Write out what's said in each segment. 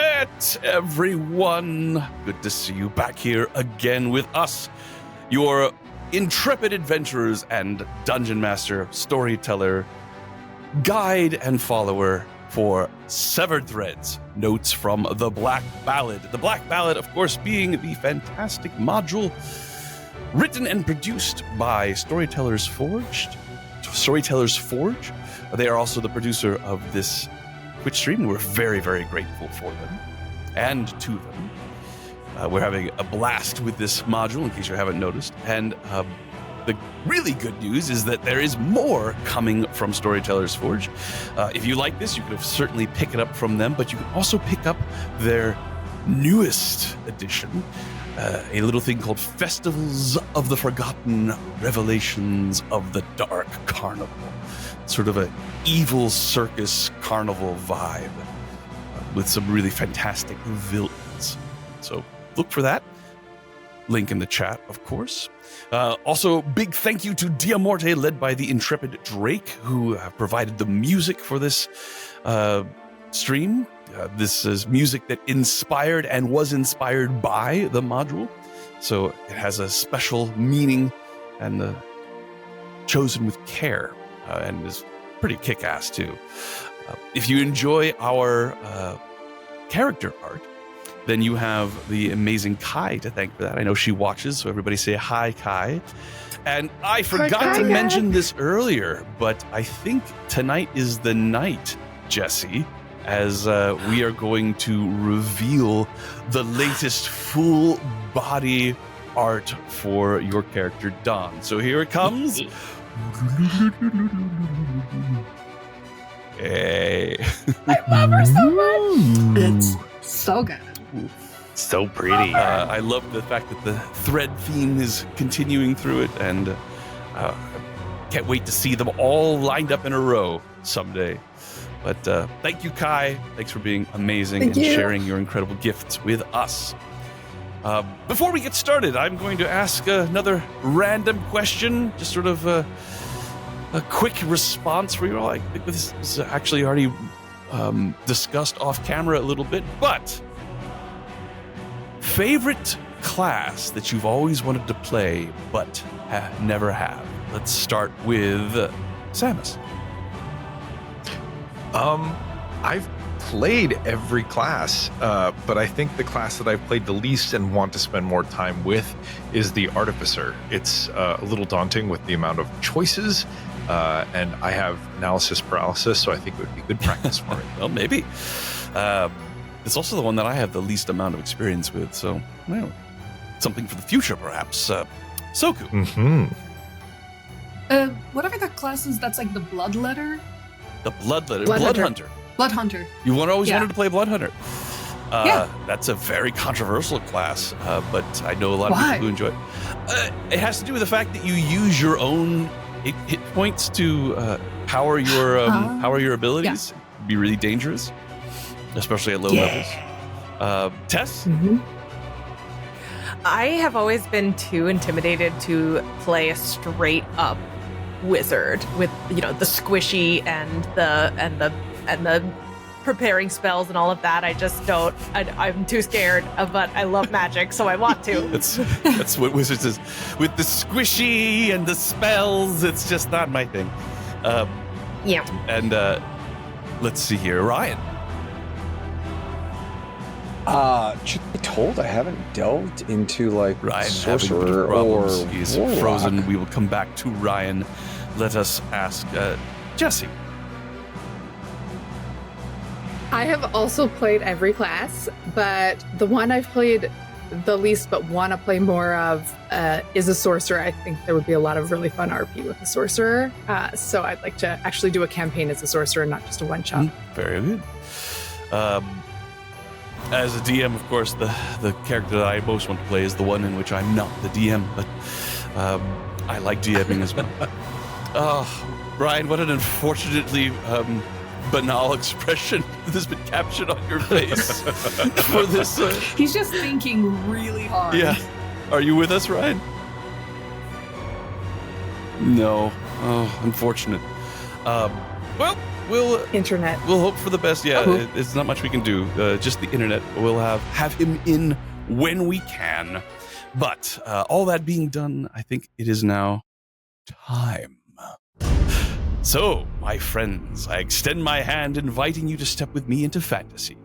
it, everyone? Good to see you back here again with us, your intrepid adventurers and dungeon master, storyteller, guide, and follower for Severed Threads, Notes from the Black Ballad. The Black Ballad, of course, being the fantastic module written and produced by Storyteller's Forge. They are also the producer of this Twitch stream, and we're very, very grateful for them and to them. We're having a blast with this module, in case you haven't noticed. And the really good news is that there is more coming from Storyteller's Forge. If you like this, you could certainly pick it up from them, but you can also pick up their newest edition, a little thing called Festivals of the Forgotten, Revelations of the Dark Carnival. Sort of an evil circus carnival vibe with some really fantastic villains. So look for that. Link in the chat, of course. Also, big thank you to Diamorte, led by the intrepid Drake, who have provided the music for this stream. This is music that inspired and was inspired by the module. So it has a special meaning and chosen with care. And is pretty kick-ass too. If you enjoy our character art, then you have the amazing Kai to thank for that. I know she watches, so everybody say hi, Kai. And I forgot to mention this earlier, but I think tonight is the night, Jessie, as we are going to reveal the latest full body art for your character, Dawn. So here it comes. Hey. I love her so much. It's so good. So pretty. I love the fact that the thread theme is continuing through it, and can't wait to see them all lined up in a row someday. But thank you, Kai. Thanks for being amazing and sharing your incredible gifts with us. Before we get started, I'm going to ask another random question, just sort of a quick response for you all. I think this is actually already discussed off camera a little bit, but favorite class that you've always wanted to play but never have? Let's start with Samus. I've played every class, but I think the class that I've played the least and want to spend more time with is the Artificer. It's a little daunting with the amount of choices, and I have analysis paralysis, so I think it would be good practice for me. Well, maybe. It's also the one that I have the least amount of experience with, so something for the future, perhaps. Soku. Mm-hmm. Whatever the class is, that's like the Bloodletter. The Blood Hunter. Blood Hunter. You always wanted to play Blood Hunter. Yeah. That's a very controversial class, but I know a lot of people who enjoy it. It has to do with the fact that you use your own hit points to power your abilities. Yeah. It'd be really dangerous, especially at low levels. Tess? Mm-hmm. I have always been too intimidated to play a straight up wizard with the squishy and the preparing spells and all of that. I just don't. I'm too scared, but I love magic, so I want to. That's what wizards is. With the squishy and the spells, it's just not my thing. Yeah. And let's see here, Ryan. Truth be told, I haven't delved into Ryan sorcerer or he's frozen. We will come back to Ryan. Let us ask Jessie. I have also played every class, but the one I've played the least but want to play more of is a sorcerer. I think there would be a lot of really fun RP with a sorcerer. So I'd like to actually do a campaign as a sorcerer, not just a one-shot. Very good. As a DM, of course, the character that I most want to play is the one in which I'm not the DM, but I like DMing as well. Brian, what an unfortunately banal expression that has been captured on your face for this. He's just thinking really hard. Yeah. Are you with us, Ryan? No. Oh, unfortunate. Well, we'll Internet. hope for the best. Yeah, Okay. it's not much we can do. Just the internet. We'll have him in when we can. But all that being done, I think it is now time. So, my friends, I extend my hand inviting you to step with me into fantasy.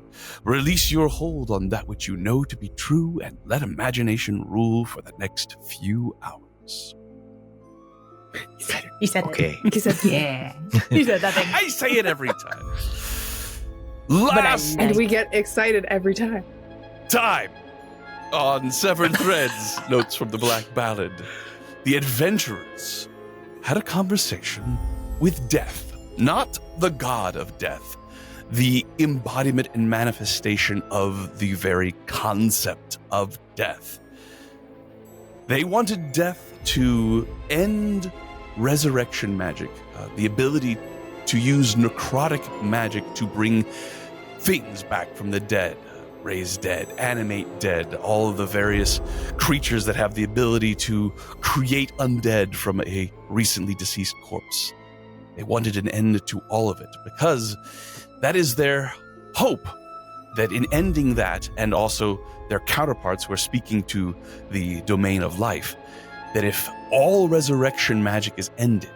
Release your hold on that which you know to be true and imagination rule for the next few hours. He said Okay. He said, Yeah. He said that thing. I say it every time. But Last and we get excited every time. time on Severed Threads, Notes from the Black Ballad, the adventurers had a conversation with death, not the god of death, the embodiment and manifestation of the very concept of death. They wanted death to end resurrection magic, the ability to use necrotic magic to bring things back from the dead, raise dead, animate dead, all of the various creatures that have the ability to create undead from a recently deceased corpse. They wanted an end to all of it because that is their hope, that in ending that, and also their counterparts who are speaking to the domain of life, that if all resurrection magic is ended,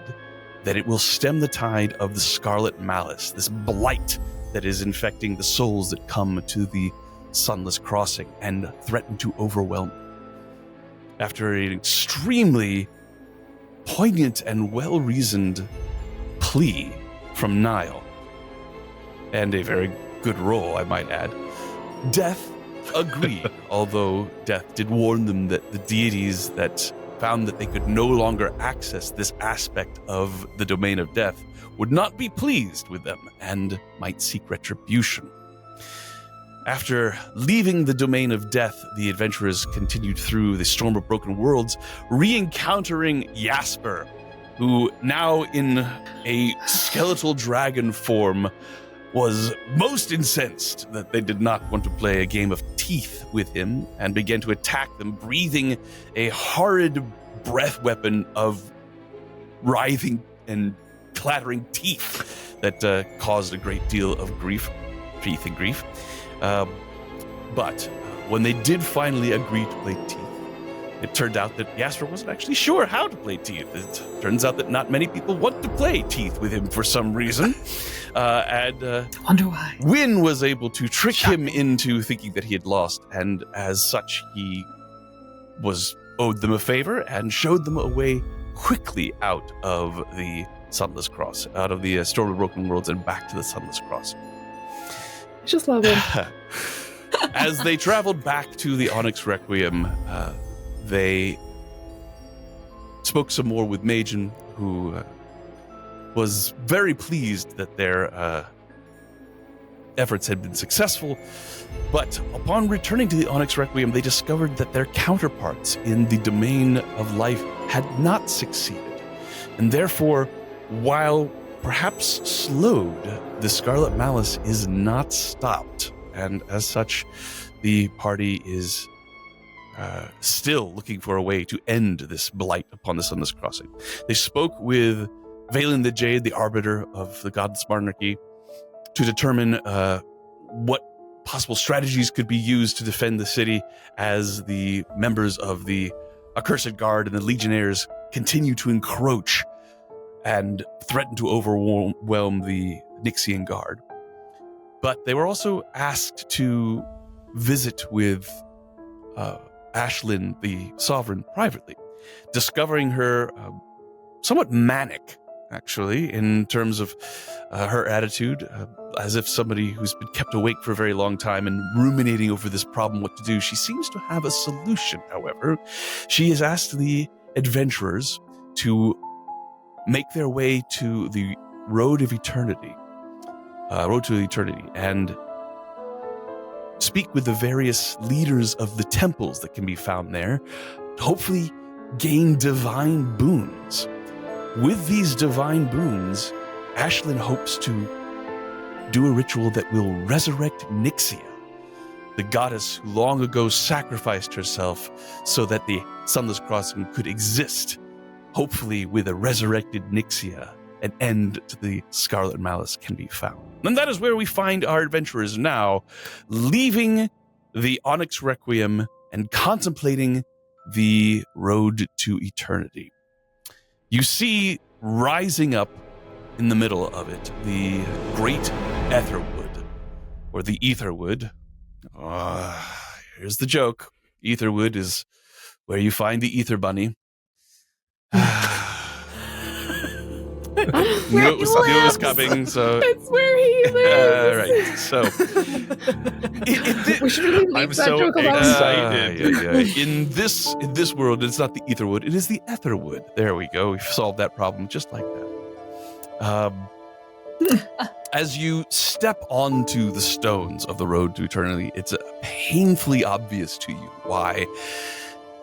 that it will stem the tide of the scarlet malice, this blight that is infecting the souls that come to the Sunless Crossing and threaten to overwhelm. After an extremely poignant and well-reasoned plea from Nile, and a very good roll, I might add, Death agreed, although Death did warn them that the deities that found that they could no longer access this aspect of the domain of death would not be pleased with them and might seek retribution. After leaving the domain of death, the adventurers continued through the Storm of Broken Worlds, re-encountering Jasper, who now in a skeletal dragon form was most incensed that they did not want to play a game of teeth with him and began to attack them, breathing a horrid breath weapon of writhing and clattering teeth that caused a great deal of grief, teeth and grief. But when they did finally agree to play teeth, it turned out that Jasper wasn't actually sure how to play teeth. It turns out that not many people want to play teeth with him for some reason. And Wonder why. Wynn was able to trick him into thinking that he had lost, and as such, he owed them a favor and showed them a way quickly out of the Sunless Cross, out of the Storm of Broken Worlds and back to the Sunless Cross. I just love him. As they traveled back to the Onyx Requiem, they spoke some more with Magen, who was very pleased that their efforts had been successful. But upon returning to the Onyx Requiem, they discovered that their counterparts in the domain of life had not succeeded. And therefore, while perhaps slowed, the Scarlet Malice is not stopped. And as such, the party is still looking for a way to end this blight upon the Sunless Crossing. They spoke with Valen the Jade, the arbiter of the Godless monarchy, to determine what possible strategies could be used to defend the city as the members of the Accursed Guard and the Legionnaires continue to encroach and threaten to overwhelm the Nixian Guard. But they were also asked to visit with Ashlynn, the Sovereign, privately, discovering her somewhat manic, actually, in terms of her attitude, as if somebody who's been kept awake for a very long time and ruminating over this problem, what to do. She seems to have a solution, however. She has asked the adventurers to make their way to the Road to Eternity, and speak with the various leaders of the temples that can be found there, to hopefully gain divine boons. With these divine boons, Ashlynn hopes to do a ritual that will resurrect Nixia, the goddess who long ago sacrificed herself so that the Sunless Crossing could exist, hopefully with a resurrected Nixia an end to the Scarlet Malice can be found. And that is where we find our adventurers now, leaving the Onyx Requiem and contemplating the road to eternity. You see rising up in the middle of it the great Etherwood, or the Etherwood. Here's the joke. Etherwood is where you find the Ether Bunny. Knew it was coming, so That's where he lives. right. So We should really make I'm that so joke about excited. in this world, it's not the Etherwood, it is the Etherwood. There we go. We've solved that problem just like that. As you step onto the stones of the road to eternity, it's painfully obvious to you why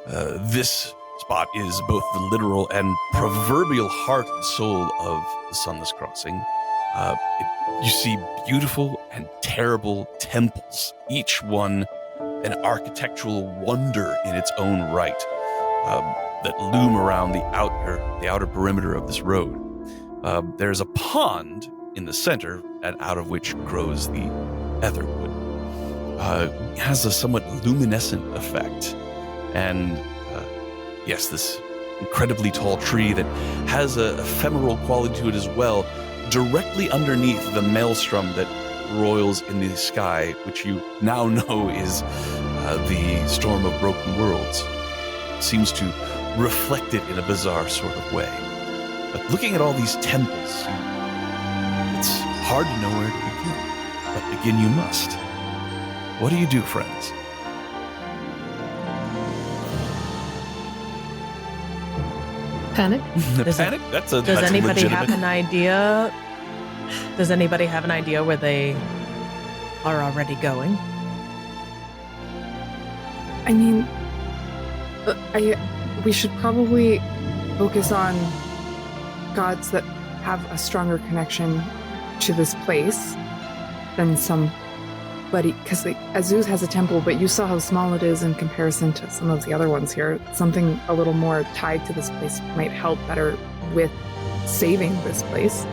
this spot is both the literal and proverbial heart and soul of the Sunless Crossing. You see beautiful and terrible temples, each one an architectural wonder in its own right, that loom around the outer perimeter of this road. There's a pond in the center, and out of which grows the Etherwood. It has a somewhat luminescent effect, and yes, this incredibly tall tree that has a ephemeral quality to it as well, directly underneath the maelstrom that roils in the sky, which you now know is the Storm of Broken Worlds. Seems to reflect it in a bizarre sort of way. But looking at all these temples, it's hard to know where to begin. But begin you must. What do you do, friends? Panic? Panic? That's Does that's anybody legitimate. have an idea? Does anybody have an idea where they are already going? I mean, we should probably focus on gods that have a stronger connection to this place than somebody, because like Azuz has a temple, but you saw how small it is in comparison to some of the other ones here. Something a little more tied to this place might help better with saving this place.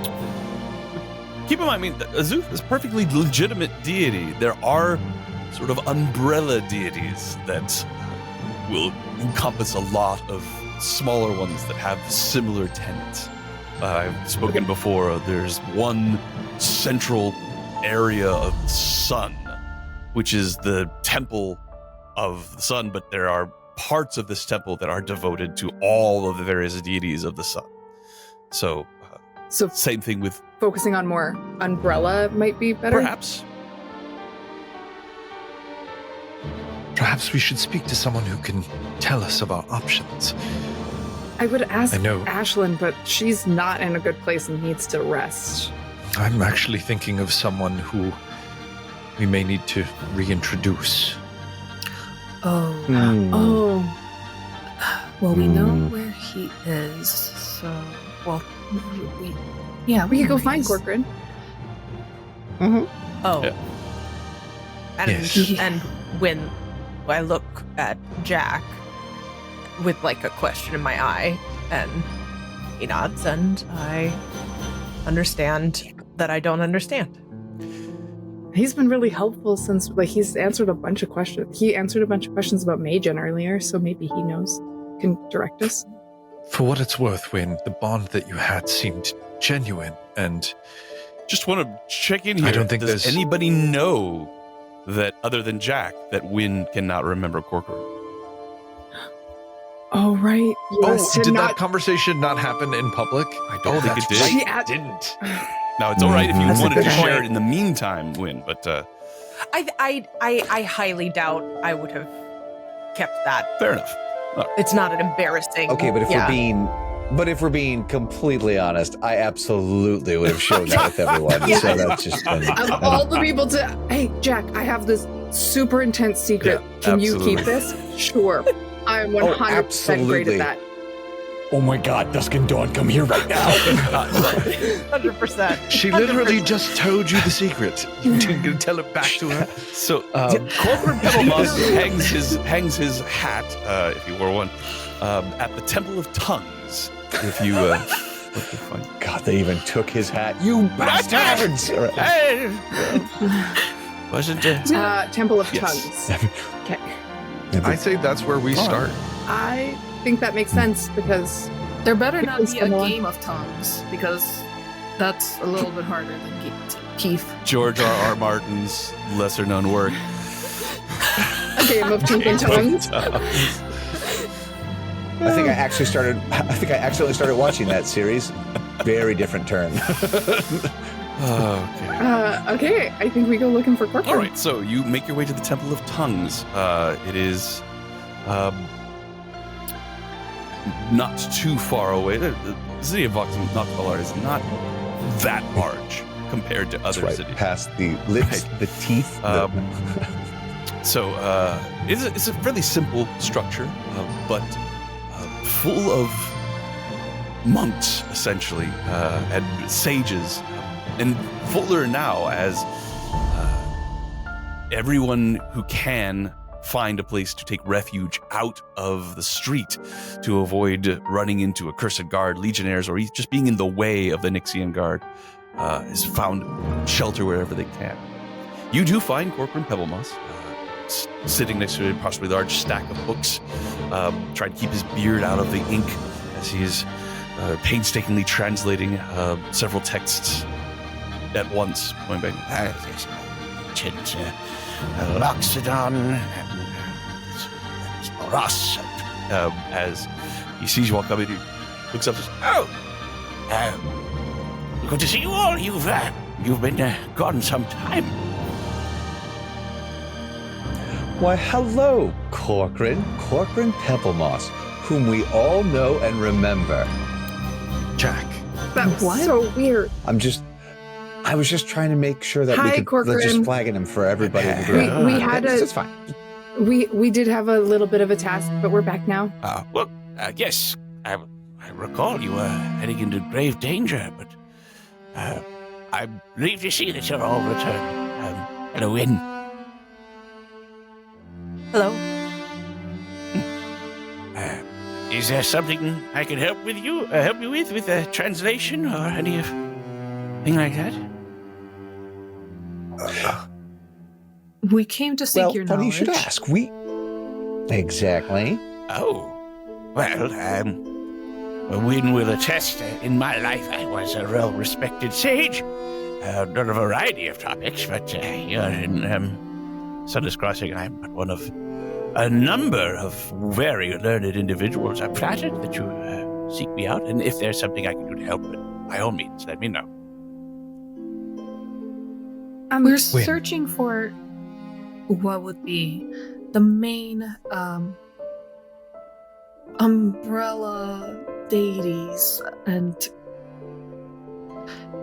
Keep in mind, I mean, Azuz is a perfectly legitimate deity. There are sort of umbrella deities that will encompass a lot of smaller ones that have similar tenets. I've spoken before, there's one central area of the sun, which is the temple of the sun, but there are parts of this temple that are devoted to all of the various deities of the sun. So same thing with... Focusing on more umbrella might be better. Perhaps. Perhaps we should speak to someone who can tell us of our options. I would ask I know. Ashlynn, but she's not in a good place and needs to rest. I'm actually thinking of someone who we may need to reintroduce. Oh. Oh, Well, we know where he is, so we could go find Corcoran. Oh. Yeah. And, Yes. and when I look at Jack with like a question in my eye, and he nods, and I understand that I don't understand. He's been really helpful since, like, he's answered a bunch of questions. He answered a bunch of questions about Magen earlier, so maybe he knows, can direct us. For what it's worth, Wynn, the bond that you had seemed genuine, and Just want to check in here. I don't think Does there's- anybody know that, other than Jack, that Wynn cannot remember Corcoran? Oh, right. Yes, did that conversation not happen in public? I don't think it that's did. right, She it ad- didn't. Now, it's all right if you That's a wanted good to share point. it in the meantime, Wynn, but I highly doubt I would have kept that. fair enough. It's not an embarrassing. Okay, but if we're being completely honest, I absolutely would have shared that with everyone. Yeah. So that's just been, Of all the people to, hey, Jack, I have this super intense secret. Yeah, Can you absolutely. keep this? Sure. I am 100% great absolutely. at that. Oh my god, Dusk and Dawn, come here right now. 100%. She literally just told you the secret. You're going to tell it back to her? So, Corcoran Petalmoss hangs his hat, if he wore one, at the Temple of Tongues. If you Okay, fine. God, they even took his hat. You bastards! All right. Hey! Wasn't it? Temple of Yes. Tongues. Okay. I say that's where we start. I think that makes sense because There better not Because be a someone- game of tongues, because that's a little bit harder than Keith. George R.R. Martin's lesser-known work. a game of Tongue Tongues. I think I accidentally started watching that series. Very different turn. Okay. Okay, I think we go looking for Corcoran. All right, so you make your way to the Temple of Tongues. It is not too far away. The city of Nox Valar is not that large compared to other That's right. cities. Past the lips, Right. the teeth. So it's a fairly simple structure, but full of monks, essentially, and sages, and fuller now as everyone who can find a place to take refuge out of the street to avoid running into accursed guard, legionnaires, or just being in the way of the Nixian guard, has found shelter wherever they can. You do find Corcoran Pebblemoss sitting next to a possibly large stack of books, trying to keep his beard out of the ink as he is painstakingly translating several texts at once, going back. Loxodon, Ross. As he sees you all coming, he looks up and says, good to see you all. You've been gone some time. Why, hello, Corcoran Pebblemoss, whom we all know and remember. Jack. That was so weird. I was just trying to make sure that Hi, we could Corcoran. just flagging him for everybody in the group. We had It's fine. We did have a little bit of a task, but we're back now. Yes, I recall you were heading into grave danger, but I'm relieved to see that you're all returned. Hello, Win. Hello. Is there something I can help with you? Help you with a translation or anything like that? We came to seek your funny knowledge. you should ask. Exactly. Oh, well, Win will attest. In my life, I was a well-respected sage. On a variety of topics, but here in Sunless Crossing, I'm but one of a number of very learned individuals. I'm flattered that you seek me out, and if there's something I can do to help, by all means, let me know. We're searching for what would be the main umbrella deities and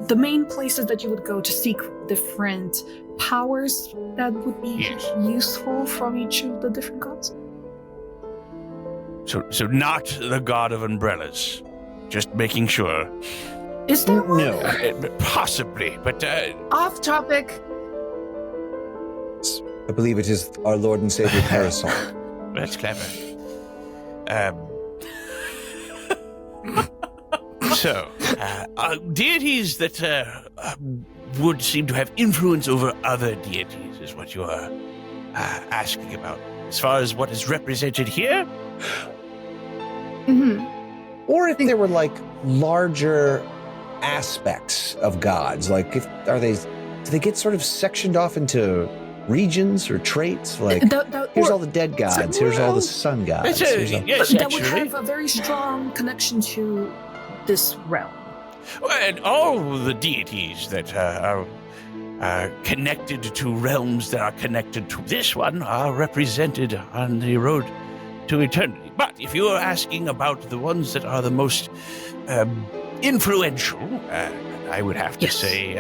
the main places that you would go to seek different powers that would be useful from each of the different gods. So not the god of umbrellas. Just making sure. Is there one? No. Possibly, but Off topic. I believe it is our Lord and Savior Parasol. that's clever. So, deities that would seem to have influence over other deities is what you are asking about. As far as what is represented here, Mm-hmm. Or if there were like larger aspects of gods, like do they get sort of sectioned off into regions or traits? Like here's all the dead gods, here's all the sun gods. yes, that would actually. have a very strong connection to this realm. And all the deities that are connected to realms that are connected to this one are represented on the road to eternity. But if you are asking about the ones that are the most influential, I would have to say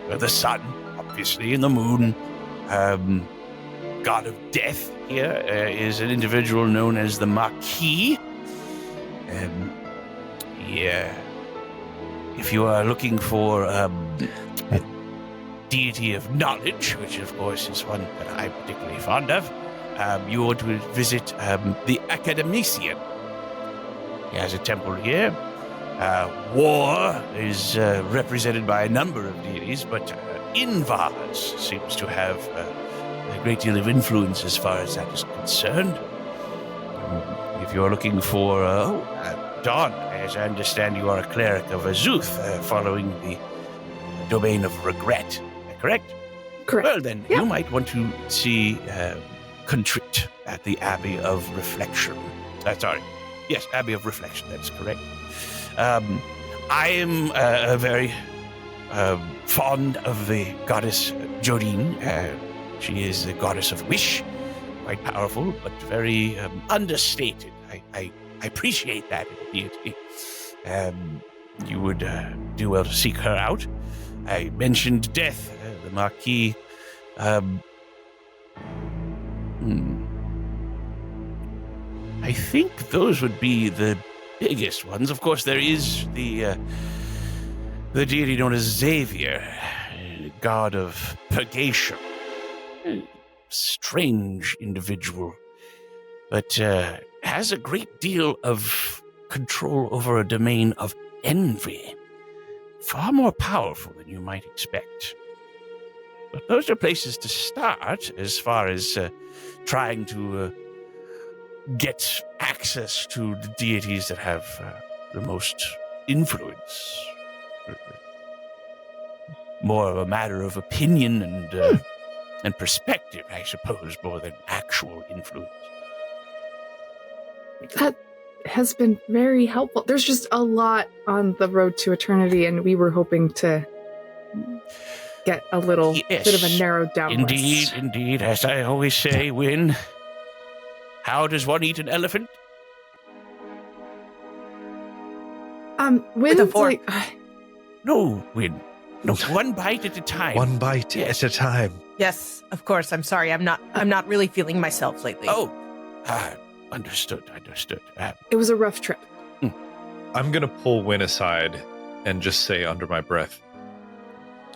the sun, obviously, and the moon. God of death here is an individual known as the Marquis. If you are looking for a deity of knowledge, which of course is one that I'm particularly fond of, you ought to visit the Academician. He has a temple here. War is represented by a number of deities, but Invars seems to have a great deal of influence as far as that is concerned. If you're looking for Dawn, as I understand you are a cleric of Azuth, following the domain of regret. Correct? Correct. Well, then, you might want to see Contrict at the Abbey of Reflection. Sorry. Yes, Abbey of Reflection, that's correct. I am very fond of the goddess Jodine. She is the goddess of wish, quite powerful, but very understated. I appreciate that in a deity. You would do well to seek her out. I mentioned death, the Marquis. I think those would be the biggest ones. Of course, there is the deity known as Xavier, god of purgation. Strange individual, but has a great deal of control over a domain of envy. Far more powerful than you might expect. But those are places to start as far as trying to get access to the deities that have the most influence. More of a matter of opinion and perspective, I suppose, more than actual influence. That has been very helpful. There's just a lot on the road to eternity, and we were hoping to get a little bit of a narrowed down list. Indeed. As I always say, Wynn, how does one eat an elephant? With a fork. No, Wynn. No, one bite at a time. One bite at a time. Yes, of course. I'm sorry. I'm not really feeling myself lately. Oh, understood. It was a rough trip. I'm going to pull Wynn aside and just say under my breath,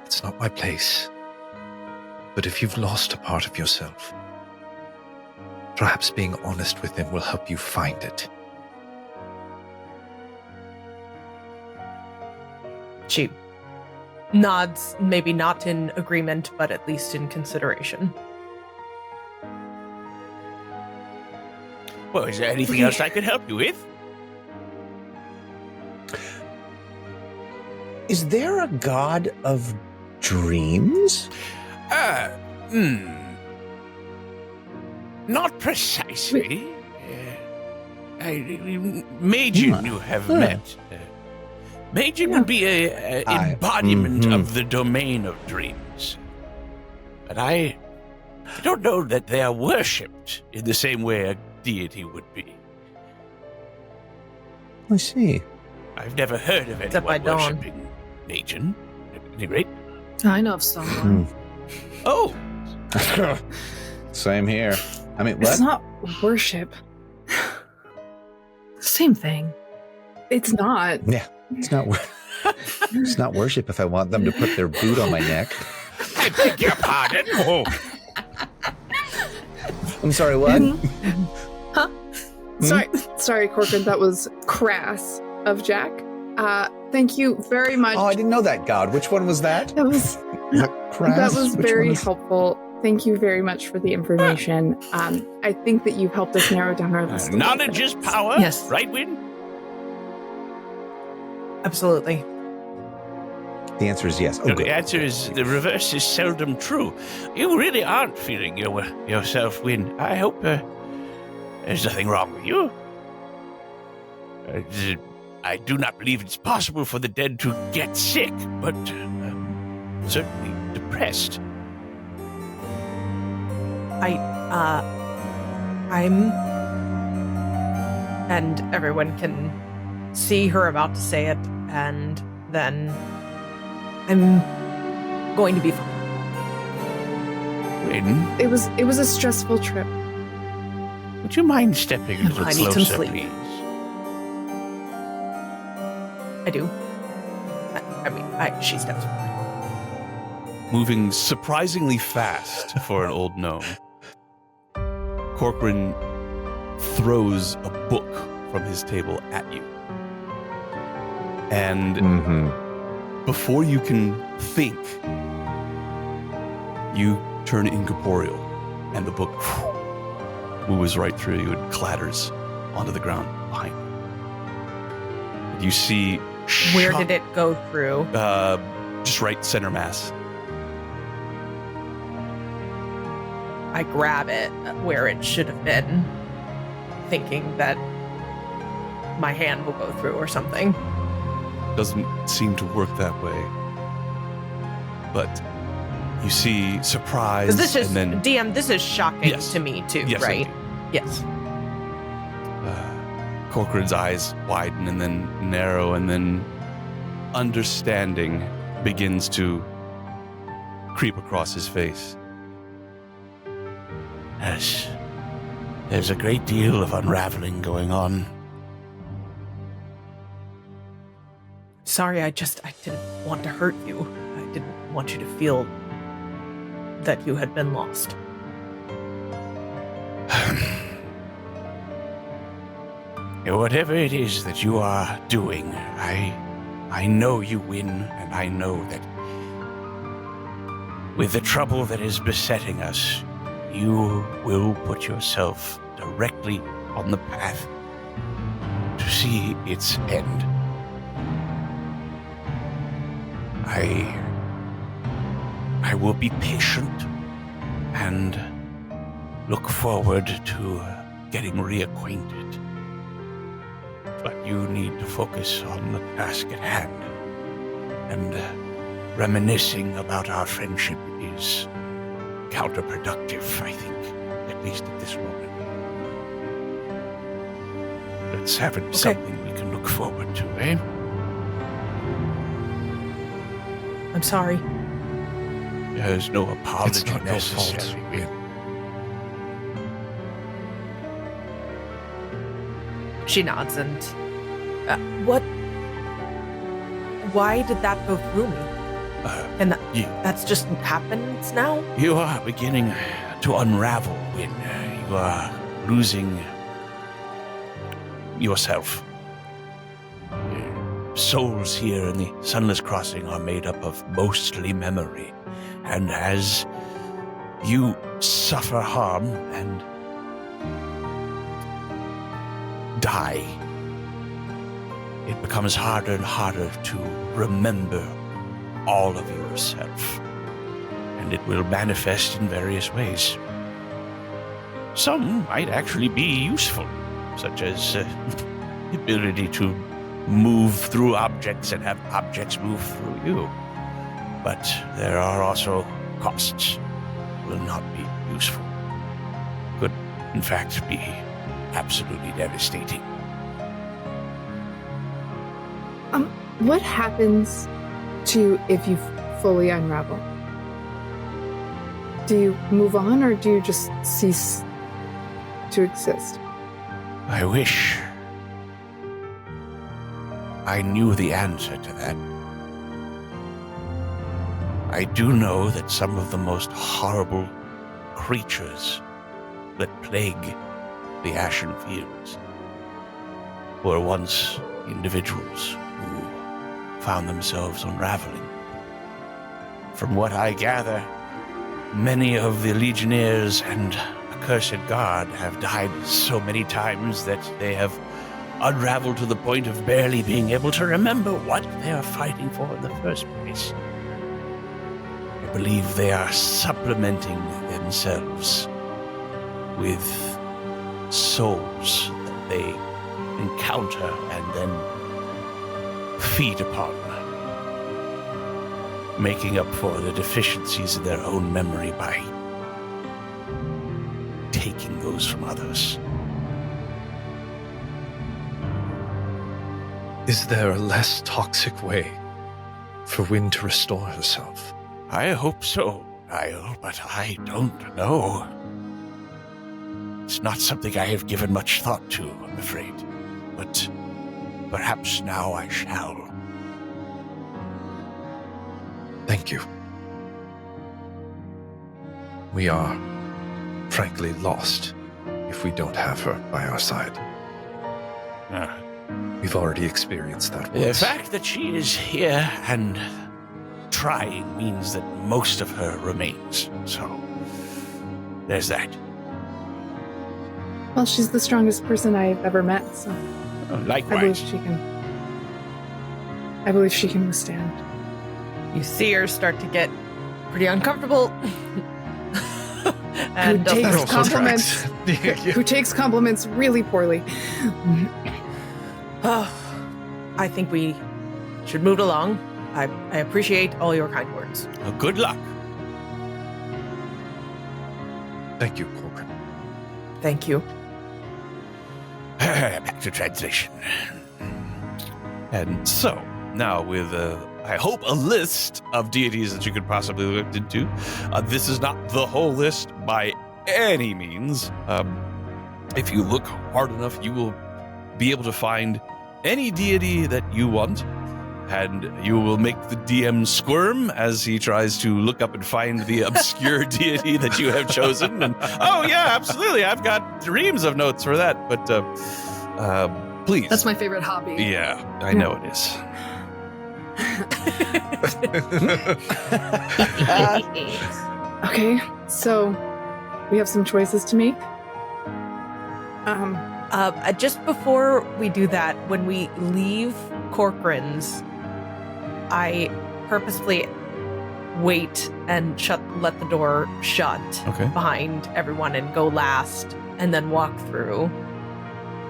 it's not my place. But if you've lost a part of yourself, perhaps being honest with him will help you find it. She nods, maybe not in agreement, but at least in consideration. Well, is there anything else I could help you with? Is there a god of dreams? Not precisely. Majin you have met. Majin would be an embodiment of the domain of dreams. But I don't know that they are worshipped in the same way a deity would be. I see. I've never heard of anyone worshipping Majin, at any rate. I know of someone. Oh! Same here. I mean, what? It's not worship. Same thing. It's not. Yeah, it's not. It's not worship if I want them to put their boot on my neck. I beg your pardon. Oh. I'm sorry. What? Huh? Sorry, Corcoran. That was crass of Jack. Thank you very much. Oh, I didn't know that god. Which one was that? That was crass? That was Which very one is... helpful. Thank you very much for the information. I think that you've helped us narrow down our list. Knowledge is power. Yes. Right, Wynn? Absolutely. The answer is yes. Oh, No, good. the answer is the reverse is seldom true. You really aren't feeling yourself, Wynn. I hope there's nothing wrong with you. I do not believe it's possible for the dead to get sick, but certainly depressed. I'm... And everyone can see her about to say it, and then I'm going to be fine. Wynn, It was a stressful trip. would you mind stepping a little I need some closer, sleep. please? I do. She steps forward. Moving surprisingly fast for an old gnome, Corcoran throws a book from his table at you. And before you can think, you turn incorporeal, and the book moves right through you and clatters onto the ground behind you. You see... Where did it go through? Just right center mass. I grab it where it should have been, thinking that my hand will go through or something. Doesn't seem to work that way. But you see surprise, This is, and then... DM, this is shocking Yes. to me too, Yes, right? indeed. Yes. Corcoran's eyes widen and then narrow, and then understanding begins to creep across his face. Yes. There's a great deal of unraveling going on. Sorry, I didn't want to hurt you. I didn't want you to feel that you had been lost. Whatever it is that you are doing, I know you win, and I know that with the trouble that is besetting us, you will put yourself directly on the path to see its end. I will be patient and look forward to getting reacquainted. But you need to focus on the task at hand. And reminiscing about our friendship is counterproductive, I think, at least at this moment. Let's have it something we can look forward to, eh? I'm sorry. There's no apology It's not your fault. necessary. She nods and... what? Why did that go through me? And that's just happens now? You are beginning to unravel, Win. You are losing yourself. Souls here in the Sunless Crossing are made up of mostly memory. And as you suffer harm and die, it becomes harder and harder to remember all of yourself. And it will manifest in various ways. Some might actually be useful, such as the ability to move through objects and have objects move through you. But there are also costs. Will not be useful. Could, in fact, be absolutely devastating. What happens to you if you fully unravel? Do you move on, or do you just cease to exist? I wish I knew the answer to that. I do know that some of the most horrible creatures that plague the Ashen Fields were once individuals who found themselves unraveling. From what I gather, many of the Legionnaires and Accursed Guard have died so many times that they have unraveled to the point of barely being able to remember what they are fighting for in the first place. I believe they are supplementing themselves with souls that they encounter and then feed upon, making up for the deficiencies in their own memory by taking those from others. Is there a less toxic way for Wynn to restore herself? I hope so, Niall, but I don't know. It's not something I have given much thought to, I'm afraid. But perhaps now I shall. Thank you. We are, frankly, lost if we don't have her by our side. We've already experienced that The once. fact that she is here and trying means that most of her remains. So, there's that. Well, she's the strongest person I've ever met, so Likewise. I believe she can withstand. You see her start to get pretty uncomfortable. Who and takes also compliments? Who takes compliments really poorly? Oh, I think we should move along. I appreciate all your kind words. Good luck. Thank you, Corcoran. Thank you. Back to translation. And so, now with, I hope, a list of deities that you could possibly look into. This is not the whole list by any means. If you look hard enough, you will be able to find any deity that you want, and you will make the DM squirm as he tries to look up and find the obscure deity that you have chosen. And oh yeah, absolutely, I've got dreams of notes for that. But please, That's my favorite hobby. yeah, I know it is. Okay, so we have some choices to make. Just before we do that, when we leave Corcoran's, I purposefully wait and let the door shut Okay. behind everyone and go last, and then walk through.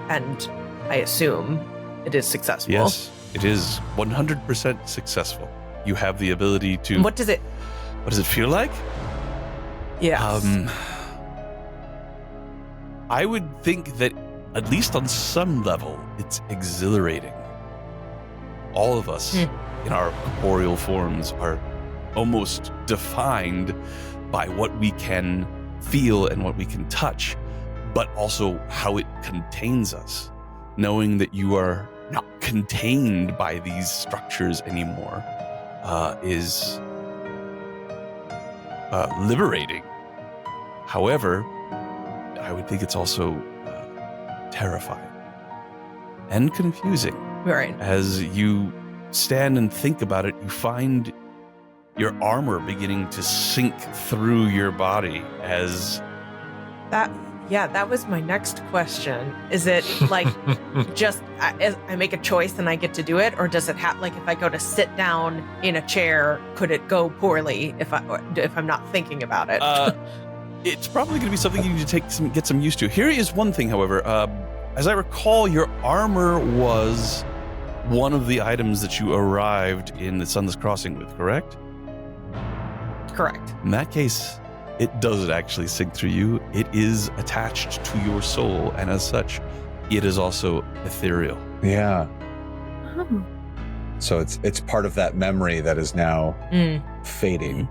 And I assume it is successful. Yes, it is 100% successful. You have the ability to. What does it? What does it feel like? Yeah. I would think that, at least on some level, it's exhilarating. All of us in our corporeal forms are almost defined by what we can feel and what we can touch, but also how it contains us. Knowing that you are not contained by these structures anymore is liberating. However, I would think it's also terrifying and confusing. Right. As you stand and think about it, you find your armor beginning to sink through your body as That was my next question. Is it like just I make a choice and I get to do it, or does it have like if I go to sit down in a chair, could it go poorly if I'm not thinking about it? it's probably going to be something you need to get some used to. Here is one thing, however. As I recall, your armor was one of the items that you arrived in the Sunless Crossing with, correct? Correct. In that case, it doesn't actually sink through you. It is attached to your soul, and as such, it is also ethereal. Yeah. Oh. So it's part of that memory that is now fading.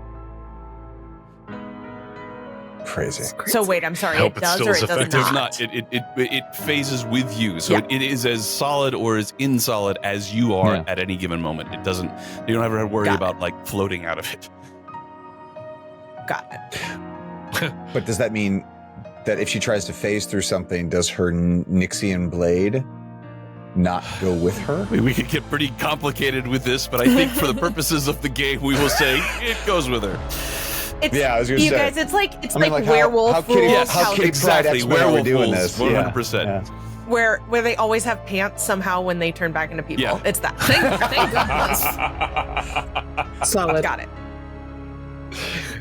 Crazy. So wait, I'm sorry. Hope It it does still or is it does effective. not? It phases with you, so Yeah. it is as solid or as insolid as you are at any given moment. It doesn't. You don't ever have to worry Got about like floating out of it. Got it. But does that mean that if she tries to phase through something, does her Nixian blade not go with her? We could get pretty complicated with this, but I think for the purposes of the game, we will say it goes with her. It's, Yeah, I was gonna you say. guys, it's like how werewolf Kitty, rules. Yes, how Kitty exactly. Pride X-Men are we Werewolf doing rules, this? 100%. Yeah. where they always have pants somehow when they turn back into people. Yeah. It's that. Thank goodness. Solid. Got it.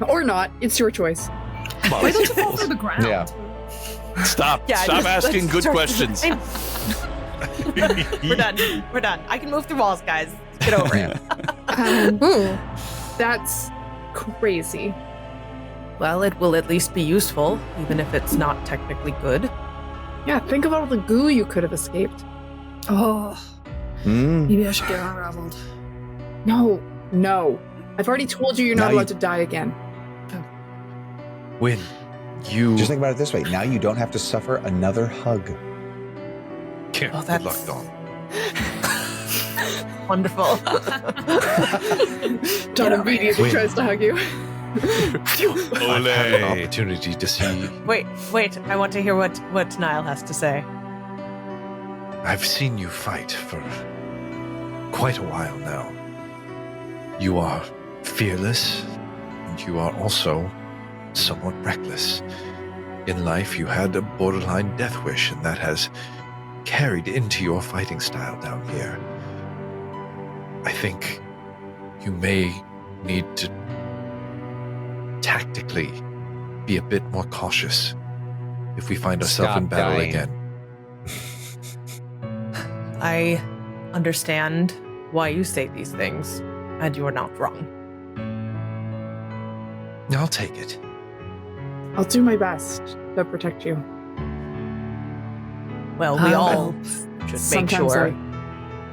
Or not. It's your choice. Why don't you fall through the ground? Yeah. Stop Yeah, asking good questions. We're done. We're done. I can move through walls, guys. Get over it. That's crazy. Well, it will at least be useful, even if it's not technically good. Yeah, think of all the goo you could have escaped. Oh, maybe I should get unraveled. No. I've already told you you're not Now allowed to die again. When you Just think about it this way. Now you don't have to suffer another hug. Yeah, Oh, good that's- luck, Dawn. Wonderful. John immediately Win. tries to hug you. I've had an opportunity to see. Wait. I want to hear what Niall has to say. I've seen you fight for quite a while now. You are fearless, and you are also somewhat reckless. In life, you had a borderline death wish, and that has carried into your fighting style down here. I think you may need to tactically be a bit more cautious if we find ourselves in battle again. I understand why you say these things, and you are not wrong. I'll take it. I'll do my best to protect you. Well, we all should make sure.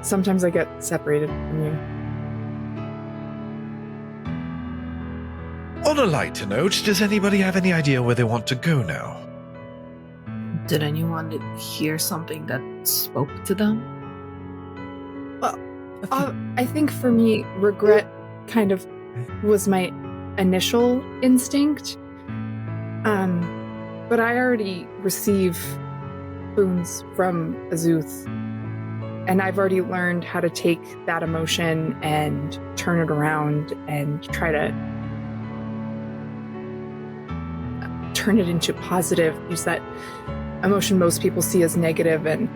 Sometimes I get separated from you. On a lighter note, does anybody have any idea where they want to go now? Did anyone hear something that spoke to them? Well, I think for me, regret kind of was my initial instinct. But I already receive boons from Azuth, and I've already learned how to take that emotion and turn it around and try to turn it into positive, use that emotion most people see as negative and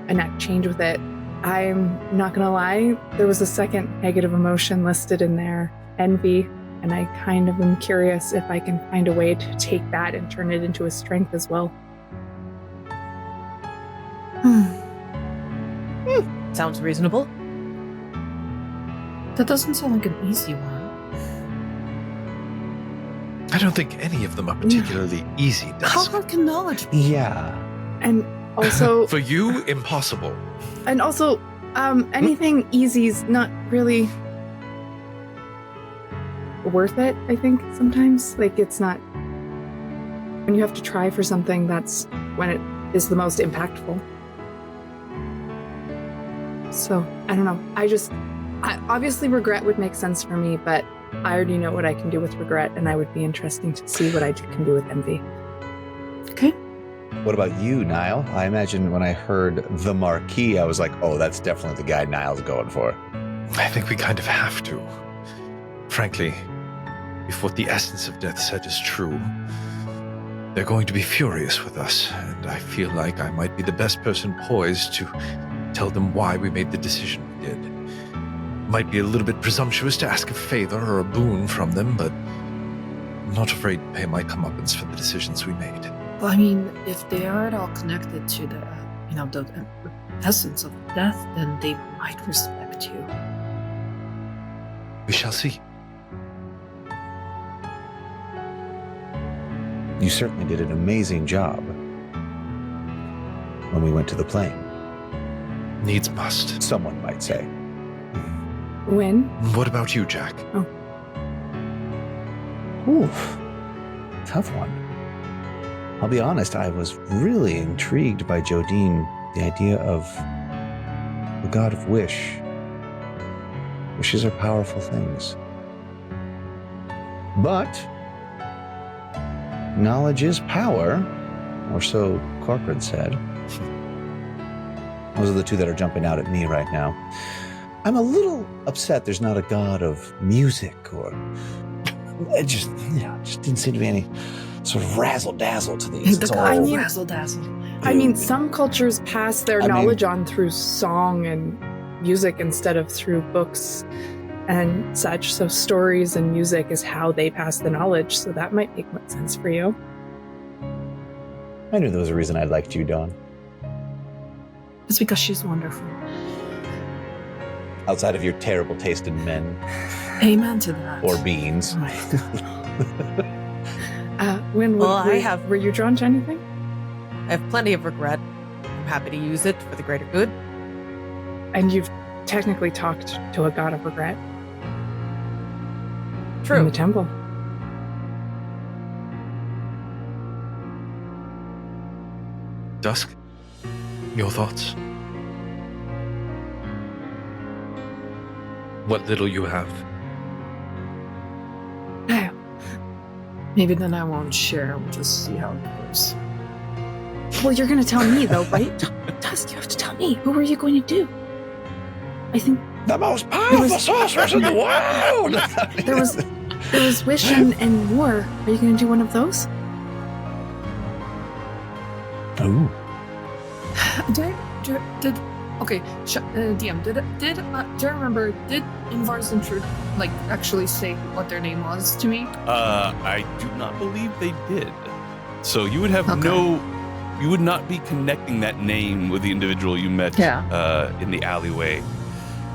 enact change with it. I'm not gonna lie, there was a second negative emotion listed in there, envy, and I kind of am curious if I can find a way to take that and turn it into a strength as well. Sounds reasonable. That doesn't sound like an easy one. I don't think any of them are particularly easy, How Dusk. hard can knowledge be? Yeah. And also, For you, impossible. and also, anything easy's not really worth it, I think, sometimes. Like, it's not... When you have to try for something, that's when it is the most impactful. So, I don't know. Obviously, regret would make sense for me, but I already know what I can do with regret, and I would be interesting to see what I can do with envy. Okay. What about you, Niall? I imagine when I heard the Marquis, I was like, oh, that's definitely the guy Niall's going for. I think we kind of have to. Frankly, if what the essence of death said is true, they're going to be furious with us, and I feel like I might be the best person poised to tell them why we made the decision we did. Might be a little bit presumptuous to ask a favor or a boon from them, but I'm not afraid to pay my comeuppance for the decisions we made. Well, I mean, if they are at all connected to the, the essence of death, then they might respect you. We shall see. You certainly did an amazing job when we went to the plane. Needs must. Someone might say. When? What about you, Jack? Oof. Tough one. I'll be honest, I was really intrigued by Jodine, the idea of the god of wish. Wishes are powerful things. But knowledge is power, or so Corcoran said. Those are the two that are jumping out at me right now. I'm a little upset there's not a god of music, or it just didn't seem to be any sort of razzle-dazzle to these. It's all razzle-dazzle. I mean, some cultures pass their knowledge on through song and music instead of through books and such. So stories and music is how they pass the knowledge. So that might make sense for you. I knew there was a reason I liked you, Dawn. It's because she's wonderful. Outside of your terrible taste in men. Amen to that. Or beans. Were you drawn to anything? I have plenty of regret. I'm happy to use it for the greater good. And you've technically talked to a god of regret. True. In the temple. Dusk, your thoughts? What little you have. Maybe then I won't share. We'll just see how it goes. Well, you're going to tell me, though, right? Dusk, you have to tell me. Who are you going to do? I think... The most powerful sorceress in the world! There was Wish and War. Are you going to do one of those? Ooh. DM, do I remember, did Invar's intrude, actually say what their name was to me? I do not believe they did. So you would have you would not be connecting that name with the individual you met in the alleyway.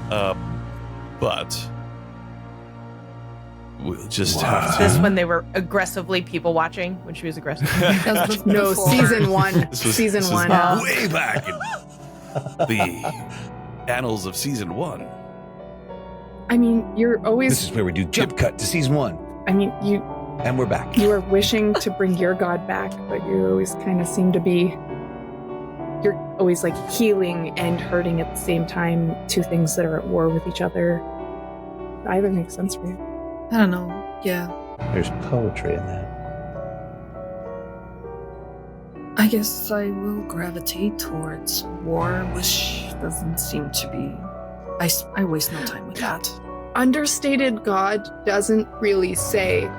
But we'll just have to... Is this when they were aggressively people watching? When she was aggressive? No, season 1. Season 1. Way back in the annals of season 1. I mean, you're always... This is where we do jump cut to season 1. I mean, And we're back. You are wishing to bring your god back, but you always kind of seem to be... You're always healing and hurting at the same time, two things that are at war with each other. Either makes sense for you. I don't know. Yeah. There's poetry in that. I guess I will gravitate towards war, which doesn't seem to be... I waste no time with that. Understated god doesn't really say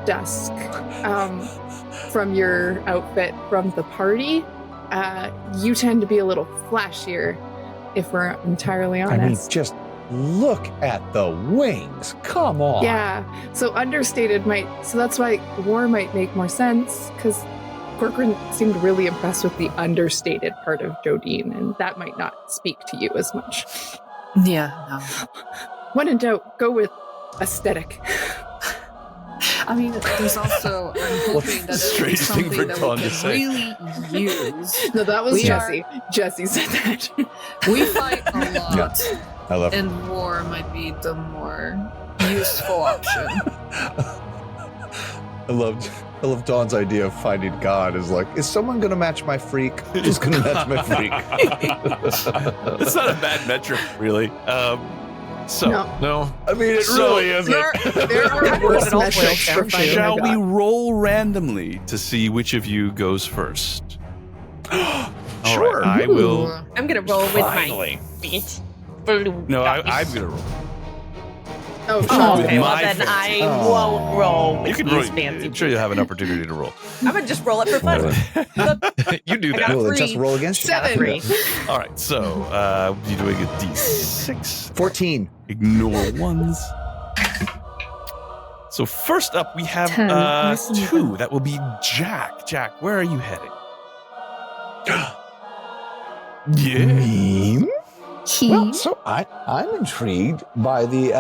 Dusk. From your outfit from the party, you tend to be a little flashier, if we're entirely honest. I mean, just look at the wings. Come on. Yeah. So understated so that's why war might make more sense, because Corcoran seemed really impressed with the understated part of Jodine, and that might not speak to you as much. Yeah, no. When in doubt, go with aesthetic. I mean, there's also, I'm hoping that it will be something that we can really use. No, that was Jessie. Jessie said that. We fight a lot. Yeah, I love it. And war might be the more useful option. I love Dawn's idea of finding God is is someone going to match my freak? Who's going to match my freak? It's not a bad metric, really. No. I mean, it really isn't. There are worse metrics for finding Shall a we god. roll randomly to see which of you goes first? Sure. Right, I will. I'm going to roll with Finally. my feet. No, I'm going to roll. Oh, Okay, well My then fancy. I won't roll with You can these roll. fancy I'm sure you'll have an opportunity to roll. I'm going to just roll it for fun. You do I that. got Well, then three. just roll against you. 7. 3. All right, so you're doing a D6. 14. Ignore ones. So first up, we have 10. Listen to 2. them. That will be Jack. Jack, where are you heading? Yeah. Me? Well, so I'm intrigued by the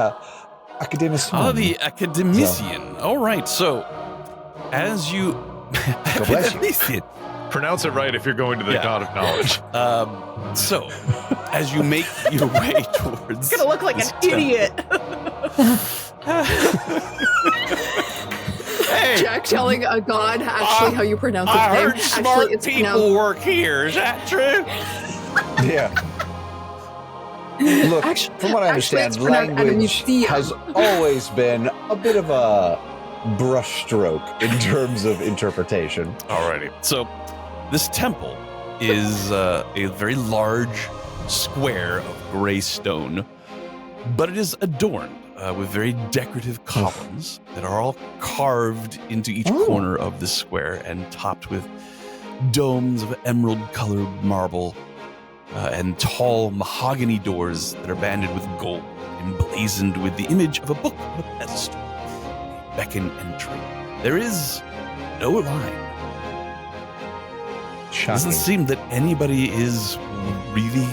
academician. Oh, the academician. All right, so as you... God bless you. Academician. Pronounce it right if you're going to the Yeah. God of Knowledge. So, as you make your way towards... It's going to look like an idiot. Hey, Jack telling a god actually how you pronounce his I name. heard smart Actually, it's people pronounced... work here. Is that true? Yeah. Look, Actually- from what I actually, understand, it's pronounced language Anamisia. has always been a bit of a brushstroke in terms of interpretation. alrighty. So, this temple is a very large square of gray stone, but it is adorned with very decorative columns that are all carved into each corner of the square and topped with domes of emerald-colored marble and tall mahogany doors that are banded with gold, emblazoned with the image of a book on a pedestal. They beckon entry. There is no line. It Shocking. doesn't seem that anybody is really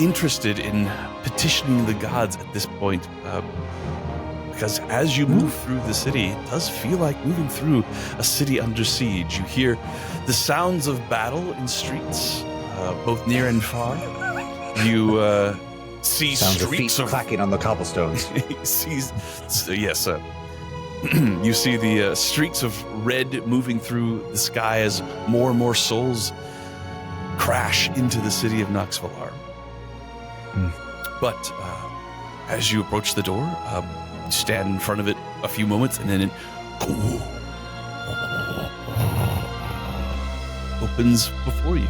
interested in petitioning the gods at this point, because as you move through the city, it does feel like moving through a city under siege. You hear the sounds of battle in streets, both near and far. You see Sounds of feet streaks of clacking on the cobblestones. You see the streaks of red moving through the sky as more and more souls crash into the city of Nox Valar. But as you approach the door, you stand in front of it a few moments, and then opens before you.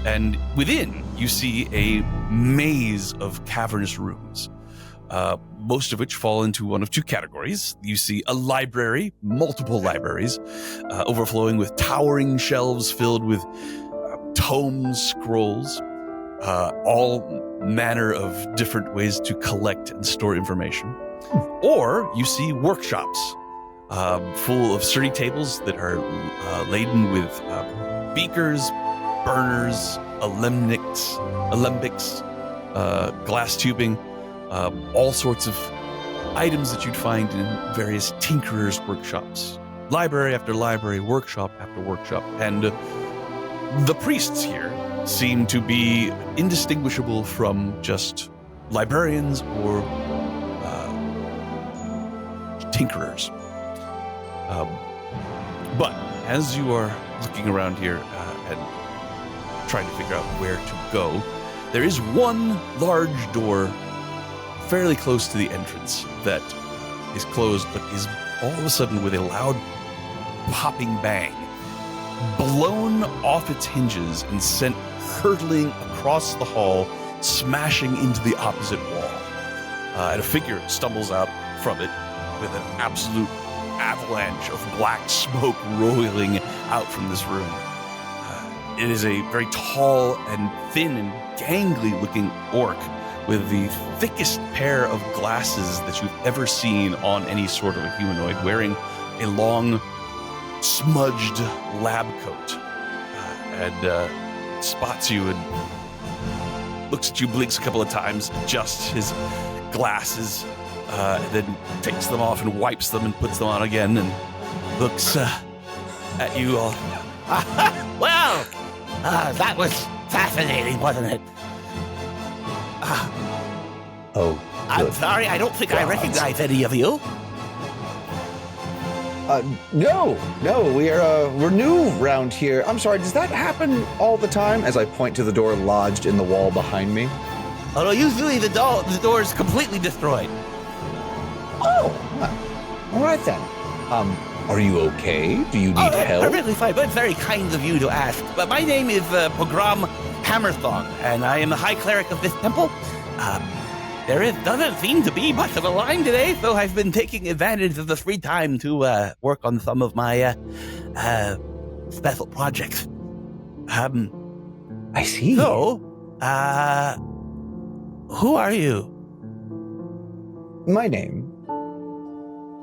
And within, you see a maze of cavernous rooms, most of which fall into one of two categories. You see a library, multiple libraries, overflowing with towering shelves filled with tomes, scrolls, all manner of different ways to collect and store information. Or you see workshops full of sturdy tables that are laden with beakers, burners, alembics, glass tubing, all sorts of items that you'd find in various tinkerers' workshops. Library after library, workshop after workshop. And the priests here seem to be indistinguishable from just librarians or tinkerers. But as you are looking around here and trying to figure out where to go, there is one large door fairly close to the entrance that is closed, but is all of a sudden, with a loud popping bang, blown off its hinges and sent hurtling across the hall, smashing into the opposite wall. And a figure stumbles out from it with an absolute avalanche of black smoke rolling out from this room. It is a very tall and thin and gangly looking orc with the thickest pair of glasses that you've ever seen on any sort of a humanoid, wearing a long, smudged lab coat, and spots you and looks at you, blinks a couple of times, adjusts his glasses, and then takes them off and wipes them and puts them on again and looks at you all. Well, that was fascinating, wasn't it? I'm sorry, I don't think I recognize any of you. No, we're new around here. I'm sorry, does that happen all the time? As I point to the door lodged in the wall behind me. Oh no, usually the door is completely destroyed. Oh, all right then. Are you okay? Do you need help? Perfectly fine, but it's very kind of you to ask. But my name is Pogrom Hammerthong, and I am the High Cleric of this temple. There doesn't seem to be much of a line today, so I've been taking advantage of the free time to work on some of my special projects. I see. So, who are you? My name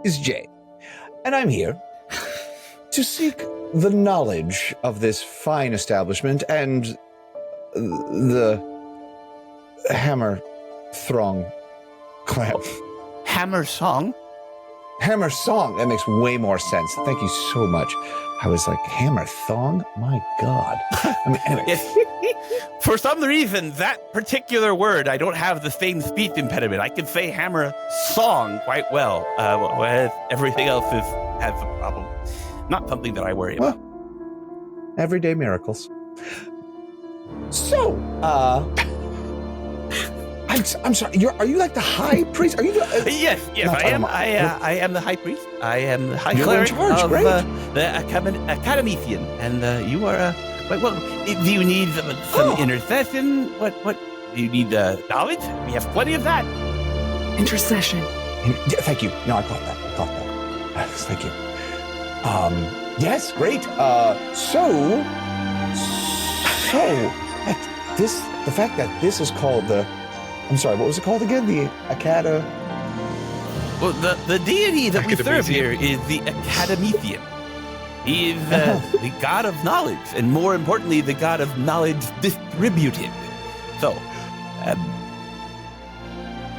is Jay, and I'm here to seek the knowledge of this fine establishment and the Hammer Throng clan. Hammer Song? Hammer Song. That makes way more sense. Thank you so much. I was like, Hammer Thong? My God. I mean, anyway. For some reason, that particular word, I don't have the same speech impediment. I can say Hammer Song quite well, whereas everything else has a problem. Not something that I worry about. Everyday miracles. So, I'm sorry. Are you like the high priest? Are you? Yes, I am. I am the high priest. I am the high cleric of the Academician, and you are. Well, do you need some intercession? What do you need? Knowledge? We have plenty of that. Intercession. Thank you. No, I caught that. Thank you. Yes, great. The fact that this is called the. I'm sorry, what was it called again? The Acada... Well, the deity that we serve here is the Academician. He is the god of knowledge, and more importantly, the god of knowledge distributed. So,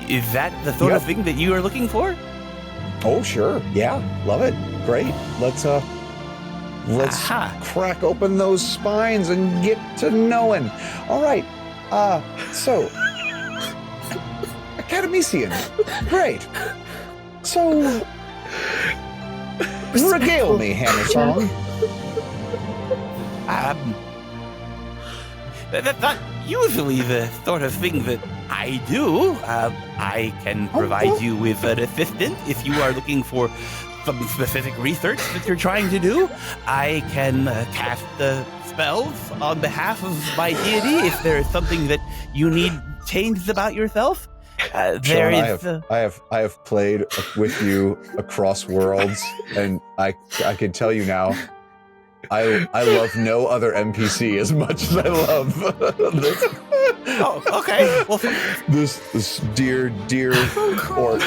is that the sort of thing that you are looking for? Oh, sure. Yeah, love it. Great. Let's crack open those spines and get to knowing. All right. So... Academician. Great. So, regale me, Hammersong. That's not usually the sort of thing that I do. I can provide you with an assistant if you are looking for some specific research that you're trying to do, I can cast the spells on behalf of my deity if there is something that you need changed about yourself. There Sean, I have played with you across worlds, and I can tell you now, I love no other NPC as much as I love this. Oh, okay. Well, this dear orc.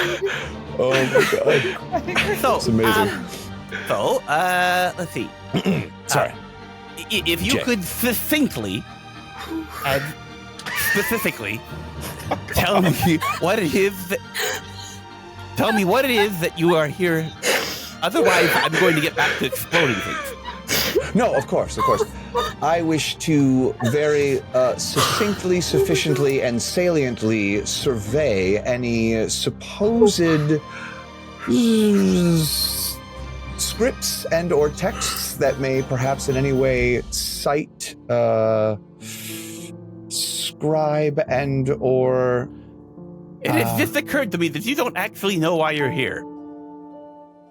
Oh my god. So, it's amazing. Let's see. Sorry. If you Jay. could succinctly and specifically tell me what it is that you are here. Otherwise, I'm going to get back to exploding things. No, of course. I wish to very succinctly, sufficiently, and saliently survey any supposed scripts and or texts that may perhaps in any way cite, scribe and or... And it just occurred to me that you don't actually know why you're here.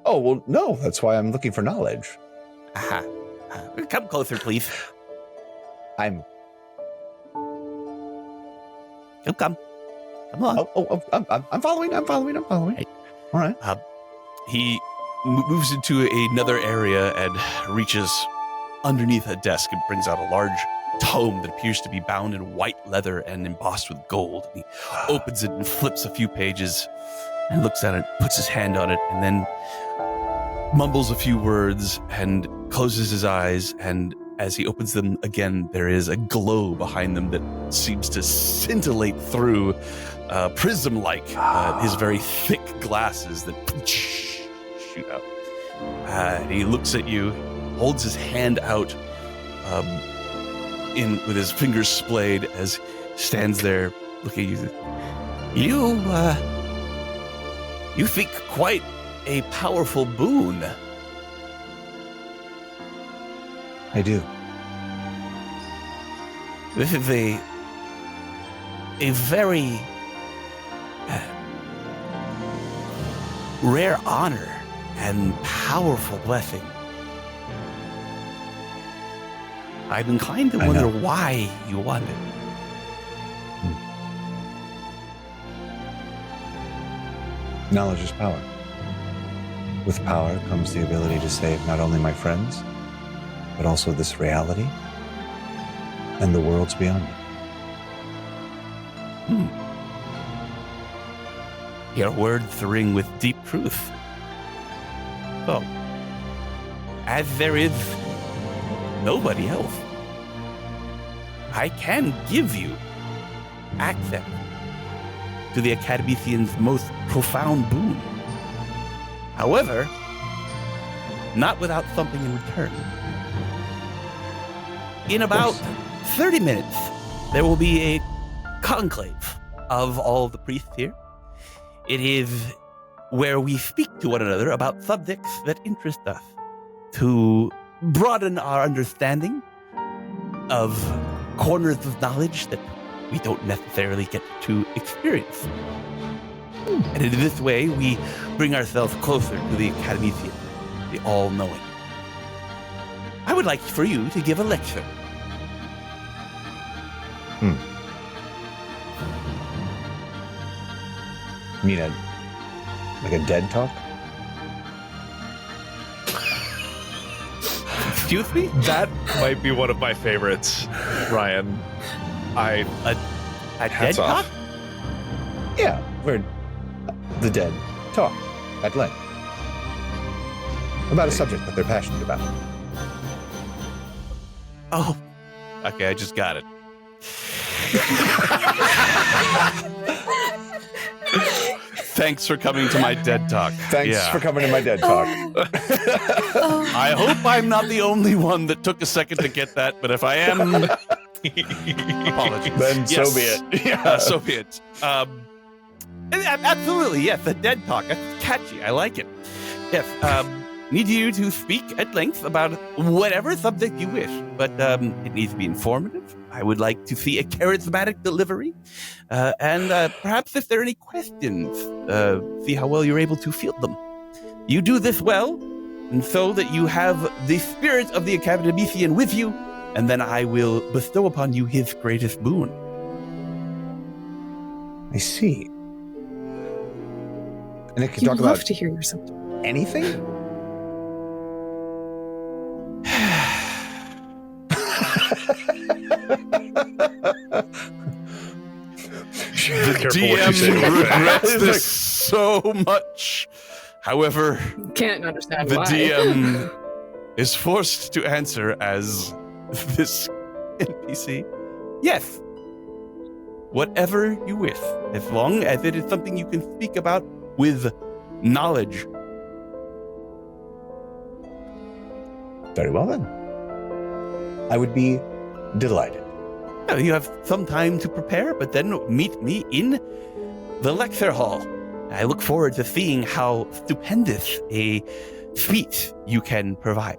Oh, well, no, that's why I'm looking for knowledge. Aha. Come closer, please. I'm... Come on. I'm following. Right. All right. He moves into another area and reaches underneath a desk and brings out a large tome that appears to be bound in white leather and embossed with gold. He opens it and flips a few pages and looks at it, puts his hand on it, and then mumbles a few words and closes his eyes. And as he opens them again, there is a glow behind them that seems to scintillate through prism-like his very thick glasses that shoot out. He looks at you, holds his hand out with his fingers splayed as he stands there looking at you. You think quite a powerful boon. I do. This is a very rare honor and powerful blessing. I'm inclined to wonder why you want it. Knowledge is power. With power comes the ability to save not only my friends, but also this reality and the worlds beyond it. Your words ring with deep truth. So, as there is nobody else, I can give you access to the Academician's most profound boon. However, not without something in return. In about 30 minutes, there will be a conclave of all the priests here. It is where we speak to one another about subjects that interest us, to broaden our understanding of corners of knowledge that we don't necessarily get to experience. And in this way, we bring ourselves closer to the Academician, the all-knowing. I would like for you to give a lecture. You mean like a dead talk? Excuse me? That might be one of my favorites, Ryan. A dead Hats off. talk? Yeah, where the dead talk at length about a subject that they're passionate about. Oh, okay, I just got it. Thanks for coming to my dead talk. Thanks for coming to my dead talk. I hope I'm not the only one that took a second to get that, but if I am, apologies. Then so be it. Yeah. So be it. Absolutely, yes, the dead talk. That's catchy. I like it. Yes, need you to speak at length about whatever subject you wish, but it needs to be informative. I would like to see a charismatic delivery, and perhaps if there are any questions, see how well you're able to field them. you do this well, and so that you have the spirit of the Academician with you, and then I will bestow upon you his greatest boon. I see. And it can You'd talk love about to hear yourself. anything? The DM regrets this so much. However, Can't understand the why. DM is forced to answer as this NPC. Yes. Whatever you wish, as long as it is something you can speak about with knowledge. Very well then. I would be delighted. You have some time to prepare, but then meet me in the lecture hall. I look forward to seeing how stupendous a speech you can provide.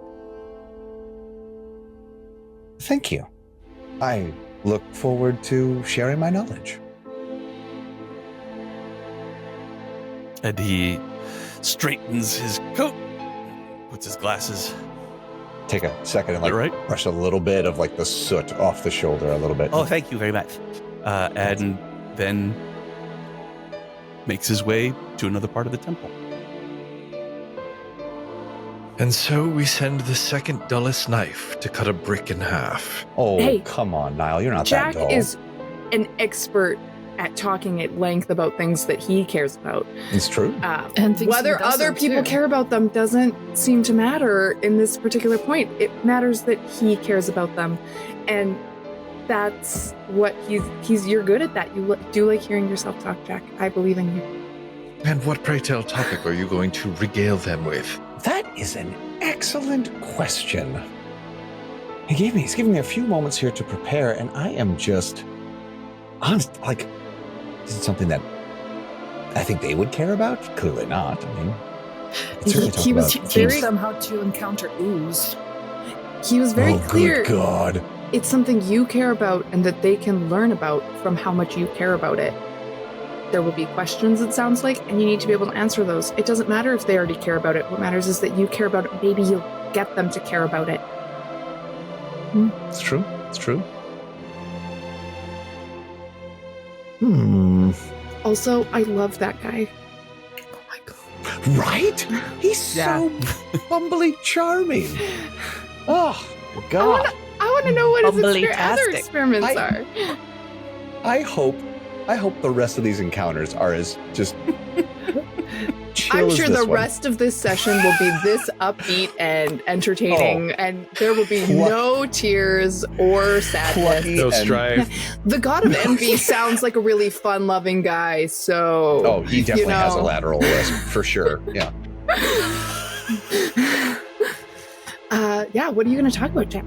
Thank you. I look forward to sharing my knowledge. And he straightens his coat, puts his glasses. Take a second and Right? brush a little bit of the soot off the shoulder a little bit. Oh, thank you very much. And then makes his way to another part of the temple. And so we send the second dullest knife to cut a brick in half. Oh, Hey, come on, Niall. You're not Jack that dull. is an expert at talking at length about things that he cares about. It's true. And things Whether he doesn't, other people too. care about them doesn't seem to matter in this particular point. It matters that he cares about them, and that's what you're good at that. You do like hearing yourself talk, Jack. I believe in you. And what, pray tell, topic are you going to regale them with? That is an excellent question. He's giving me a few moments here to prepare, and I am just honest. Is it something that I think they would care about? Clearly not. I mean, He was Teach very them how to encounter ooze. he was very clear. Good God. It's something you care about and that they can learn about from how much you care about it. There will be questions, it sounds like, and you need to be able to answer those. It doesn't matter if they already care about it. What matters is that you care about it. Maybe you'll get them to care about it. It's true. It's true. Also, I love that guy. Oh my god. Right? He's so bumbly charming. Oh, God. I want to know what his other Bumbly-tastic. experiments I- are. I hope the rest of these encounters are as just chill I'm as sure this the one. rest of this session will be this upbeat and entertaining, and there will be no tears or sadness. No strife. The God of Envy sounds like a really fun-loving guy, so... Oh, he definitely has a know. lateral lisp, for sure. Yeah. Yeah, what are you going to talk about, Jack?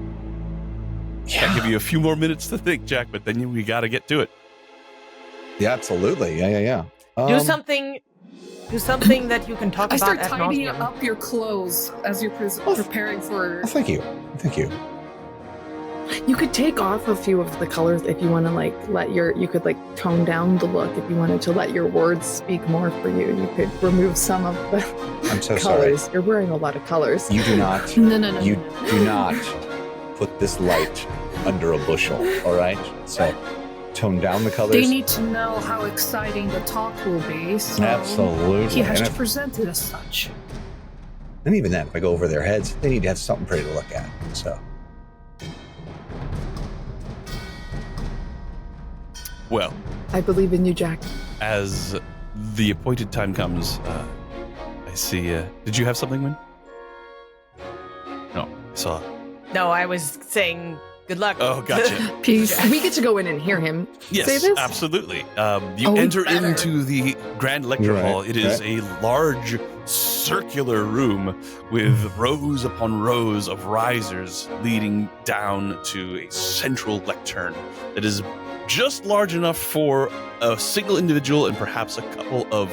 I'll give you a few more minutes to think, Jack, but then we got to get to it. Yeah, absolutely. Yeah. Do something that you can talk I about start at tidying nauseam. up your clothes as you're preparing for. Well, thank you. You could take off a few of the colors if you want to you could tone down the look if you wanted to let your words speak more for you. You could remove some of the I'm so sorry. colors. You're wearing a lot of colors. You do not. No. You do not put this light under a bushel. All right. So tone down the colors. They need to know how exciting the talk will be. So Absolutely. He has And to if- present it as such. And even then, if I go over their heads, they need to have something pretty to look at. So. Well, I believe in you, Jack. as the appointed time comes, I see. Did you have something, Win? No, I saw. No, I was saying good luck. Oh, gotcha. Peace. We get to go in and hear him Yes, say this? absolutely. You Oh, enter better. into the Grand Lecture Right, Hall. It is a large circular room with rows upon rows of risers leading down to a central lectern that is just large enough for a single individual and perhaps a couple of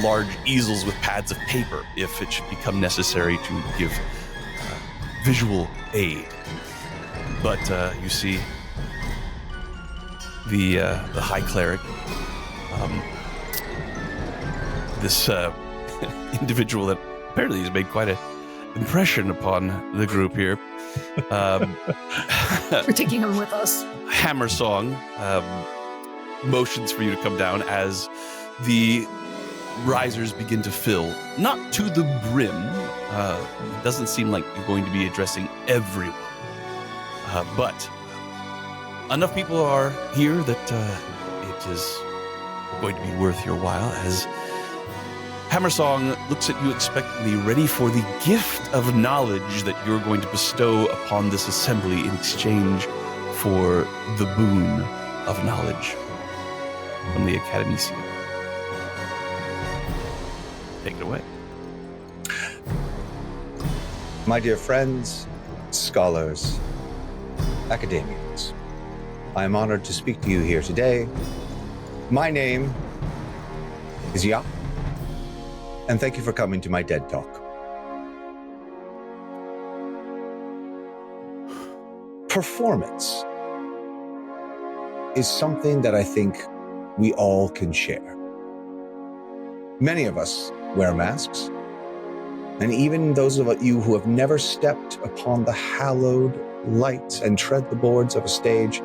large easels with pads of paper if it should become necessary to give visual aid. But you see the High Cleric, this individual that apparently has made quite an impression upon the group here. We're taking him with us. Hammer Song motions for you to come down as the risers begin to fill, not to the brim. It doesn't seem like you're going to be addressing everyone, but enough people are here that it is going to be worth your while as Hammersong looks at you expectantly, ready for the gift of knowledge that you're going to bestow upon this assembly in exchange for the boon of knowledge from the Academicium. Take it away. My dear friends, scholars, academians, I am honored to speak to you here today. My name is Ya, and thank you for coming to my dead talk. Performance is something that I think we all can share. Many of us wear masks, and even those of you who have never stepped upon the hallowed lights and tread the boards of a stage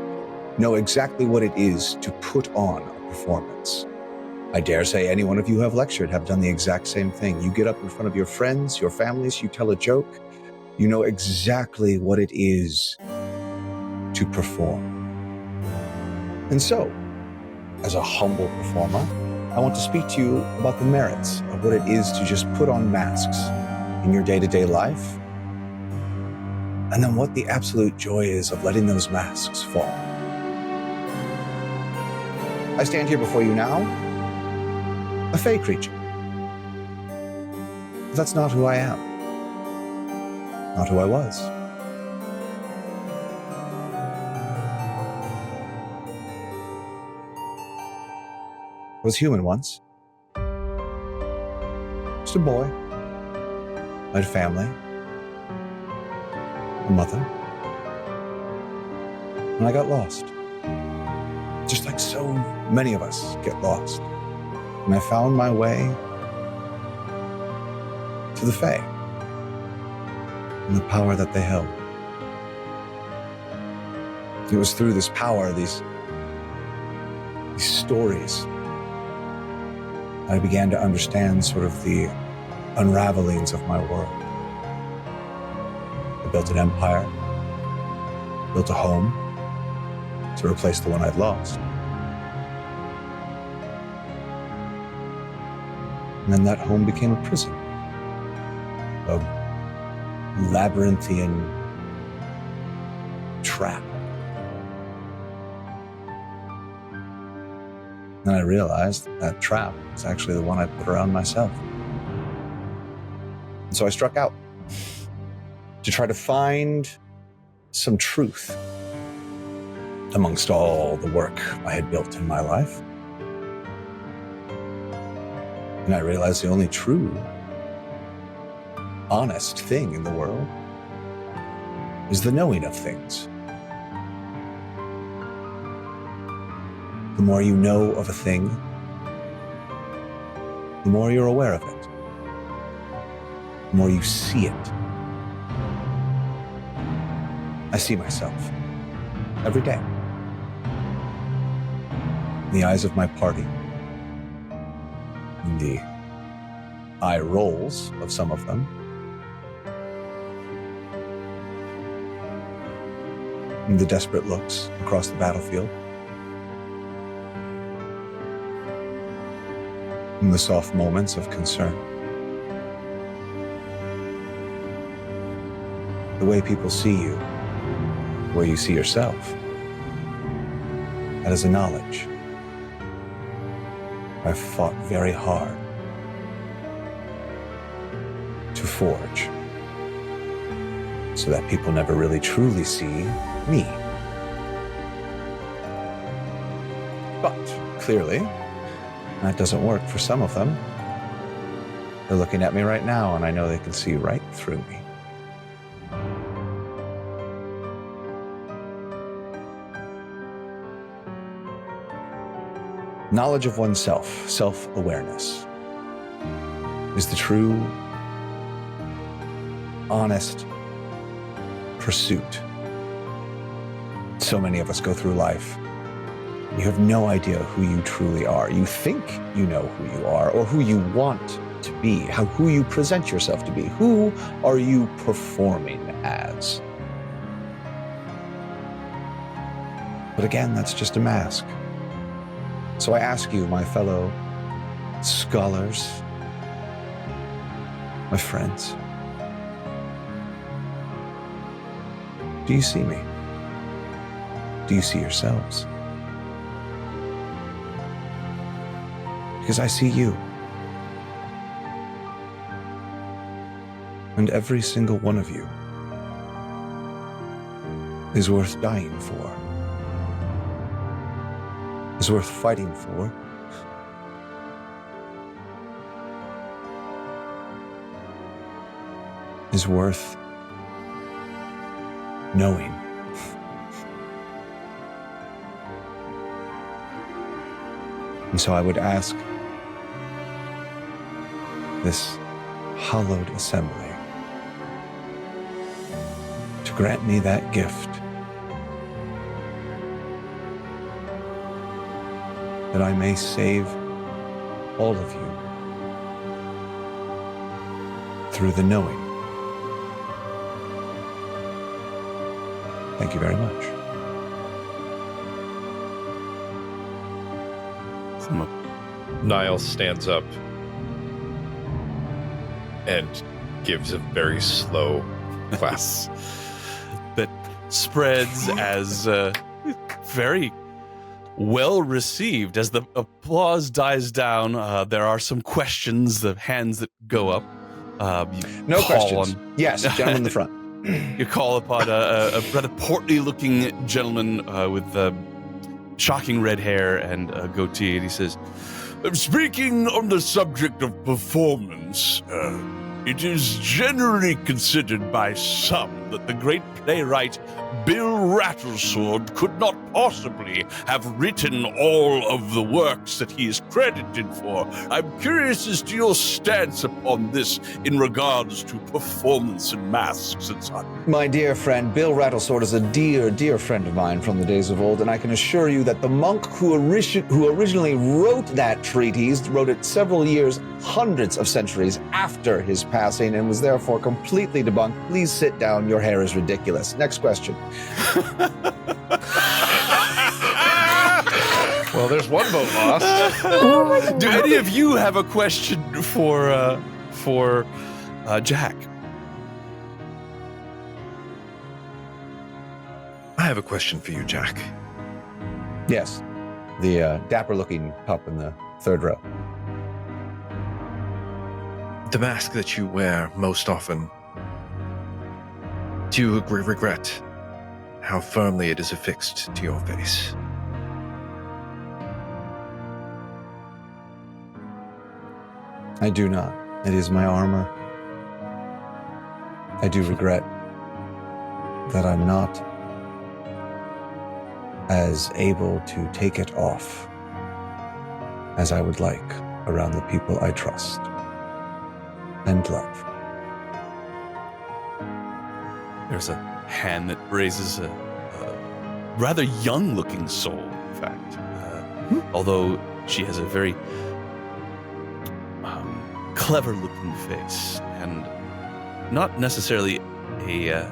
know exactly what it is to put on a performance. I dare say any one of you have lectured have done the exact same thing. You get up in front of your friends, your families, you tell a joke, you know exactly what it is to perform. And so, as a humble performer, I want to speak to you about the merits of what it is to just put on masks in your day-to-day life, and then what the absolute joy is of letting those masks fall. I stand here before you now, a fey creature. But that's not who I am, not who I was. I was human once. Just a boy. I had a family, a mother, and I got lost. Just like so many of us get lost. And I found my way to the Fae and the power that they held. It was through this power, these stories, I began to understand sort of the unravelings of my world. I built an empire, built a home to replace the one I'd lost. And then that home became a prison, a labyrinthian trap. Then I realized that trap was actually the one I put around myself. And so I struck out to try to find some truth amongst all the work I had built in my life. And I realized the only true, honest thing in the world is the knowing of things. The more you know of a thing, the more you're aware of it, the more you see it. I see myself every day in the eyes of my party, in the eye rolls of some of them, in the desperate looks across the battlefield, in the soft moments of concern. The way people see you, the way you see yourself, that is a knowledge I've fought very hard to forge so that people never really truly see me. But clearly, that doesn't work for some of them. They're looking at me right now, and I know they can see right through me. Knowledge of oneself, self-awareness. is the true, honest pursuit. So many of us go through life. You have no idea who you truly are. You think you know who you are or who you want to be, who you present yourself to be. Who are you performing as? But again, that's just a mask. So I ask you, my fellow scholars, my friends, do you see me? Do you see yourselves? Because I see you. And every single one of you is worth dying for, is worth fighting for, is worth knowing. And so I would ask this hallowed assembly to grant me that gift, that I may save all of you through the knowing. Thank you very much. Niall stands up and gives a very slow clap. That spreads as very well received. As the applause dies down, there are some questions, the hands that go up. No questions. Yes, gentleman in the front. You call upon a rather portly-looking gentleman with shocking red hair and a goatee, and he says, "Speaking on the subject of performance, it is generally considered by some that the great playwright Bill Rattlesword could not possibly have written all of the works that he is credited for. I'm curious as to your stance upon this in regards to performance and masks and such." My dear friend, Bill Rattlesword is a dear, dear friend of mine from the days of old, and I can assure you that the monk who originally wrote that treatise wrote it several years, hundreds of centuries after his passing, and was therefore completely debunked. Please sit down. Your hair is ridiculous. Next question. Well, there's one vote lost. Do any of you have a question for Jack? I have a question for you, Jack. Yes, the dapper-looking pup in the third row. The mask that you wear most often, do you regret how firmly it is affixed to your face? I do not. It is my armor. I do regret that I'm not as able to take it off as I would like around the people I trust and love. There's a hand that raises a rather young-looking soul, in fact. Although she has a very clever-looking face, and not necessarily a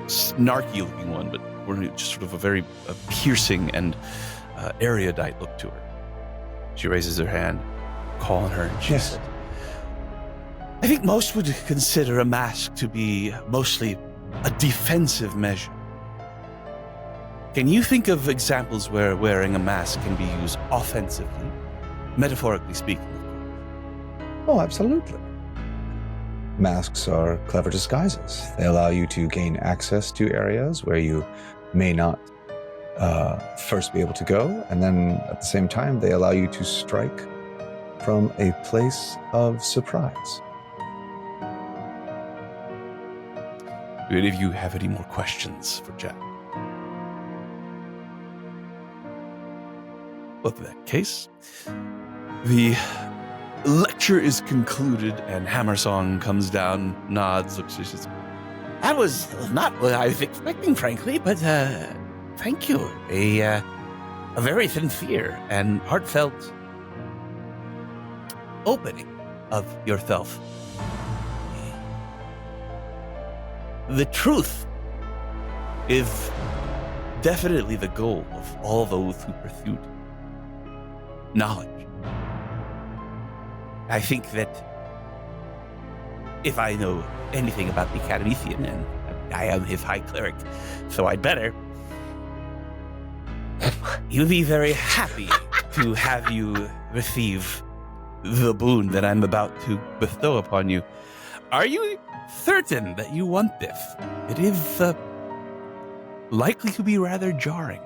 snarky-looking one, but just sort of a very piercing and erudite look to her. She raises her hand, calling her, and she says, "I think most would consider a mask to be mostly a defensive measure. Can you think of examples where wearing a mask can be used offensively, metaphorically speaking?" Oh, absolutely. Masks are clever disguises. They allow you to gain access to areas where you may not first be able to go, and then at the same time, they allow you to strike from a place of surprise. Do any of you have any more questions for Jack? Well, in that case, the lecture is concluded and Hammersong comes down, nods, looks, she says, That was not what I was expecting, frankly, but thank you. A very sincere and heartfelt opening of yourself. The truth is definitely the goal of all those who pursued knowledge. I think that if I know anything about the Academician, and I am his high cleric, so I'd better, he would be very happy to have you receive the boon that I'm about to bestow upon you. Are you certain that you want this? It is likely to be rather jarring.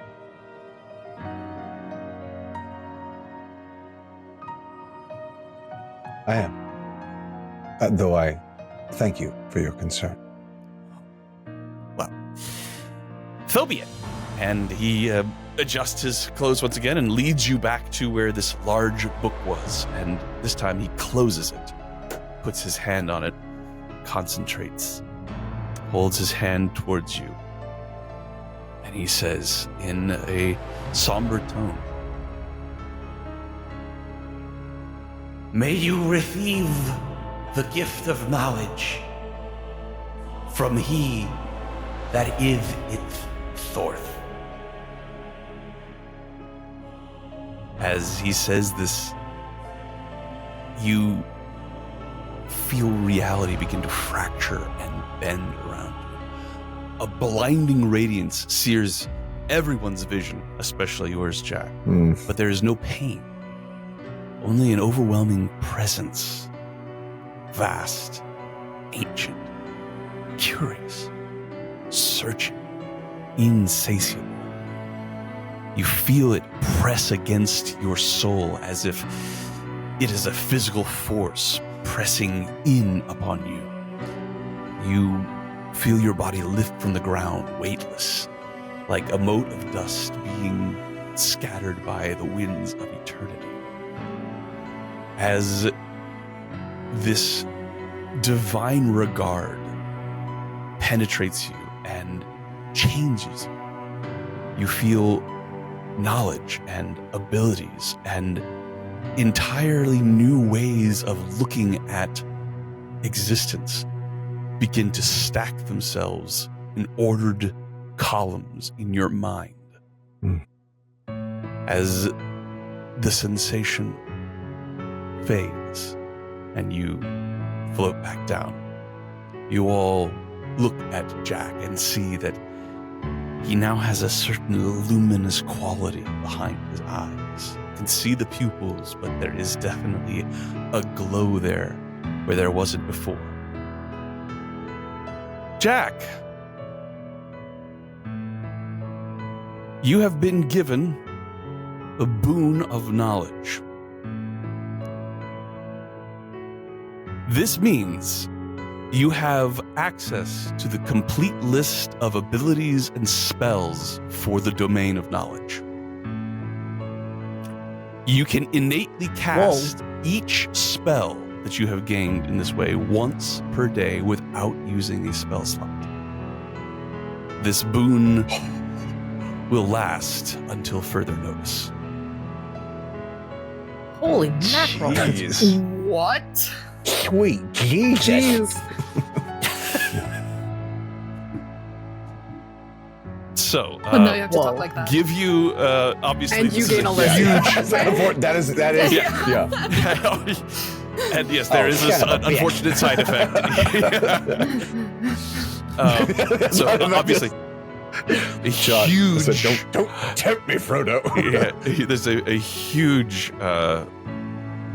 I am. Though I thank you for your concern. Well, so be it. And he adjusts his clothes once again and leads you back to where this large book was. And this time he closes it, puts his hand on it, concentrates, holds his hand towards you. And he says in a somber tone, May you receive the gift of knowledge from he that is its source. As he says this, you feel reality begin to fracture and bend around you. A blinding radiance sears everyone's vision, especially yours, Jack. But there is no pain, only an overwhelming presence. Vast, ancient, curious, searching, insatiable. You feel it press against your soul as if it is a physical force pressing in upon you. You feel your body lift from the ground, weightless, like a mote of dust being scattered by the winds of eternity. As this divine regard penetrates you and changes you, you feel knowledge and abilities and entirely new ways of looking at existence begin to stack themselves in ordered columns in your mind. As the sensation fades and you float back down, you all look at Jack and see that he now has a certain luminous quality behind his eyes. You can see the pupils, but there is definitely a glow there where there wasn't before. Jack, you have been given a boon of knowledge. This means you have access to the complete list of abilities and spells for the domain of knowledge. You can innately cast each spell that you have gained in this way once per day without using a spell slot. This boon will last until further notice. Holy mackerel. Jeez. What? Sweet Jesus. So, But now you have to talk like that. give you obviously And you this is gain a a list. huge That is yeah. and yes, there is son an of a bitch. unfortunate side effect. So obviously, a huge. Don't tempt me, Frodo. Yeah, there's a huge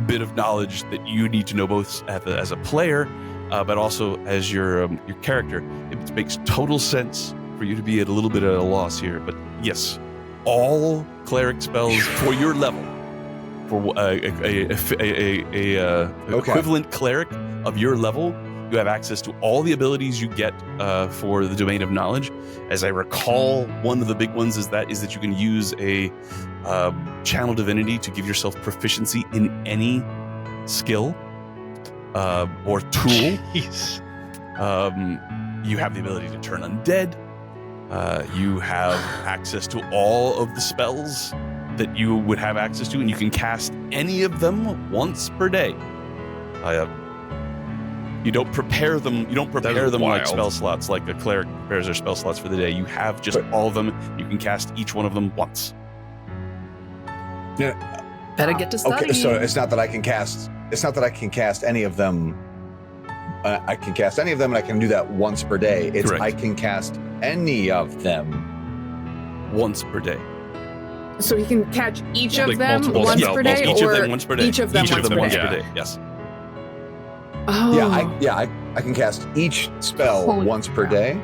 bit of knowledge that you need to know both as a player, but also as your character. It makes total sense for you to be at a little bit of a loss here. But yes, all cleric spells for your level, for equivalent cleric of your level, you have access to all the abilities you get for the domain of knowledge. As I recall, one of the big ones is that you can use a channel divinity to give yourself proficiency in any skill or tool. Jeez. You have the ability to turn undead. You have access to all of the spells that you would have access to, and you can cast any of them once per day. You don't prepare them. You don't prepare them like spell slots, like a cleric prepares their spell slots for the day. You have just all of them. You can cast each one of them once. Yeah. Better get to study. Okay, so it's not that I can cast. It's not that I can cast any of them. I can cast any of them, and I can do that once per day. It's Correct. I can cast any of them once per day. So he can catch each of Like them multiple once spells. per day, Each or of them once per day. each of them once per once day. per day. Yes. Oh, I can cast each spell Holy once per day.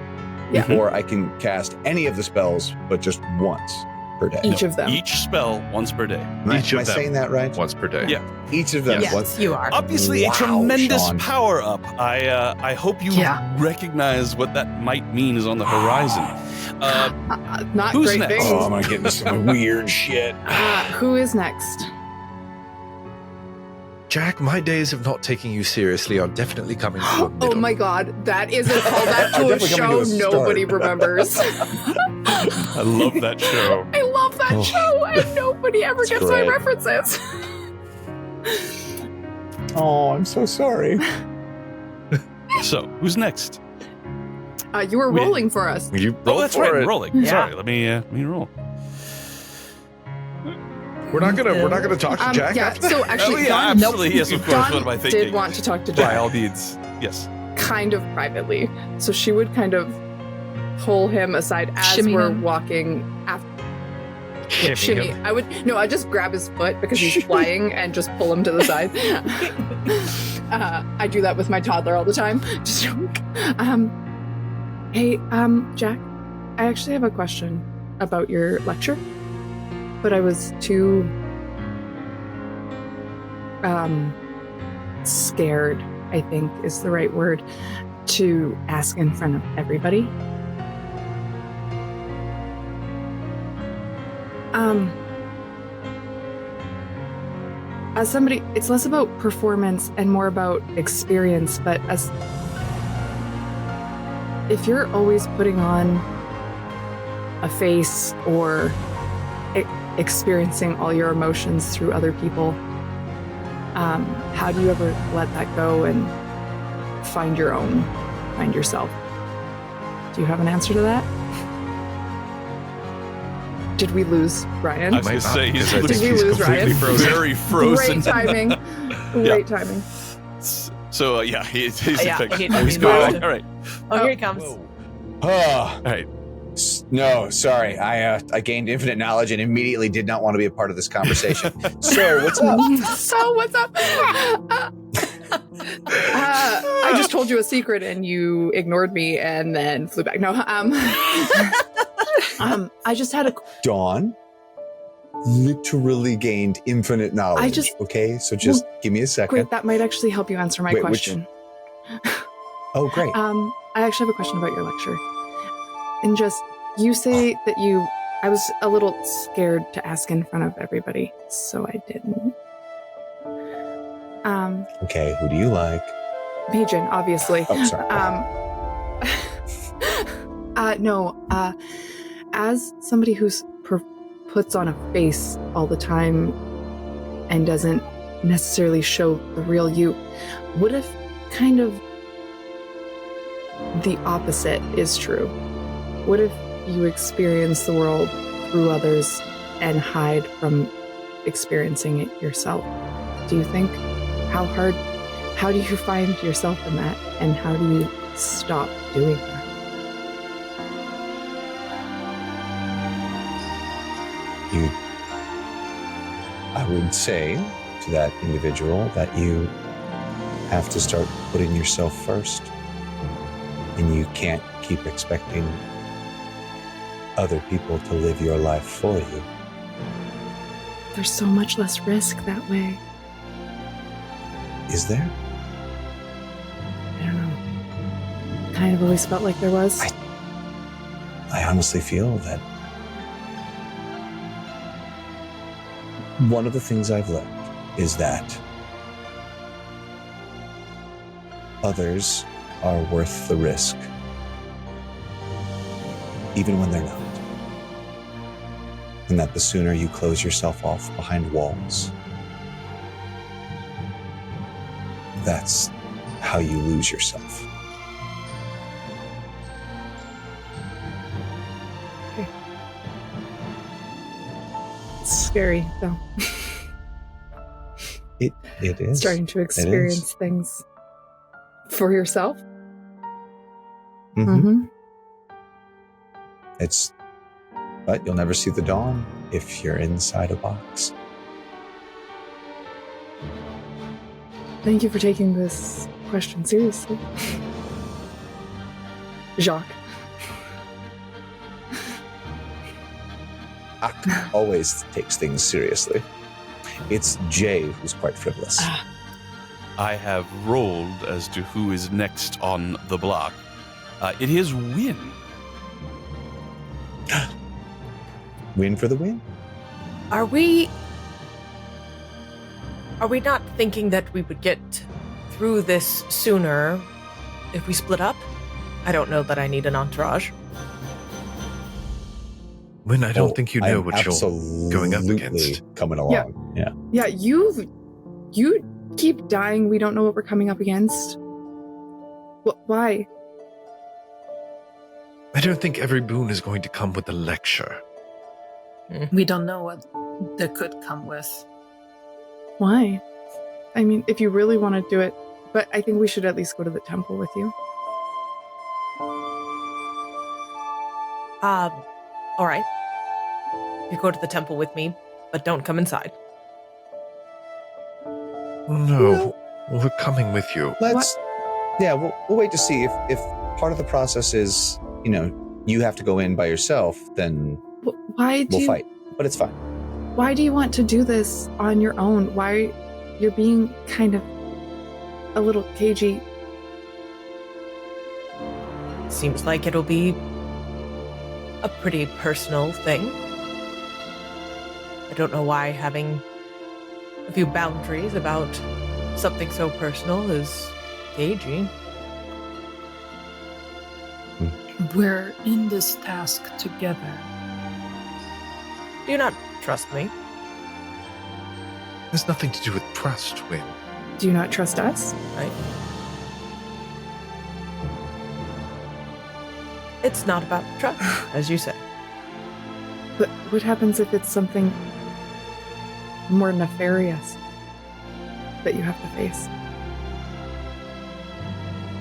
Yeah. Or I can cast any of the spells, but just once per day. each of them. Each spell once per day. Am I each of them. saying that right? Once per day. Yeah. Each of them. Yes, once. you are. Obviously, Wow, a tremendous Sean. power up. I hope you recognize what that might mean is on the horizon. Not who's great next? things. Oh, I'm gonna get into some weird shit. Who is next? Jack, my days of not taking you seriously are definitely coming to a Oh middle. my god, that is a callback to a Definitely show coming to a nobody start. remembers. I love that show. I love that Oh. show, and nobody ever It's gets great. my references. Oh, I'm so sorry. So, who's next? You were rolling for us. You Oh, roll that's for right. I'm it. rolling. Yeah. Sorry. Let me roll. We're not gonna talk to Jack Yeah, after so that? actually, yeah, Don, absolutely. Yes, of course. Don What am I thinking? did want to talk to By Jack, all means. Yes. kind of privately. So she would kind of pull him aside as Shimmy we're him. walking after. Shimmy him. I'd just grab his foot because he's flying and just pull him to the side. I do that with my toddler all the time. Just hey, Jack, I actually have a question about your lecture, but I was too scared, I think is the right word, to ask in front of everybody. As somebody, it's less about performance and more about experience, but as if you're always putting on a face or experiencing all your emotions through other people, how do you ever let that go and find yourself? Do you have an answer to that? Did we lose Ryan? I was going to say, he's Did we lose Ryan? very frozen. Great timing. Great timing. So, yeah, he's Yeah, fixed. he's He's frozen. going. All right. Oh, here he comes. Oh, All right. no, sorry. I gained infinite knowledge and immediately did not want to be a part of this conversation. So, what's up? So what's up? I just told you a secret and you ignored me and then flew back. No, I just had a. Dawn literally gained infinite knowledge. Okay, so just give me a second. Great, that might actually help you answer my Wait, question. Oh, great. I actually have a question about your lecture. And just, you say that I was a little scared to ask in front of everybody, so I didn't. Okay, who do you like? Majin, obviously. Oh, sorry. As somebody who's puts on a face all the time and doesn't necessarily show the real you, what if kind of the opposite is true? What if you experience the world through others and hide from experiencing it yourself? Do you think how do you find yourself in that, and how do you stop doing that? I would say to that individual that you have to start putting yourself first, and you can't keep expecting other people to live your life for you. There's so much less risk that way. Is there? I don't know. Kind of always felt like there was. I honestly feel that one of the things I've learned is that others are worth the risk, even when they're not. And that the sooner you close yourself off behind walls, that's how you lose yourself. Okay. It's scary, though. It is. Starting to experience things for yourself. Mm-hmm. But you'll never see the dawn if you're inside a box. Thank you for taking this question seriously. Jacques. Ak always takes things seriously. It's Jay who's quite frivolous. I have rolled as to who is next on the block. It is Win. Win for the win. Are we not thinking that we would get through this sooner if we split up? I don't know that I need an entourage. Win, I don't think you know what you're going up absolutely against. Coming along. Yeah, you keep dying. We don't know what we're coming up against. Why? I don't think every boon is going to come with a lecture. We don't know what they could come with. Why? I mean, if you really want to do it, but I think we should at least go to the temple with you. All right. You go to the temple with me, but don't come inside. No, we're coming with you. We'll wait to see if part of the process is, you have to go in by yourself, then we'll fight. But it's fine. Why do you want to do this on your own? Why you're being kind of a little cagey? Seems like it'll be a pretty personal thing. I don't know why having a few boundaries about something so personal is cagey. We're in this task together. Do you not trust me? There's nothing to do with trust, Win. Do you not trust us? Right? It's not about trust, as you say. But what happens if it's something more nefarious that you have to face?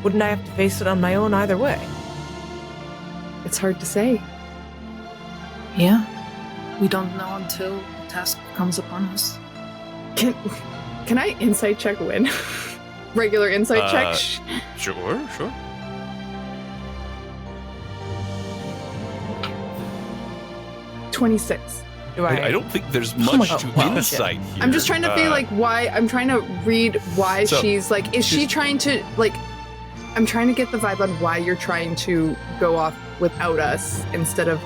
Wouldn't I have to face it on my own either way? It's hard to say. Yeah. We don't know until the task comes upon us. Can I insight check Win? Regular insight check? Sure. 26. I don't think there's much to insight here. I'm just trying to feel like why. I'm trying to read why she's like. Is she trying to like? I'm trying to get the vibe on why you're trying to go off without us instead of.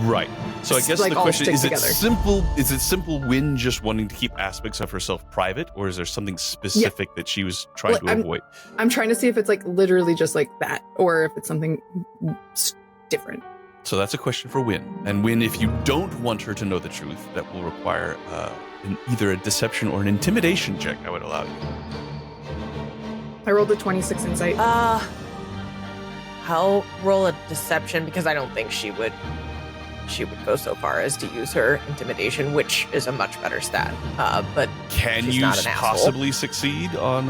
Right. So I guess like the question is: together. Is it simple? Win just wanting to keep aspects of herself private, or is there something specific that she was trying to avoid? I'm trying to see if it's like literally just like that, or if it's something different. So that's a question for Win. And Win, if you don't want her to know the truth, that will require either a deception or an intimidation check. I would allow you. I rolled a 26 insight. I'll roll a deception because I don't think she would go so far as to use her intimidation, which is a much better stat. But can she's you not an possibly succeed on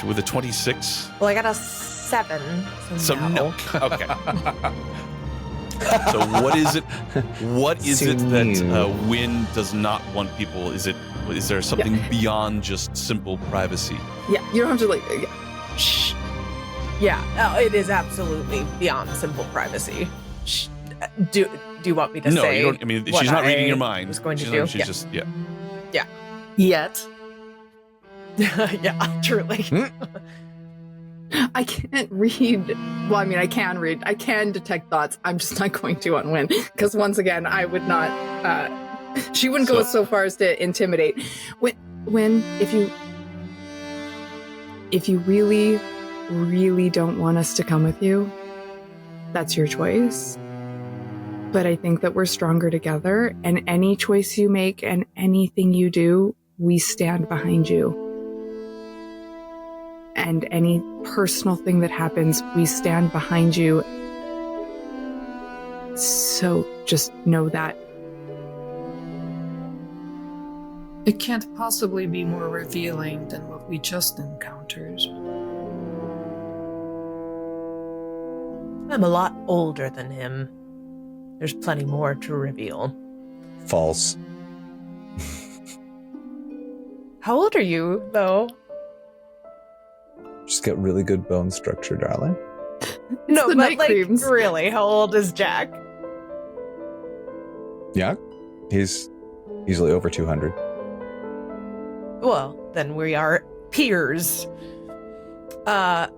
with a 26? Well, I got a 7. So no. Okay. So what is it? What is it that Win does not want people? Is there something beyond just simple privacy? Yeah, you don't have to like. Shh. Yeah, it is absolutely beyond simple privacy. Shh. Do you want me to say? No, you don't. I mean, she's not reading your mind. Was going to she's do. She's just Yeah. Yet. Yeah, truly. I can't read. Well, I mean, I can read. I can detect thoughts. I'm just not going to on Win because once again, I would not. She wouldn't go so far as to intimidate. When if you if you really, really don't want us to come with you, that's your choice. But I think that we're stronger together, and any choice you make and anything you do, we stand behind you. And any personal thing that happens, we stand behind you. So just know that. It can't possibly be more revealing than what we just encountered. I'm a lot older than him. There's plenty more to reveal. False. How old are you, though? Just got really good bone structure, darling. No, the but night like, creams. really, how old is Jack? Yeah, he's easily over 200. Well, then we are peers. Elves,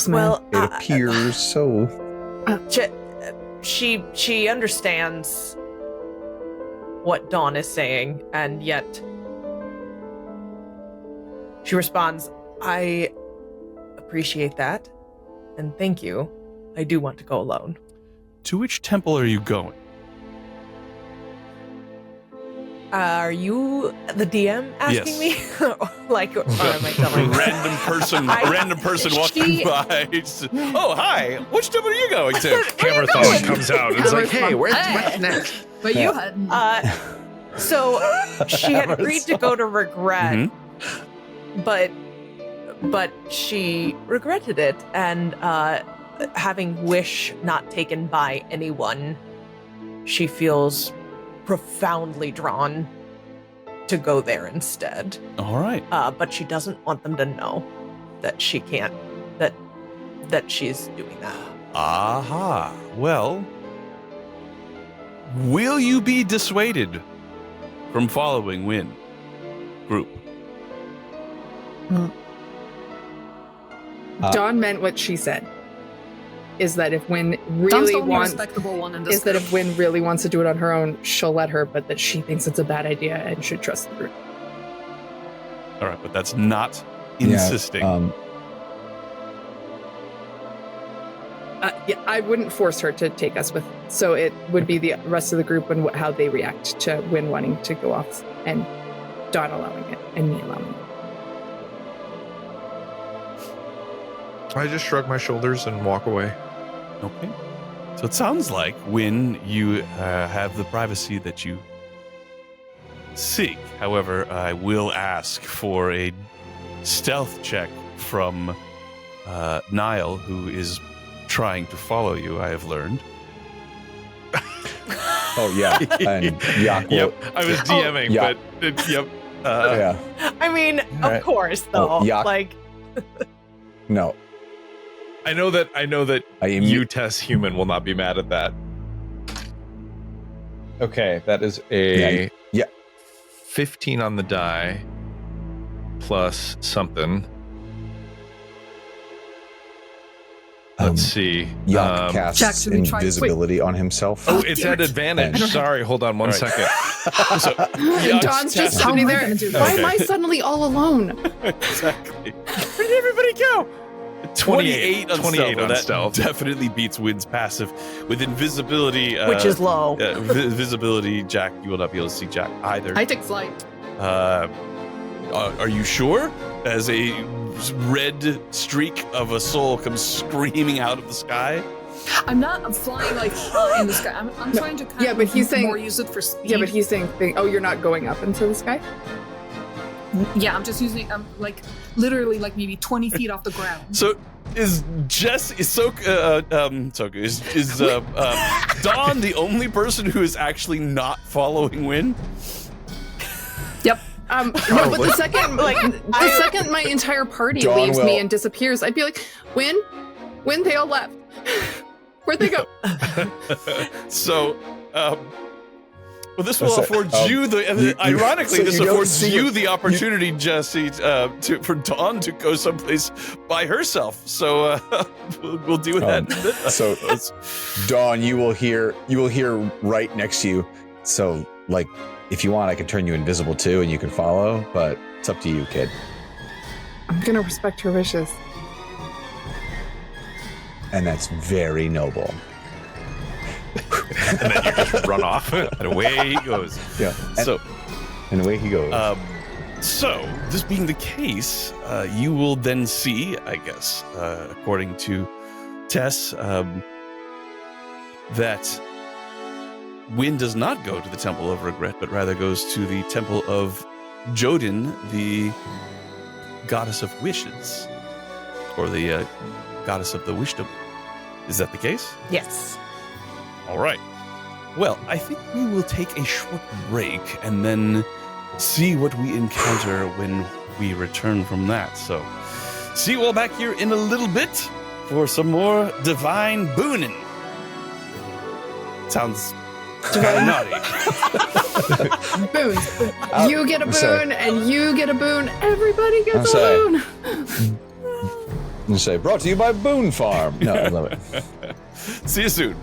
man. Well, It appears so. she understands what Dawn is saying, and yet she responds, I appreciate that, and thank you. I do want to go alone. To which temple are you going? Are you the DM asking me? Like, or am I telling A random person walking by. Oh, hi. Which temple are you going to? Camera thought comes out. It's like, hey, what's next? But you hadn't. So she had agreed to go to Regret, but she regretted it, and having wish not taken by anyone, she feels profoundly drawn to go there instead. All right. But she doesn't want them to know that she can't, that she's doing that. Aha. Well, will you be dissuaded from following Win group? Dawn meant what she said. Is that if Win Dawn's really the only wants, respectable one in this is that group. if Win really wants to do it on her own, she'll let her, but that she thinks it's a bad idea and should trust the group. All right, but that's not insisting. Yeah, I wouldn't force her to take us with. So it would be the rest of the group and how they react to Win wanting to go off, and Dawn allowing it, and me allowing it. I just shrug my shoulders and walk away. Okay. So it sounds like when you have the privacy that you seek. However, I will ask for a stealth check from Niall, who is trying to follow you, I have learned. Oh, yeah. And Yak will, Yep, I was DMing, yeah. but yep. yeah. I mean, Right. of course, though. Oh, yeah. Like, No. I know that you, Tess Human, will not be mad at that. Okay, that is a 15 on the die plus something. Let's see. Yak casts Jack, should we try- invisibility on himself. Oh, it's at advantage. And- Sorry, hold on one All right. second. So, And Dawn's just How am sitting I there. gonna do Why this? am I suddenly all alone? exactly. Where did everybody go? 28 on 28 stealth. on That stealth. definitely beats Win's passive. With invisibility, which is low. visibility, Jack, you will not be able to see Jack either. I take flight. Are you sure? As a red streak of a soul comes screaming out of the sky. I'm not flying like high in the sky. I'm trying to kind Yeah, but he's saying- more use it for speed. Yeah, but he's saying, oh, you're not going up into the sky? Yeah, I'm just using. I'm like literally like maybe 20 feet off the ground. So is Soku is Dawn the only person who is actually not following Win? Yep. No, but the second, second my entire party Dawn leaves will- me and disappears, I'd be like, Win, they all left. Where'd they go? So, well, this will So, afford you the. Ironically, so this you don't affords see you what- the opportunity, Jessie, for Dawn to go someplace by herself. So we'll deal with that. So, Dawn, you will hear right next to you. So, like, if you want, I can turn you invisible too, and you can follow. But it's up to you, kid. I'm gonna respect her wishes. And that's very noble. And then you just run off, and away he goes. Yeah. And away he goes. So, this being the case, you will then see, I guess, according to Tess, that Wynn does not go to the Temple of Regret, but rather goes to the Temple of Jodin, the Goddess of Wishes, or the Goddess of the Wisdom. Is that the case? Yes. All right. Well, I think we will take a short break and then see what we encounter when we return from that. So, see you all back here in a little bit for some more divine booning. Sounds naughty. Boons. You get a boon, and you get a boon. Everybody gets a boon. And say, brought to you by Boon Farm. No, I love it. See you soon.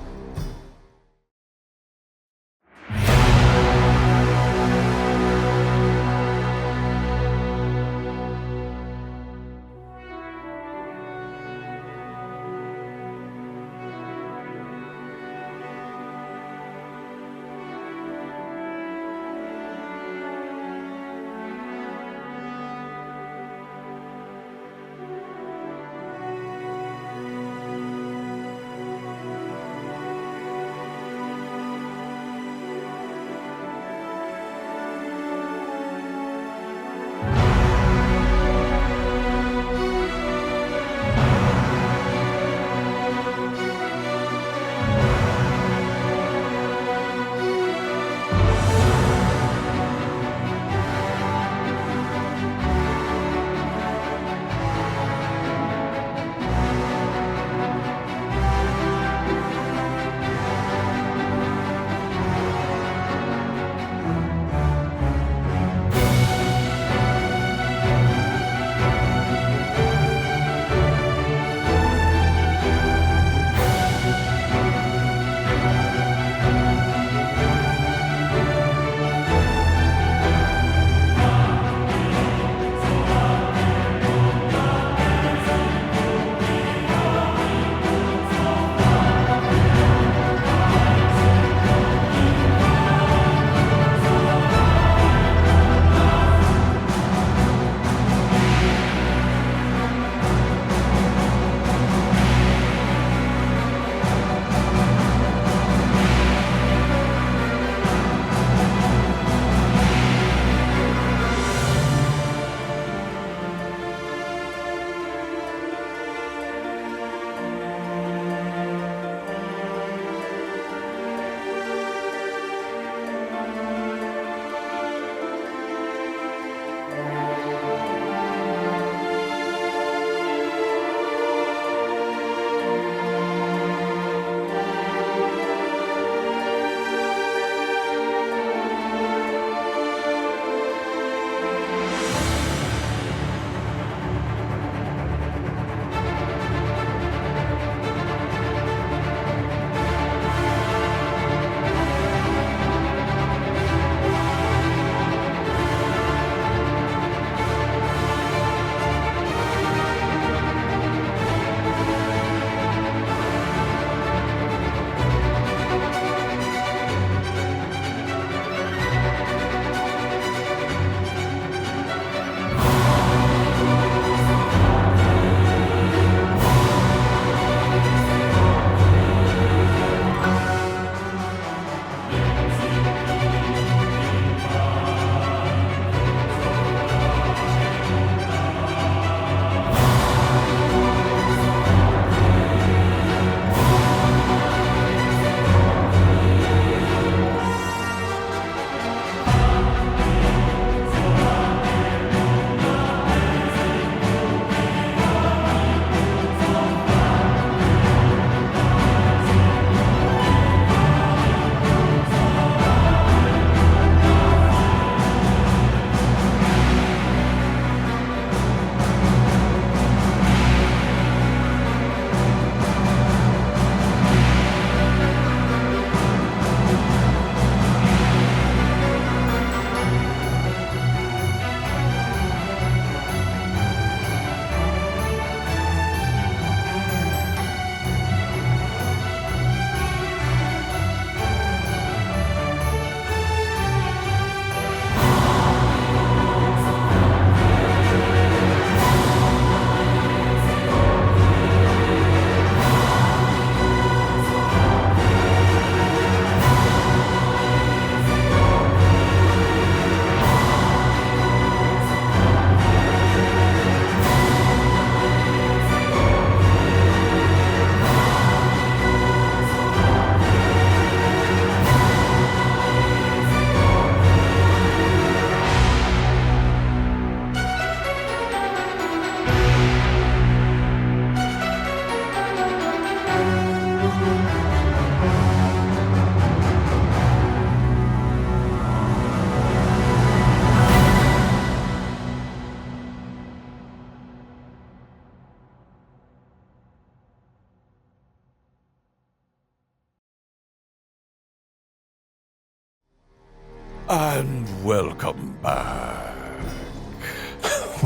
And welcome back.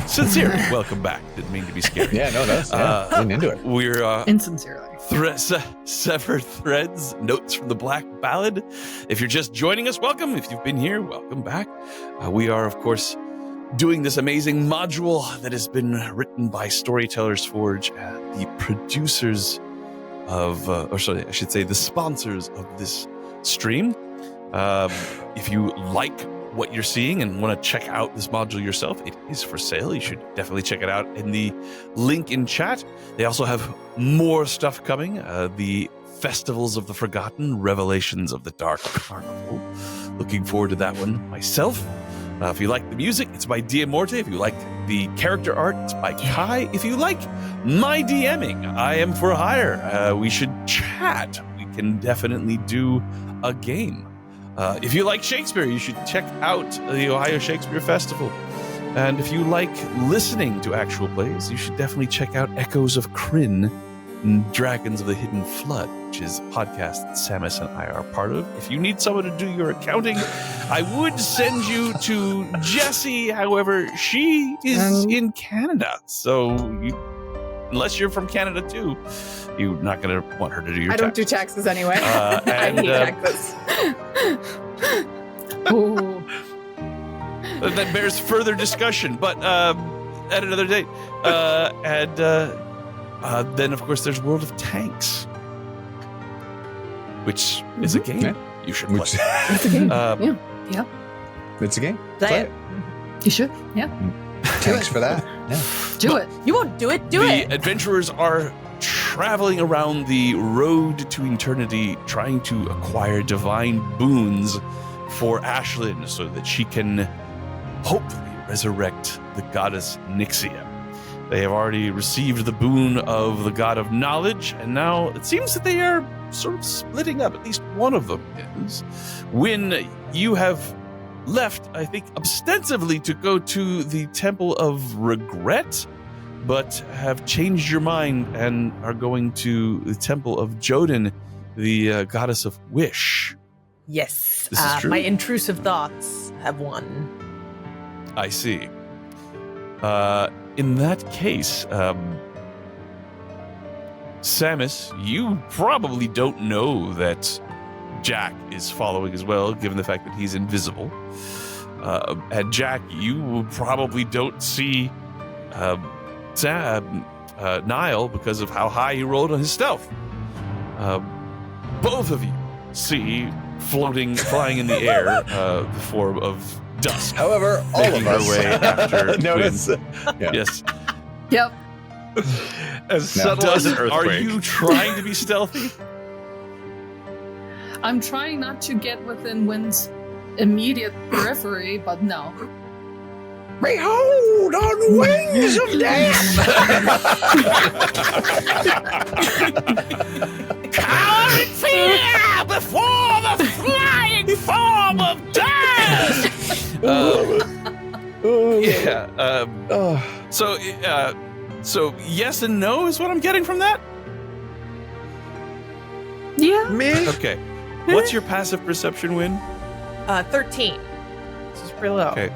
Sincerely, welcome back. Didn't mean to be scary. Yeah, no, that's lean into it. We're Insincerely. Severed Threads, Notes from the Black Ballad. If you're just joining us, welcome. If you've been here, welcome back. We are, of course, doing this amazing module that has been written by Storyteller's Forge, the producers of, I should say the sponsors of this stream. If you like what you're seeing and want to check out this module yourself, it is for sale. You should definitely check it out in the link in chat. They also have more stuff coming. The Festivals of the Forgotten, Revelations of the Dark Carnival. Looking forward to that one myself. If you like the music, it's by Diamorte. If you like the character art, it's by Kai. If you like my DMing, I am for hire. We should chat. We can definitely do a game. If you like Shakespeare, you should check out the Ohio Shakespeare Festival. And if you like listening to actual plays, you should definitely check out Echoes of Kryn and Dragons of the Hidden Flood, which is a podcast that Samus and I are part of. If you need someone to do your accounting, I would send you to Jessie. However, she is in Canada. So unless you're from Canada too, you're not going to want her to do your taxes. I don't do taxes anyway. I hate taxes. Ooh. That bears further discussion, but at another date. Then, of course, there's World of Tanks, which is a game you should play. It's a game. Yeah. It's a game. Play it. You should. Yeah. Thanks for that. Yeah. Do it. You won't do it. Do it. The adventurers are traveling around the road to eternity, trying to acquire divine boons for Ashlynn so that she can hopefully resurrect the goddess Nixia. They have already received the boon of the god of knowledge, and now it seems that they are sort of splitting up. At least one of them is. When you have left, I think, ostensibly to go to the Temple of Regret, but have changed your mind and are going to the Temple of Jodin, the goddess of wish. Yes. This is true. My intrusive thoughts have won. I see. In that case, Samus, you probably don't know that Jack is following as well, given the fact that he's invisible. And Jack, you probably don't see Niall because of how high he rolled on his stealth. Both of you see flying in the air, the form of Dusk. However, all making of us her way after notice. Gwyn. Yes. Yep. As subtle as an Dusk, earthquake. are you trying to be stealthy? I'm trying not to get within Wynn's immediate periphery, but no. Behold, on wings of death! Cower in fear before the flying form of death! So yes and no is what I'm getting from that? Yeah. Me? Okay. What's your passive perception, Win? 13. This is pretty low. Okay.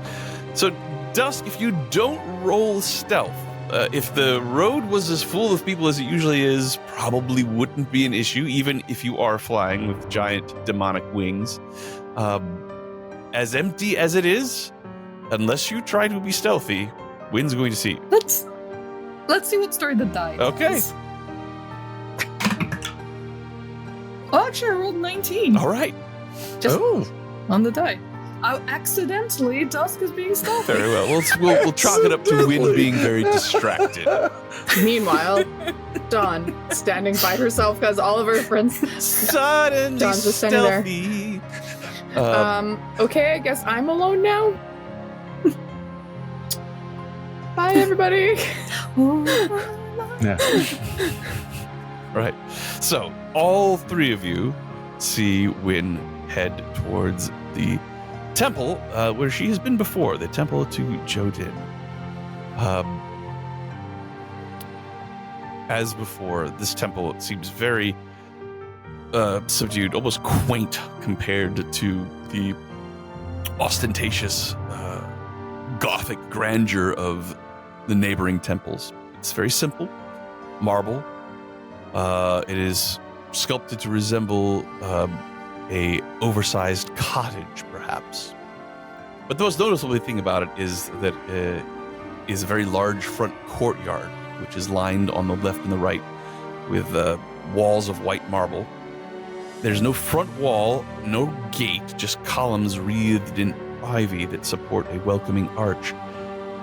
So, Dusk, if you don't roll stealth, if the road was as full of people as it usually is, probably wouldn't be an issue, even if you are flying with giant demonic wings. As empty as it is, unless you try to be stealthy, Wynn's going to see you. Let's see what story the die. Okay. Oh, actually, I rolled 19. All right. Just on the die. Accidentally, Dusk is being stealthy. Very well. We'll chalk it up to Wynn being very distracted. Meanwhile, Dawn standing by herself because all of her friends. Suddenly Dawn's just standing there. stealthy. Okay, I guess I'm alone now. Bye, everybody. Yeah. Right. So, all three of you see Wynn head towards the temple where she has been before, the temple to Jodin. As before, this temple seems very subdued, almost quaint compared to the ostentatious Gothic grandeur of the neighboring temples. It's very simple, marble. It is sculpted to resemble a oversized cottage, perhaps. But the most noticeable thing about it is that it is a very large front courtyard, which is lined on the left and the right with walls of white marble. There's no front wall, no gate, just columns wreathed in ivy that support a welcoming arch,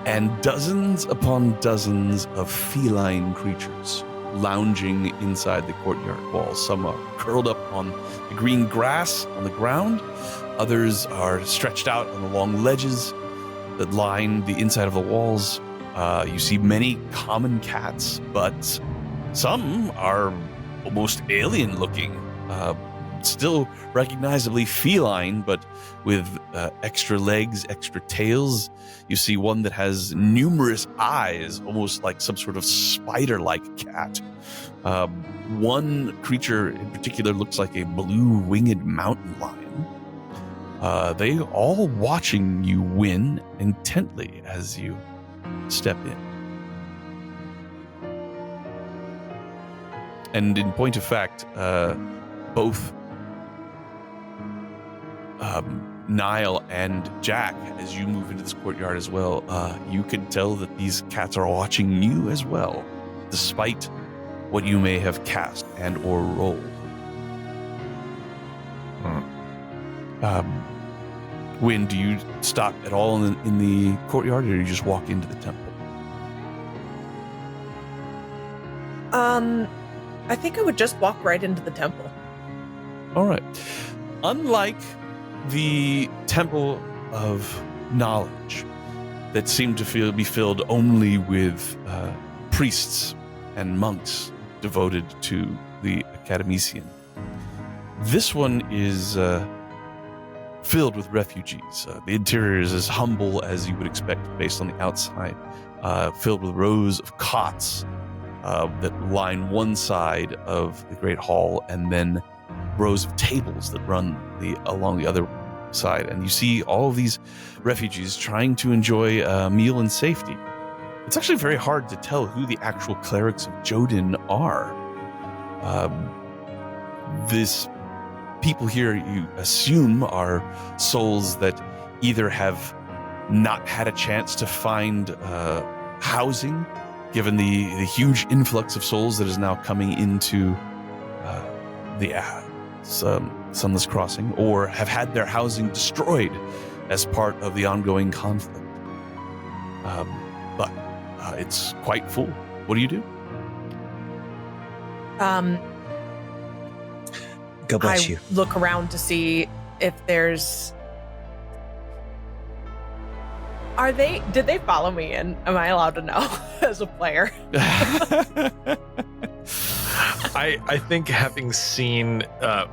and dozens upon dozens of feline creatures lounging inside the courtyard walls. Some are curled up on the green grass on the ground. Others are stretched out on the long ledges that line the inside of the walls. You see many common cats, but some are almost alien-looking, still recognizably feline, but with extra legs, extra tails. You see one that has numerous eyes, almost like some sort of spider-like cat. One creature in particular looks like a blue-winged mountain lion. They all watching you win intently as you step in. And in point of fact, both Niall and Jack, as you move into this courtyard as well, you can tell that these cats are watching you as well, despite what you may have cast and or rolled. Wynn, do you stop at all in the courtyard, or do you just walk into the temple? I think I would just walk right into the temple. All right. Unlike the Temple of Knowledge that seemed to be filled only with priests and monks devoted to the Academician, this one is filled with refugees. The interior is as humble as you would expect based on the outside, filled with rows of cots that line one side of the Great Hall, and then rows of tables that run along the other side. And you see all of these refugees trying to enjoy a meal in safety. It's actually very hard to tell who the actual clerics of Jodin are. These people here, you assume, are souls that either have not had a chance to find housing, given the huge influx of souls that is now coming into the Sunless Crossing, or have had their housing destroyed as part of the ongoing conflict. But it's quite full. What do you do? God bless you. Look around to see if there's... Did they follow me in? Am I allowed to know as a player? I think having seen,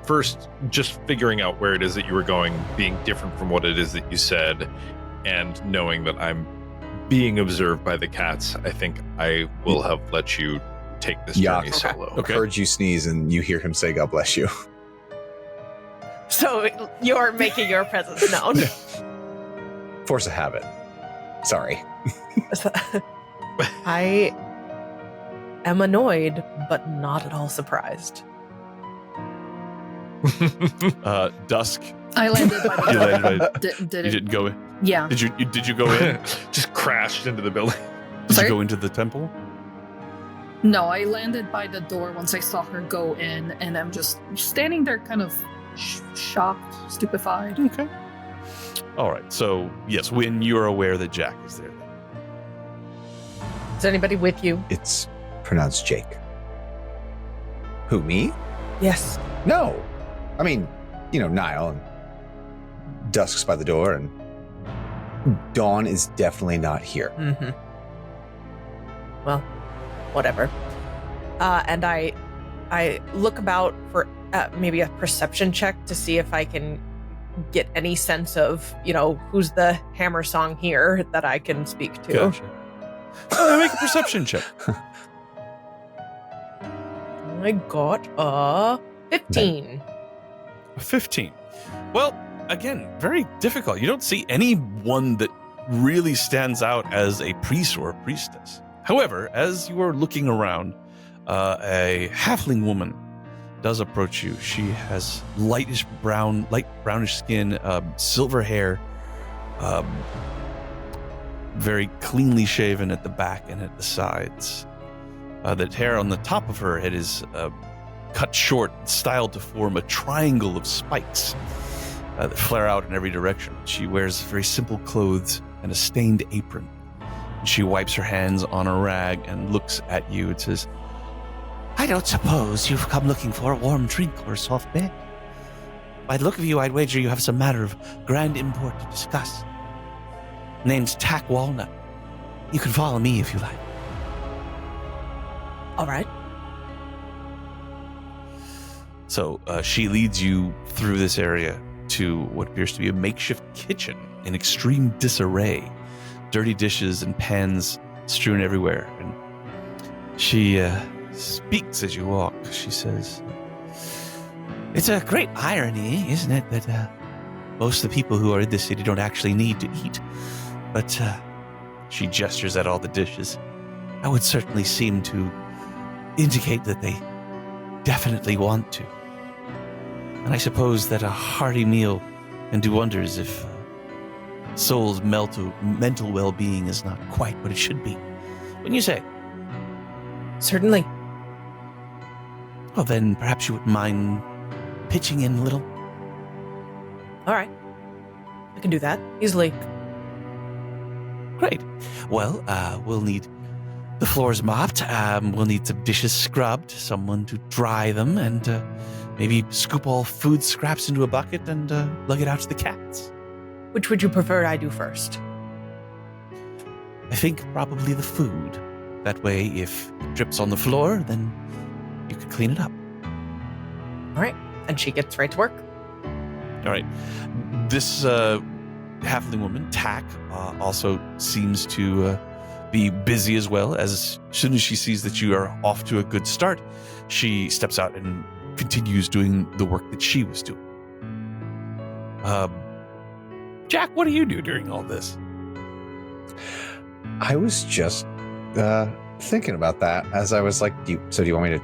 first, just figuring out where it is that you were going, being different from what it is that you said, and knowing that I'm being observed by the cats, I think I will have let you take this journey solo. Okay. Heard you sneeze and you hear him say, God bless you. So you're making your presence known. Force of habit. Sorry. I am annoyed, but not at all surprised. Dusk. I landed by the You landed by, Did you it? didn't go in. Yeah. Did you go in? Just crashed into the building. Did Sorry? you go into the temple? No, I landed by the door once I saw her go in, and I'm just standing there kind of shocked, stupefied. Okay. All right. So, yes, when you're aware that Jack is there. Is anybody with you? It's pronounced Jake. Who, me? Yes. No. I mean, Niall and Dusk's by the door, and Dawn is definitely not here. Mm-hmm. Well, whatever. And I look about for maybe a perception check to see if I can get any sense of, who's the hammer song here that I can speak to. Gotcha. Make a perception check. I got a 15. A 15. Well, again, very difficult. You don't see anyone that really stands out as a priest or a priestess. However, as you are looking around, a halfling woman does approach you. She has light brownish skin, silver hair, very cleanly shaven at the back and at the sides. The hair on the top of her head is cut short, styled to form a triangle of spikes that flare out in every direction. She wears very simple clothes and a stained apron. She wipes her hands on a rag and looks at you and says, I don't suppose you've come looking for a warm drink or a soft bed. By the look of you, I'd wager you have some matter of grand import to discuss. Name's Tack Walnut. You can follow me if you like. All right. So she leads you through this area to what appears to be a makeshift kitchen in extreme disarray. Dirty dishes and pans strewn everywhere. And she speaks as you walk. She says, It's a great irony, isn't it, that most of the people who are in this city don't actually need to eat. But she gestures at all the dishes. that would certainly seem to indicate that they definitely want to. And I suppose that a hearty meal can do wonders if soul's mental well-being is not quite what it should be. Wouldn't you say? Certainly. Well, then perhaps you wouldn't mind pitching in a little. All right. I can do that easily. Great. Well, we'll need the floors mopped. We'll need some dishes scrubbed, someone to dry them, and maybe scoop all food scraps into a bucket and lug it out to the cats. Which would you prefer I do first? I think probably the food. That way, if it drips on the floor, then you can clean it up. All right. And she gets right to work. All right. This halfling woman, Tack, also seems to be busy as well. As soon as she sees that you are off to a good start, she steps out and continues doing the work that she was doing. Jack, what do you do during all this? I was just thinking about that as I was like, do you want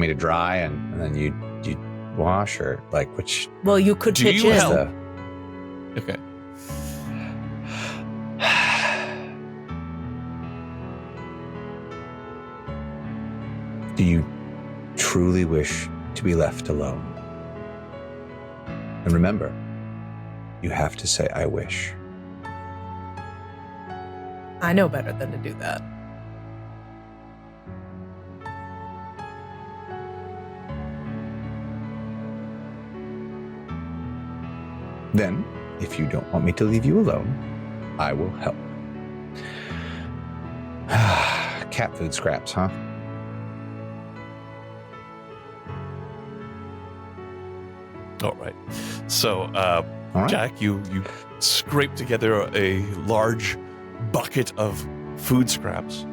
me to dry and then you wash, or like which? Well, you could pitch in. Help? Okay. Do you truly wish to be left alone? And remember, you have to say, I wish. I know better than to do that. Then, if you don't want me to leave you alone, I will help. Cat food scraps, huh? All right. So, All right. Jack, you scrape together a large bucket of food scraps.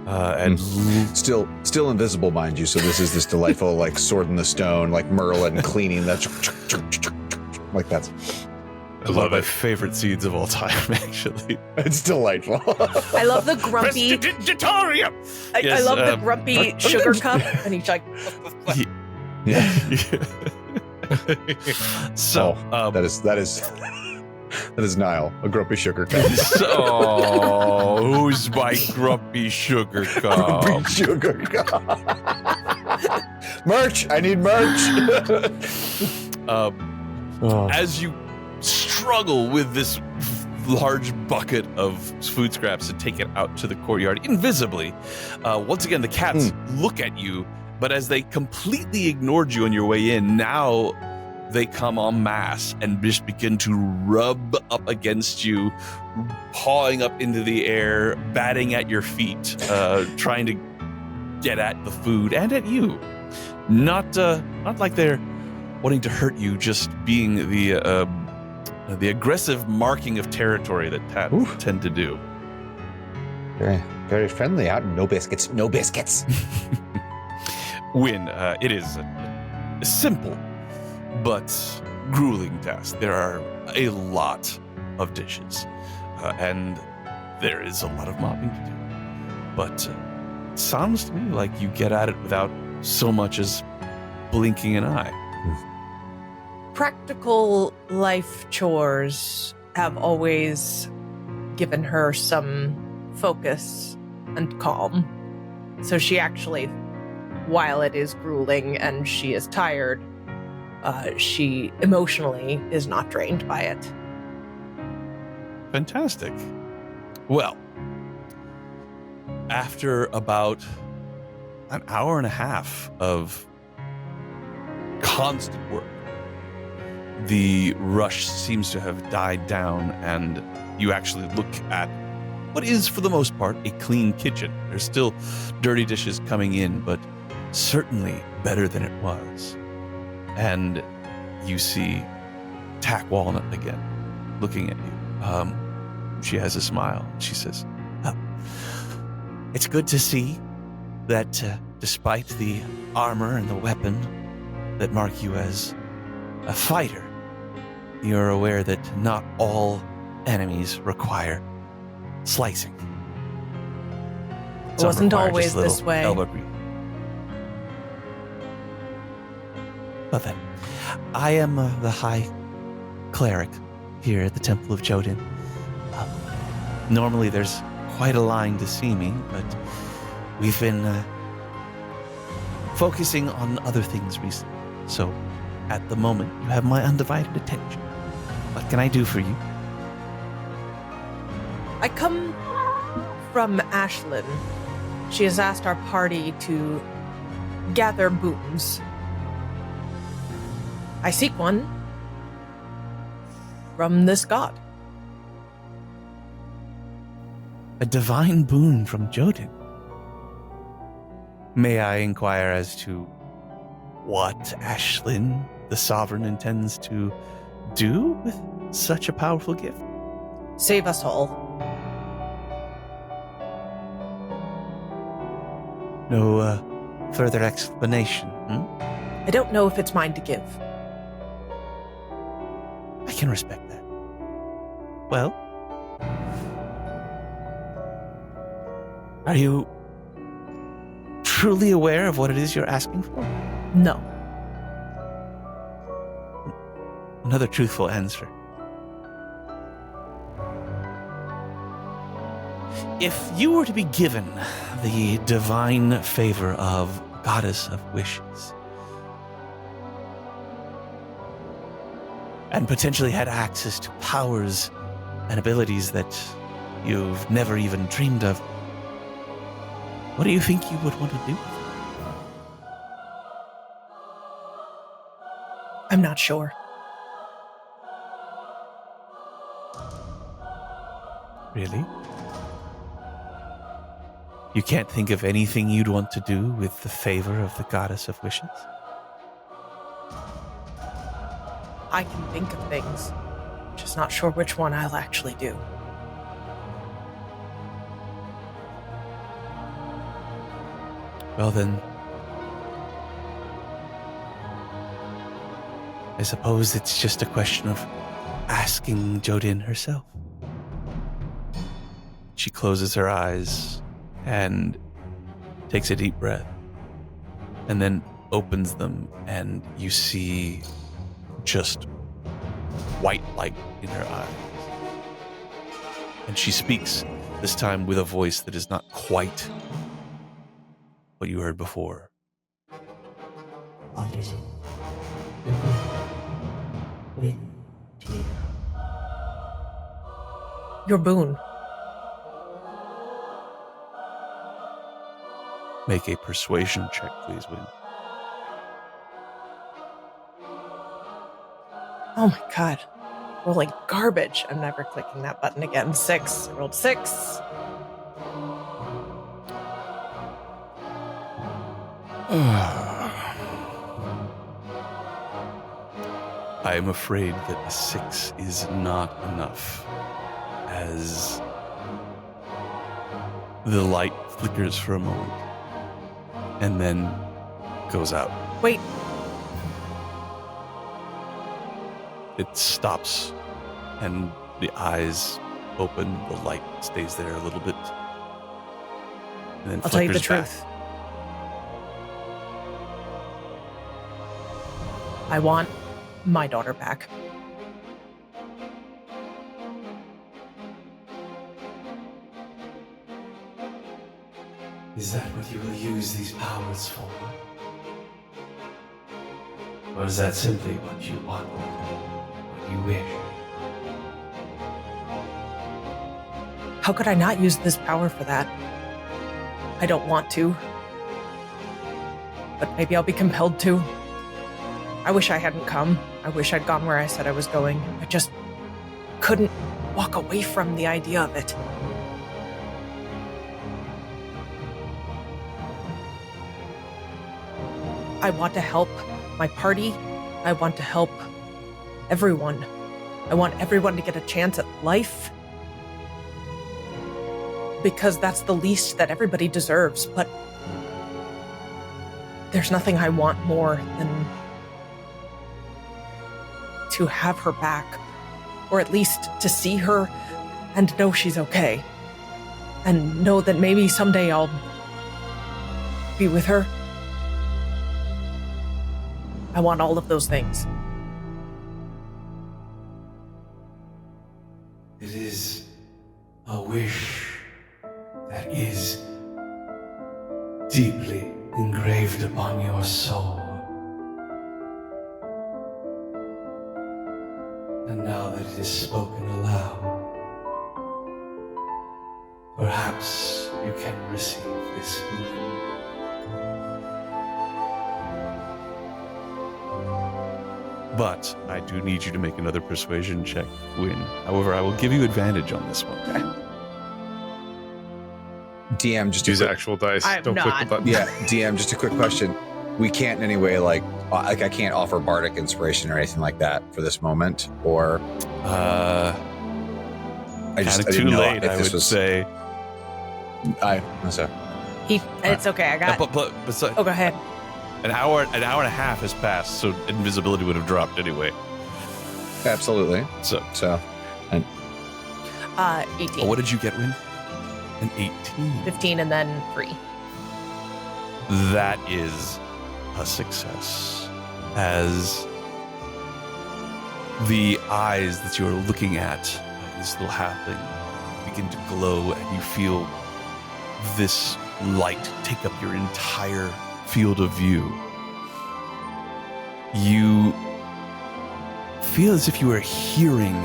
And Still invisible, mind you. So this is this delightful, like sword in the stone, like Merlin cleaning. That's like that's. one of my favorite scenes of all time, actually. It's delightful. I love the grumpy. I love the grumpy sugar cup, and he's like. Yeah. So that is Niall, a grumpy sugar cup. So who's my grumpy sugar cup? Grumpy sugar cup. Merch! I need merch. As you struggle with this large bucket of food scraps to take it out to the courtyard invisibly, once again the cats look at you, but as they completely ignored you on your way in, now they come en masse and just begin to rub up against you, pawing up into the air, batting at your feet, trying to get at the food and at you. Not like they're wanting to hurt you, just being the aggressive marking of territory that cats tend to do. Very, very friendly out. No biscuits. No biscuits. When it is simple but grueling task. There are a lot of dishes, and there is a lot of mopping to do. But it sounds to me like you get at it without so much as blinking an eye. Practical life chores have always given her some focus and calm. So she actually, while it is grueling and she is tired, she emotionally is not drained by it. Fantastic. Well, after about an hour and a half of constant work, the rush seems to have died down, and you actually look at what is, for the most part, a clean kitchen. There's still dirty dishes coming in, but certainly better than it was. And you see Tack Walnut again, looking at you. She has a smile. She says, "Oh, it's good to see that despite the armor and the weapon that mark you as a fighter, you're aware that not all enemies require slicing. It wasn't always this way. Elbow grease. Well then, I am the High Cleric here at the Temple of Jodin. Normally there's quite a line to see me, but we've been focusing on other things recently. So at the moment, you have my undivided attention. What can I do for you? I come from Ashlynn. She has asked our party to gather boons. I seek one from this god. A divine boon from Jodin. May I inquire as to what Ashlynn, the Sovereign, intends to do with such a powerful gift? Save us all. No further explanation, I don't know if it's mine to give. I can respect that. Well, are you truly aware of what it is you're asking for? No. Another truthful answer. If you were to be given the divine favor of Goddess of Wishes, and potentially had access to powers and abilities that you've never even dreamed of, what do you think you would want to do? I'm not sure. Really? You can't think of anything you'd want to do with the favor of the Goddess of Wishes? I can think of things, just not sure which one I'll actually do. Well then, I suppose it's just a question of asking Jodin herself. She closes her eyes and takes a deep breath, and then opens them, and you see just white light in her eyes. And she speaks, this time with a voice that is not quite what you heard before. What is it? With you. Your boon. Make a persuasion check, please, Win. Oh my god. Rolling garbage. I'm never clicking that button again. 6. I rolled 6. I am afraid that a 6 is not enough, as the light flickers for a moment and then goes out. Wait. it stops, and the eyes open. The light stays there a little bit, and then I'll tell you the flickers back. truth. I want my daughter back. Is that what you will use these powers for? Or is that simply what you want? What you wish? How could I not use this power for that? I don't want to. But maybe I'll be compelled to. I wish I hadn't come. I wish I'd gone where I said I was going. I just couldn't walk away from the idea of it. I want to help my party. I want to help everyone. I want everyone to get a chance at life. Because that's the least that everybody deserves. But there's nothing I want more than to have her back. Or at least to see her and know she's okay. And know that maybe someday I'll be with her. I want all of those things. It is a wish that is deeply engraved upon your soul. And now that it is spoken aloud, perhaps you can receive this boon. But I do need you to make another persuasion check, Win. However, I will give you advantage on this one. DM, just Use actual dice. I'm Don't click not. the button. Yeah, DM, just a quick question. We can't in any way like I can't offer bardic inspiration or anything like that for this moment, or I Kind of too didn't know late, if I this would was. say. I'm sorry. It's okay, I got But so, Oh, go ahead. an hour and a half has passed, so invisibility would have dropped anyway. Absolutely. So, So 18. oh, what did you get, Win? An 18. 15 and then 3. That is a success, as the eyes that you're looking at of this little halfling begin to glow, and you feel this light take up your entire field of view. You feel as if you are hearing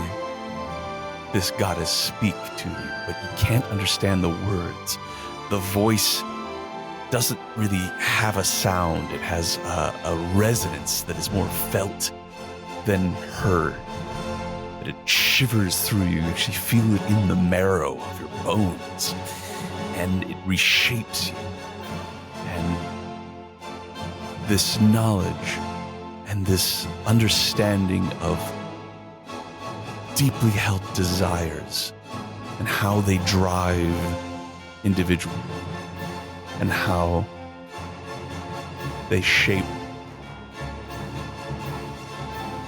this goddess speak to you, but you can't understand the words. The voice doesn't really have a sound. It has a resonance that is more felt than heard. But it shivers through you. You actually feel it in the marrow of your bones. And it reshapes you. And this knowledge and this understanding of deeply held desires and how they drive individuals and how they shape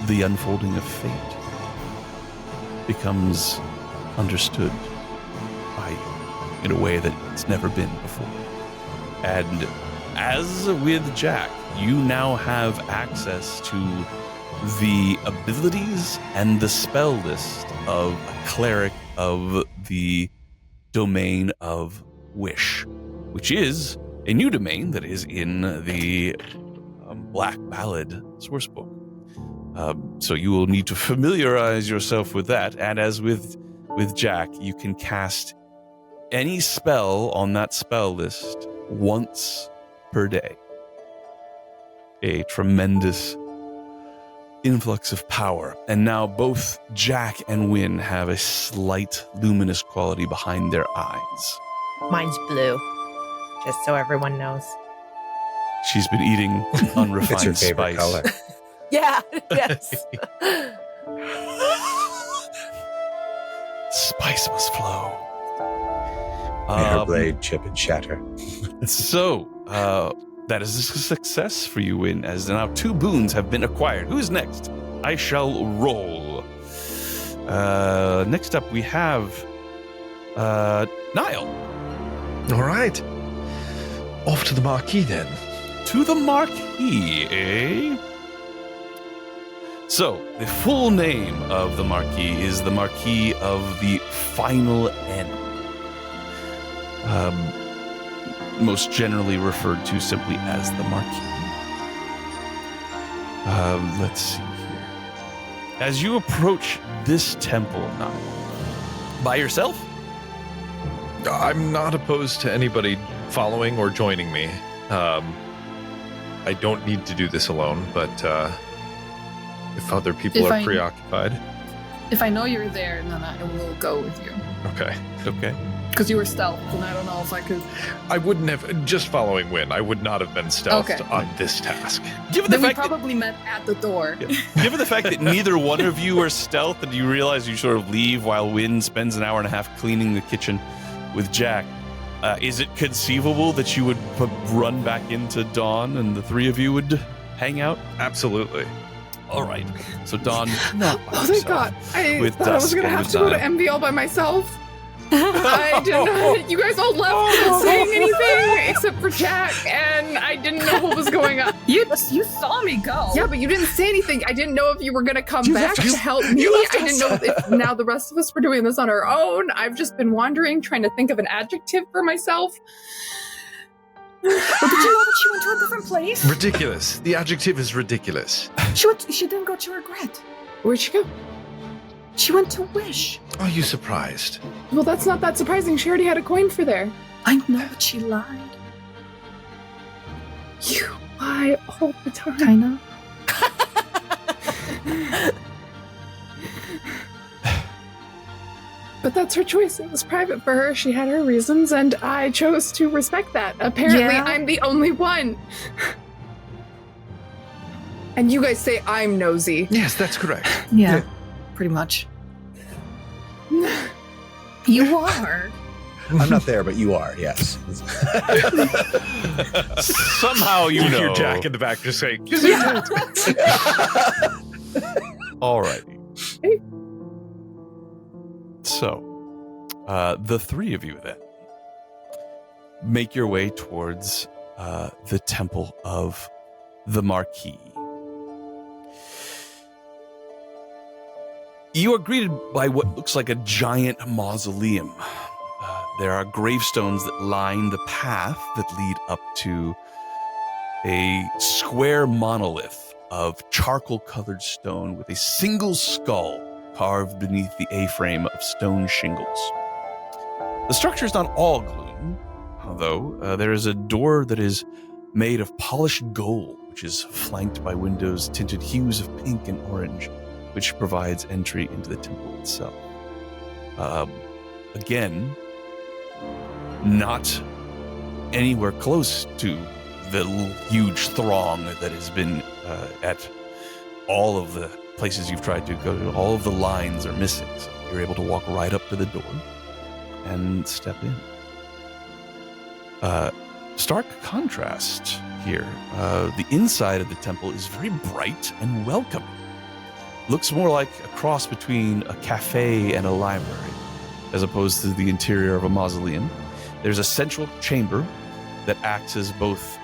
the unfolding of fate becomes understood by you in a way that it's never been before. And as with Jack, you now have access to the abilities and the spell list of a cleric of the domain of Wish, which is a new domain that is in the Black Ballad source book. So you will need to familiarize yourself with that. And as with Jack, you can cast any spell on that spell list once per day. A tremendous influx of power. And now both Jack and Wynn have a slight luminous quality behind their eyes. Mine's blue, just so everyone knows. She's been eating unrefined It's your favorite spice. color. Yeah, yes. Spice must flow. May her blade chip and shatter. So, that is a success for you, Win, as now 2 boons have been acquired. Who's next? I shall roll. Next up, we have Niall. All right. Off to the marquee then. To the marquee, eh? So, the full name of the marquee is the Marquis of the Final End. Most generally referred to simply as the Marquis. Let's see here. As you approach this temple, Niall, by yourself? I'm not opposed to anybody following or joining me. I don't need to do this alone, but if other people are preoccupied. If I know you're there, then I will go with you. Okay. Okay. Because you were stealth, and I don't know if I could. I wouldn't have, just following Wynn, I would not have been stealthed on this task. Given the Then we fact probably met at the door. Given the fact that neither one of you are stealth, and you realize you sort of leave while Wynn spends an hour and a half cleaning the kitchen with Jack, is it conceivable that you would run back into Dawn and the three of you would hang out? Absolutely. All right. So Dawn, not by Oh, yourself, thank God. I with thought I was Dusk going to and have with to go to Niall. MV all by myself. I did not. You guys all left without saying anything except for Jack, and I didn't know what was going on. You saw me go. Yeah, but you didn't say anything. I didn't know if you were going to come You back left us. to help me. You left I didn't know if now the rest of us were doing this on our own. I've just been wandering, trying to think of an adjective for myself. But did you know that she went to a different place? Ridiculous. The adjective is ridiculous. She didn't go to Regret. Where'd she go? She went to Wish. Are you surprised? Well, that's not that surprising. She already had a coin for there. I know, but she lied. You lie all the time. I know. But that's her choice. It was private for her. She had her reasons, and I chose to respect that. Apparently, Yeah. I'm the only one. And you guys say I'm nosy. Yes, that's correct. Yeah, pretty much. You are. I'm not there, but you are, yes. Somehow you know. hear Jack in the back just saying, All righty. So, the three of you then make your way towards the Temple of the Marquis. You are greeted by what looks like a giant mausoleum. There are gravestones that line the path that lead up to a square monolith of charcoal-colored stone with a single skull carved beneath the A-frame of stone shingles. The structure is not all gloom, although there is a door that is made of polished gold, which is flanked by windows tinted hues of pink and orange, which provides entry into the temple itself. Again, not anywhere close to the huge throng that has been at all of the places you've tried to go to. All of the lines are missing, so you're able to walk right up to the door and step in. Stark contrast here. The inside of the temple is very bright and welcoming. Looks more like a cross between a cafe and a library, as opposed to the interior of a mausoleum. There's a central chamber that acts as both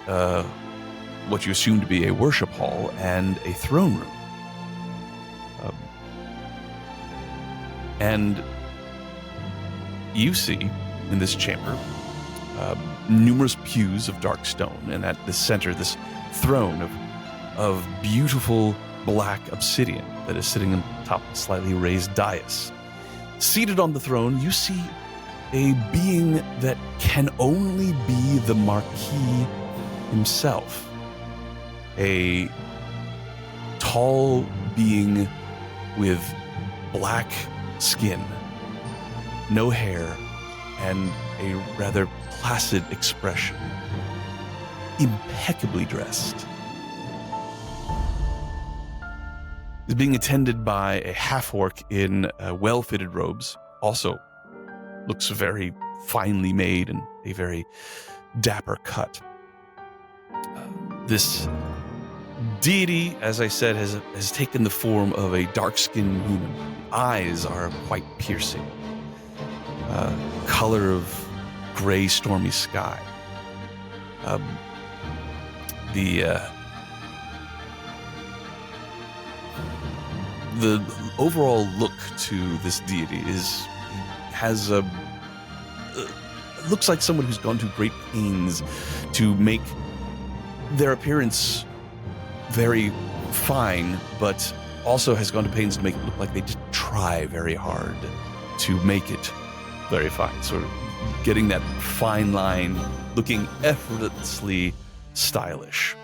what you assume to be a worship hall and a throne room. And you see in this chamber numerous pews of dark stone, and at the center, this throne of beautiful black obsidian that is sitting on top of a slightly raised dais. Seated on the throne, you see a being that can only be the Marquis himself. A tall being with black skin, no hair, and a rather placid expression. Impeccably dressed. Is being attended by a half-orc in well-fitted robes. Also looks very finely made and a very dapper cut. This deity, as I said, has taken the form of a dark-skinned human. Eyes are quite piercing. Color of gray, stormy sky. The overall look to this deity looks like someone who's gone to great pains to make their appearance very fine, but also has gone to pains to make it look like they didn't try very hard to make it very fine. Sort of getting that fine line, looking effortlessly stylish.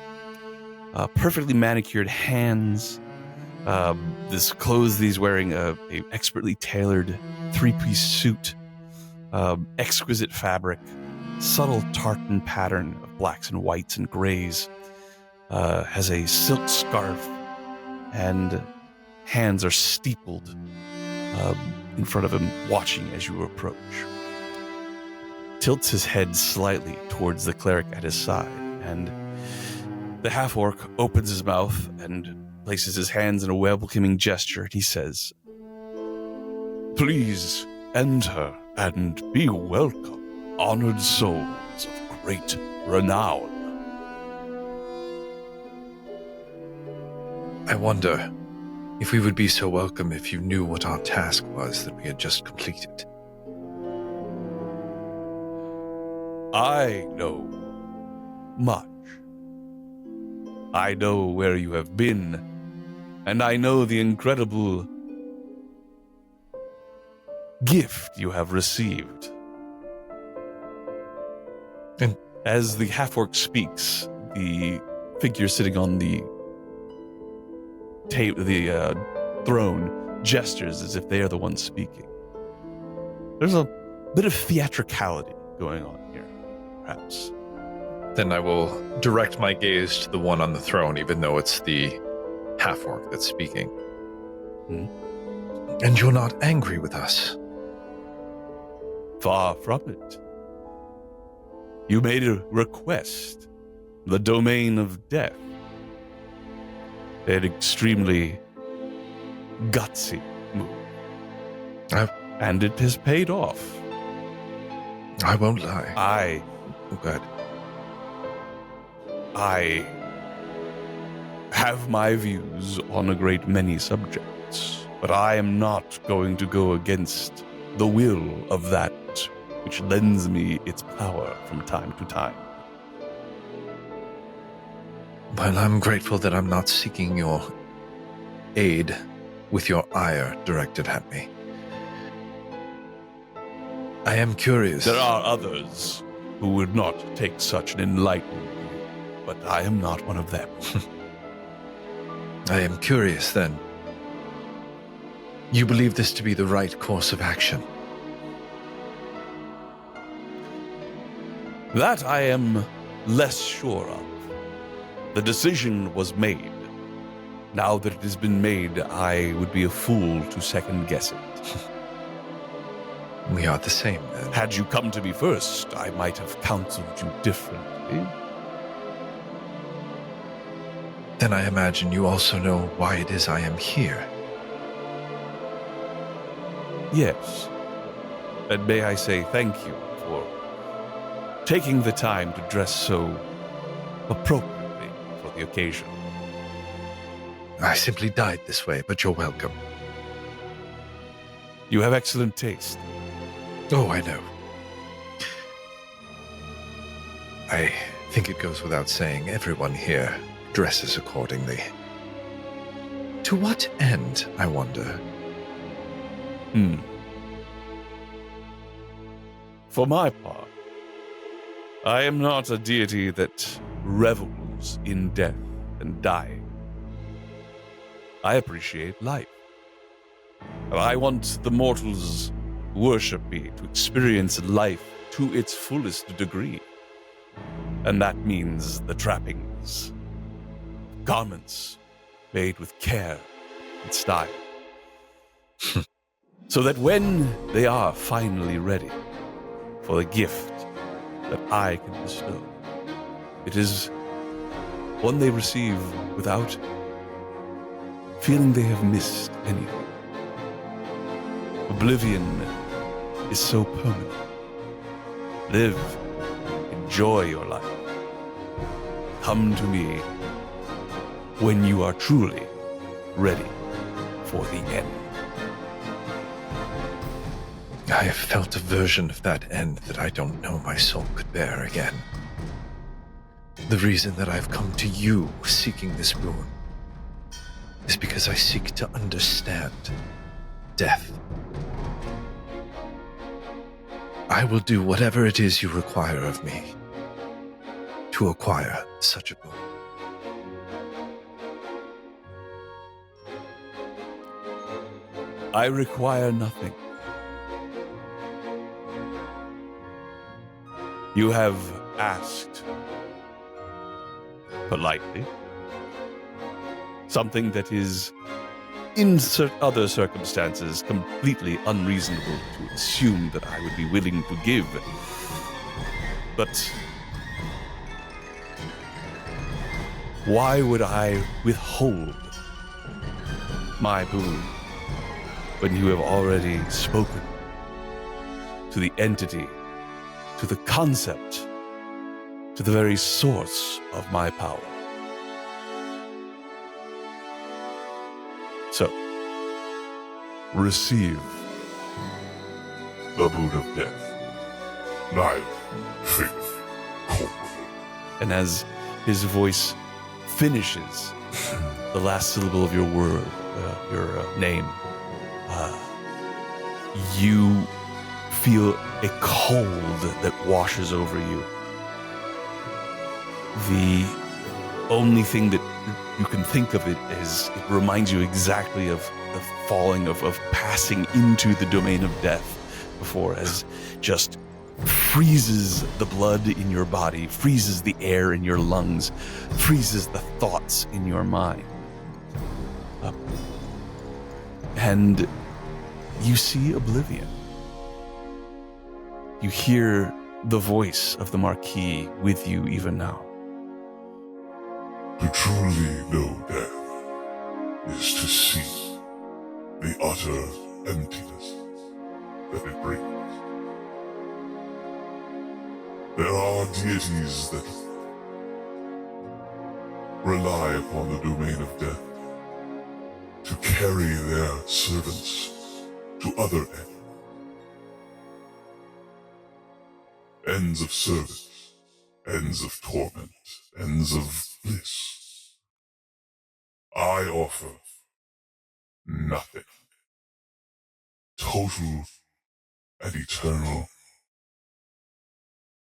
Perfectly manicured hands. This clothes that he's wearing, a expertly tailored three-piece suit. Exquisite fabric. Subtle tartan pattern of blacks and whites and grays. Has a silk scarf, and hands are steepled in front of him, watching as you approach. Tilts his head slightly towards the cleric at his side, and the half-orc opens his mouth and places his hands in a welcoming gesture, and he says, "Please enter and be welcome, honored souls of great renown." I wonder if we would be so welcome if you knew what our task was that we had just completed. I know much. I know where you have been, and I know the incredible gift you have received. And as the half-orc speaks, the figure sitting on the throne gestures as if they are the ones speaking. There's a bit of theatricality going on here, perhaps. Then I will direct my gaze to the one on the throne, even though it's the half-orc that's speaking. And you're not angry with us? Far from it. You made a request, the domain of death. An extremely gutsy move. And it has paid off. I won't lie. Oh, God. I have my views on a great many subjects, but I am not going to go against the will of that which lends me its power from time to time. Well, I'm grateful that I'm not seeking your aid with your ire directed at me. I am curious. There are others who would not take such an enlightened view, but I am not one of them. I am curious, then. You believe this to be the right course of action? That I am less sure of. The decision was made. Now that it has been made, I would be a fool to second-guess it. We are the same, then. Had you come to me first, I might have counseled you differently. Then I imagine you also know why it is I am here. Yes. And may I say thank you for taking the time to dress so appropriately for the occasion. I simply died this way, but you're welcome. You have excellent taste. Oh, I know. I think it goes without saying, everyone here dresses accordingly. To what end, I wonder? For my part, I am not a deity that revels in death and dying. I appreciate life. I want the mortals who worship me to experience life to its fullest degree. And that means the trappings, garments made with care and style. So that when they are finally ready for the gift that I can bestow, it is one they receive without feeling they have missed anything. Oblivion is so permanent. Live, enjoy your life. Come to me when you are truly ready for the end. I have felt a version of that end that I don't know my soul could bear again. The reason that I've come to you seeking this boon is because I seek to understand death. I will do whatever it is you require of me to acquire such a boon. I require nothing. You have asked politely something that is, in other circumstances, completely unreasonable to assume that I would be willing to give. But why would I withhold my boon when you have already spoken to the entity, to the concept, to the very source of my power? So, receive the boon of death. Life, faith, hope. And as his voice finishes the last syllable of your word, your name, you feel a cold that washes over you. The only thing that you can think of it is it reminds you exactly of the falling, of passing into the domain of death before, as just freezes the blood in your body, freezes the air in your lungs, freezes the thoughts in your mind. And you see oblivion. You hear the voice of the Marquis with you even now. To truly know death is to see the utter emptiness that it brings. There are deities that rely upon the domain of death to carry their servants to other ends. Ends of service, ends of torment, ends of bliss. I offer nothing. Total and eternal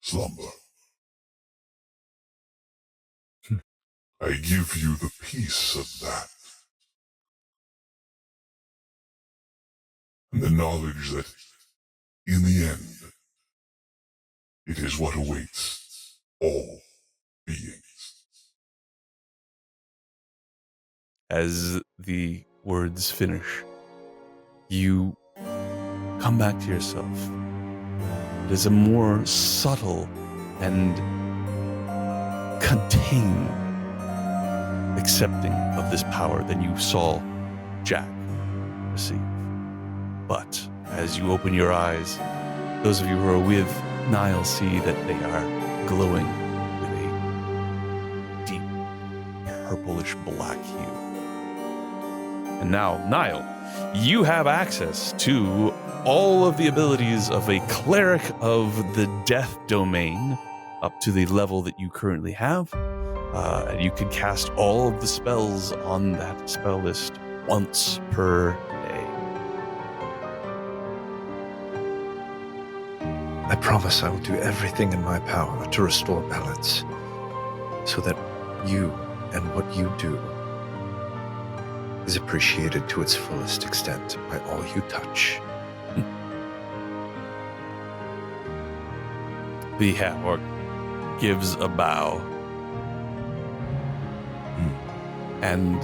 slumber. I give you the peace of that. And the knowledge that, in the end, it is what awaits all beings. As the words finish, you come back to yourself. It is a more subtle and contained accepting of this power than you saw Jack receive. But as you open your eyes, those of you who are with Niall see that they are glowing with a deep purplish black hue. And now, Niall, you have access to all of the abilities of a cleric of the death domain up to the level that you currently have. And you can cast all of the spells on that spell list once per day. I promise I will do everything in my power to restore balance, so that you and what you do is appreciated to its fullest extent by all you touch. The half-orc gives a bow. And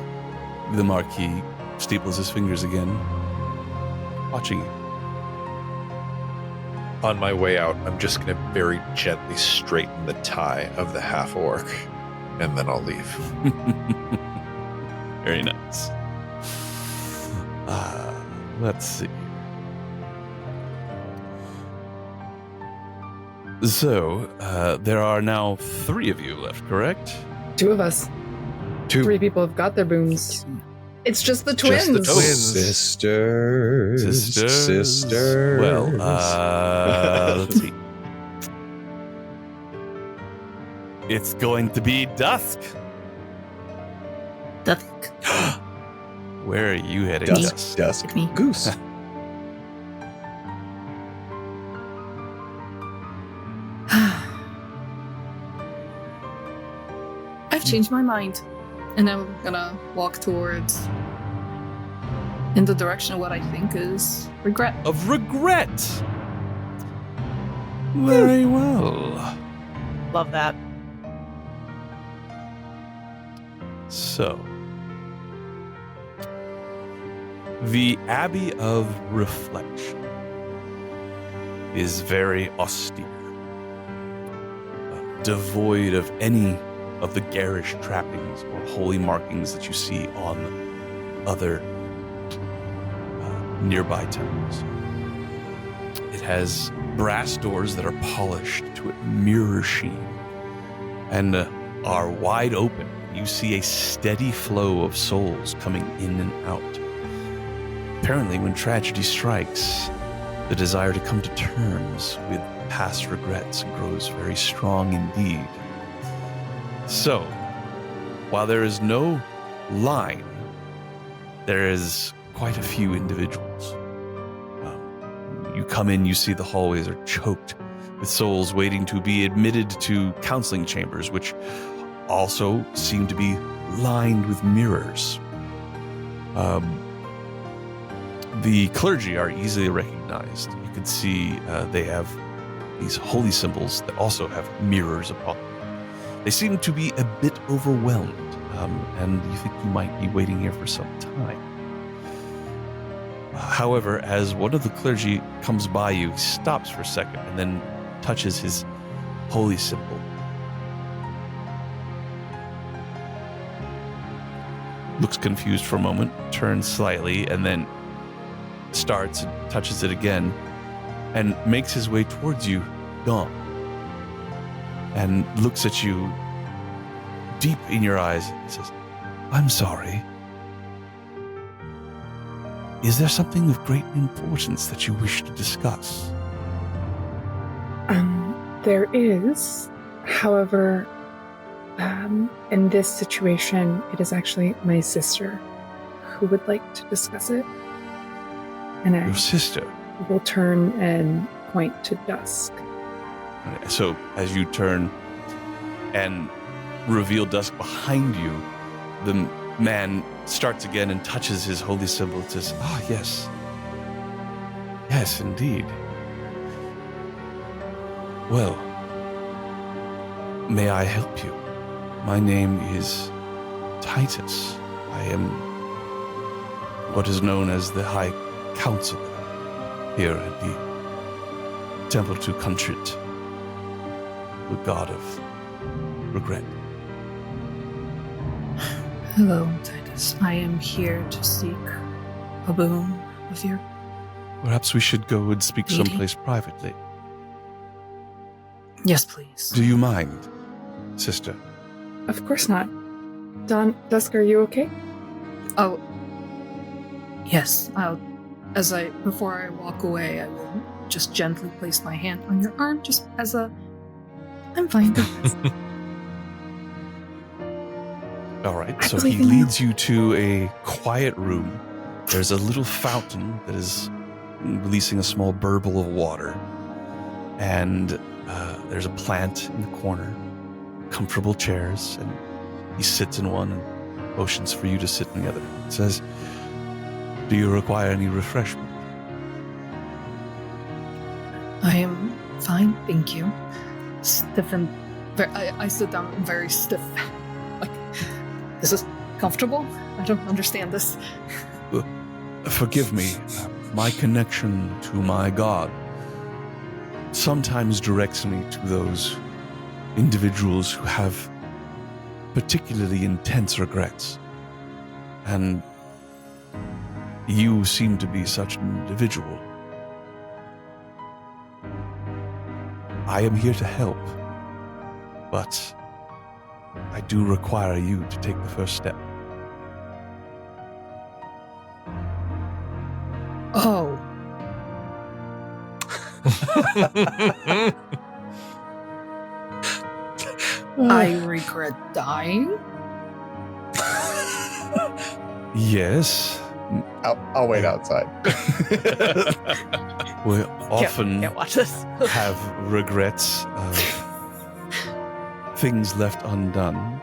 the Marquis steeples his fingers again, watching you. On my way out, I'm just going to very gently straighten the tie of the half-orc and then I'll leave. Very nice. Let's see. So, there are now 3 of you left, correct? 2 of us. 2. 3 people have got their boons. It's just the twins. Just the twins. Sisters. Well, let's see. It's going to be Dusk. Dusk. Where are you heading, Dusk. Dusk. Me. Goose. I've changed my mind, and I'm gonna walk towards in the direction of what I think is regret. Of regret. Very well. Love that. So, the Abbey of Reflection is very austere, devoid of any of the garish trappings or holy markings that you see on other nearby temples. It has brass doors that are polished to a mirror sheen and are wide open. You see a steady flow of souls coming in and out. Apparently, when tragedy strikes, the desire to come to terms with past regrets grows very strong indeed. So, while there is no line, there is quite a few individuals. You come in, you see the hallways are choked with souls waiting to be admitted to counseling chambers, which also seem to be lined with mirrors. The clergy are easily recognized. You can see they have these holy symbols that also have mirrors upon them. They seem to be a bit overwhelmed, and you think you might be waiting here for some time. However, as one of the clergy comes by you, he stops for a second and then touches his holy symbol. Looks confused for a moment, turns slightly, and then starts and touches it again and makes his way towards you, gone. And looks at you deep in your eyes and says, "I'm sorry. Is there something of great importance that you wish to discuss?" There is. However, in this situation, it is actually my sister who would like to discuss it. And I Your sister? will turn and point to Dusk. So as you turn and reveal Dusk behind you, the man starts again and touches his holy symbol and says, "Ah, yes. Yes, indeed. Well, may I help you? My name is Titus. I am what is known as the High Counselor here at the Temple to Contrit, the god of regret." Hello, Titus. I am here to seek a boon of your... Perhaps we should go and speak Lady? someplace privately. Yes, please. Do you mind, sister? Of course not. Dusk, are you okay? Oh, yes. Before I walk away, I will just gently place my hand on your arm, just as a, I'm fine. All right, I so he believe in you. leads you to a quiet room. There's a little fountain that is releasing a small burble of water. And there's a plant in the corner, comfortable chairs, and he sits in one and motions for you to sit in the other. He says, "Do you require any refreshment?" I am fine, thank you. Stiff and... I sit down very stiff. Like, this is comfortable? I don't understand this. Forgive me, my connection to my God sometimes directs me to those individuals who have particularly intense regrets. And you seem to be such an individual. I am here to help, but I do require you to take the first step. Oh. I regret dying? Yes. I'll wait outside. We often Can't watch this. have regrets of things left undone,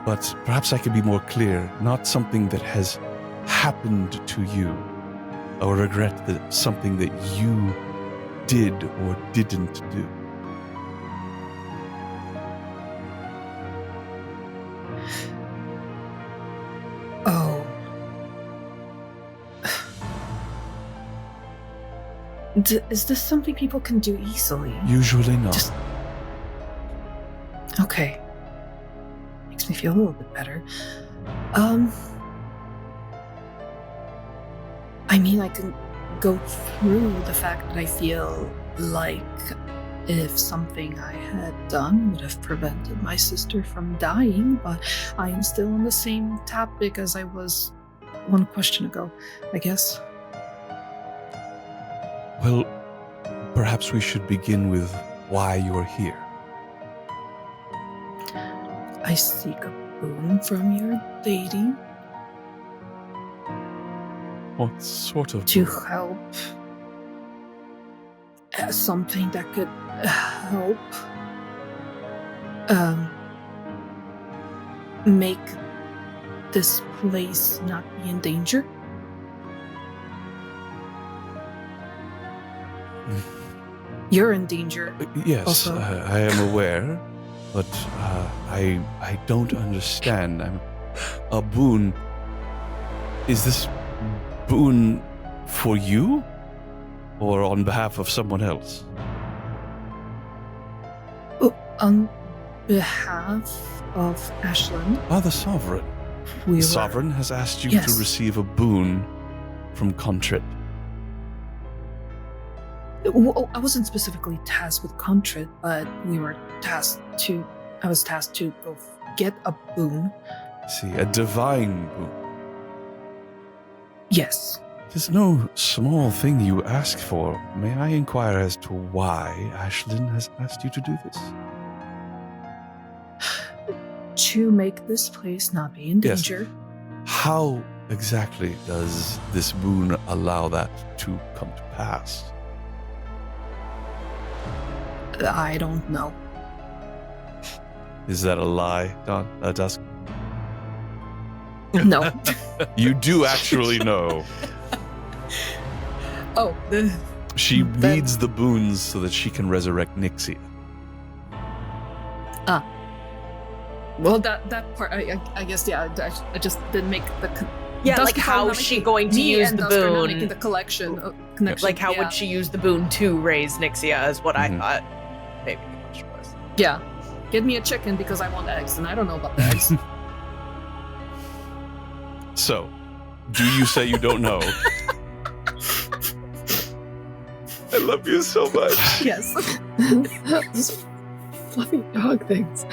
but perhaps I could be more clear. Not something that has happened to you, a regret that something that you did or didn't do. Oh. Is this something people can do easily? Usually not. Okay. Makes me feel a little bit better. I mean, I can go through the fact that I feel like if something I had done would have prevented my sister from dying, but I am still on the same topic as I was one question ago, I guess. Well, perhaps we should begin with why you're here. I seek a boon from your lady. What sort of To boon? help. Something that could help make this place not be in danger. You're in danger. Yes, Also. I am aware, but I don't understand. A boon. Is this boon for you, or on behalf of someone else? On behalf of Ashlynn, The Sovereign. we The were- Sovereign has asked you Yes. to receive a boon from Contrit. Well, I wasn't specifically tasked with Contrit, but I was tasked to go get a boon. See, a divine boon. Yes. It is no small thing you ask for. May I inquire as to why Ashlynn has asked you to do this? To make this place not be in Yes. danger. How exactly does this boon allow that to come to pass? I don't know. Is that a lie, Dusk? No. You do actually know. Oh, She Then- needs the boons so that she can resurrect Nixia. well, that part, I guess, yeah, I just didn't make the. Yeah, Dusk like is how not is she making- going to me use and the Dusk are not boon? making the connection. Like how yeah. would she use the boon to raise Nixia is what Mhm. I thought maybe the question was. Yeah. Get me a chicken because I want eggs, and I don't know about the eggs. So, do you say you don't know? I love you so much. Yes. Those fluffy dog things.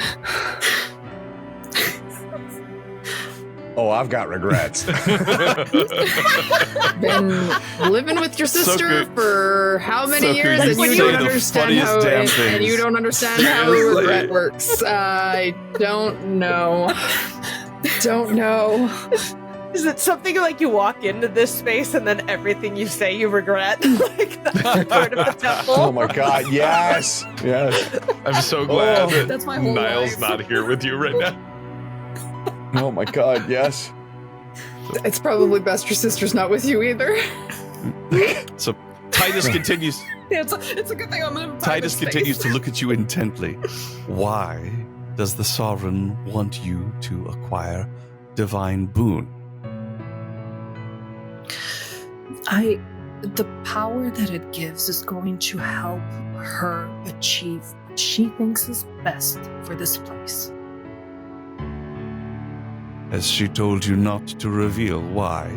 Oh, I've got regrets. Been living with your sister Soku- for how many Soku, years, you and you say don't the understand funniest how damn and things. you don't understand how Seriously. regret works. I don't know. Don't know. Is it something like you walk into this space and then everything you say you regret? Like that's part of the temple? Oh my god, yes. Yes. I'm so glad that That's my whole Niall's life. not here with you right now. Oh my god, yes. It's probably best your sister's not with you either. So, Titus continues. Yeah, it's a good thing I'm in Titus continues to look at you intently. Why does the Sovereign want you to acquire divine boon? The power that it gives is going to help her achieve what she thinks is best for this place. Has she told you not to reveal why?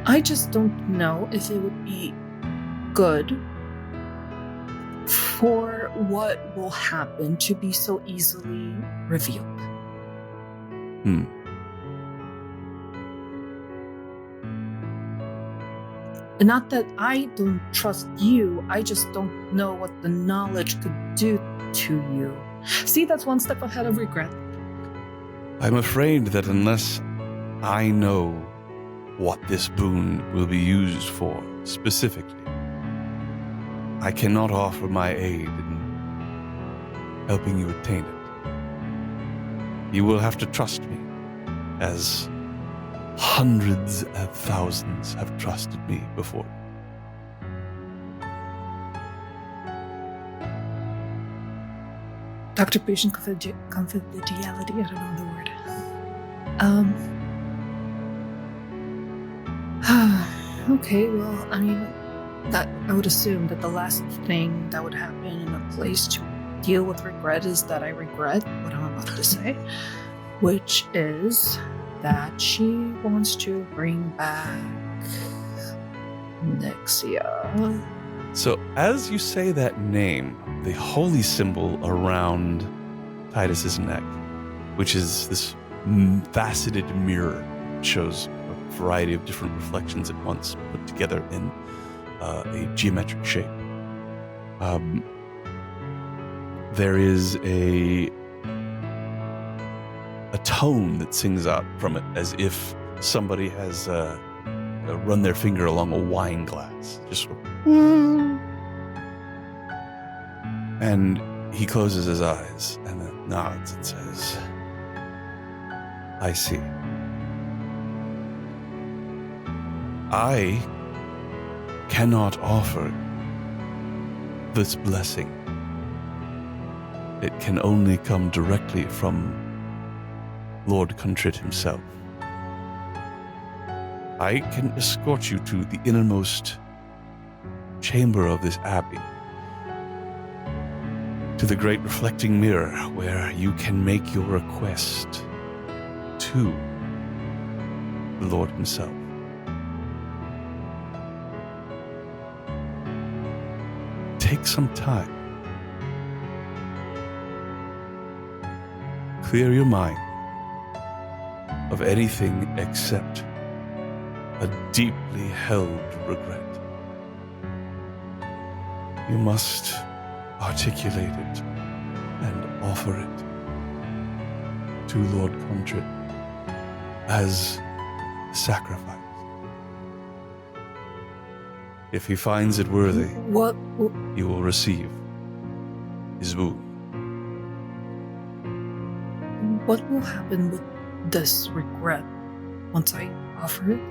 I just don't know if it would be good for what will happen to be so easily revealed. Not that I don't trust you, I just don't know what the knowledge could do to you. See, that's one step ahead of regret. I'm afraid that unless I know what this boon will be used for specifically, I cannot offer my aid in helping you attain it. You will have to trust me, as hundreds of thousands have trusted me before. Doctor-patient confidentiality, I don't know the word. Okay, well, I mean, that I would assume that the last thing that would happen in a place to deal with regret is that I regret what I'm about to say, which is that she wants to bring back Nexia. So as you say that name, the holy symbol around Titus's neck, which is this faceted mirror, shows a variety of different reflections at once put together in a geometric shape. There is a tone that sings out from it, as if somebody has run their finger along a wine glass, just sort of. And he closes his eyes and then nods and says, I see. I cannot offer this blessing. It can only come directly from Lord Contrit himself. I can escort you to the innermost chamber of this abbey, to the great reflecting mirror where you can make your request to the Lord himself. Take some time. Clear your mind of anything except a deeply held regret. You must articulate it and offer it to Lord Contrit as sacrifice. If he finds it worthy, What? you will receive his boon. What will happen with this regret once I offer it?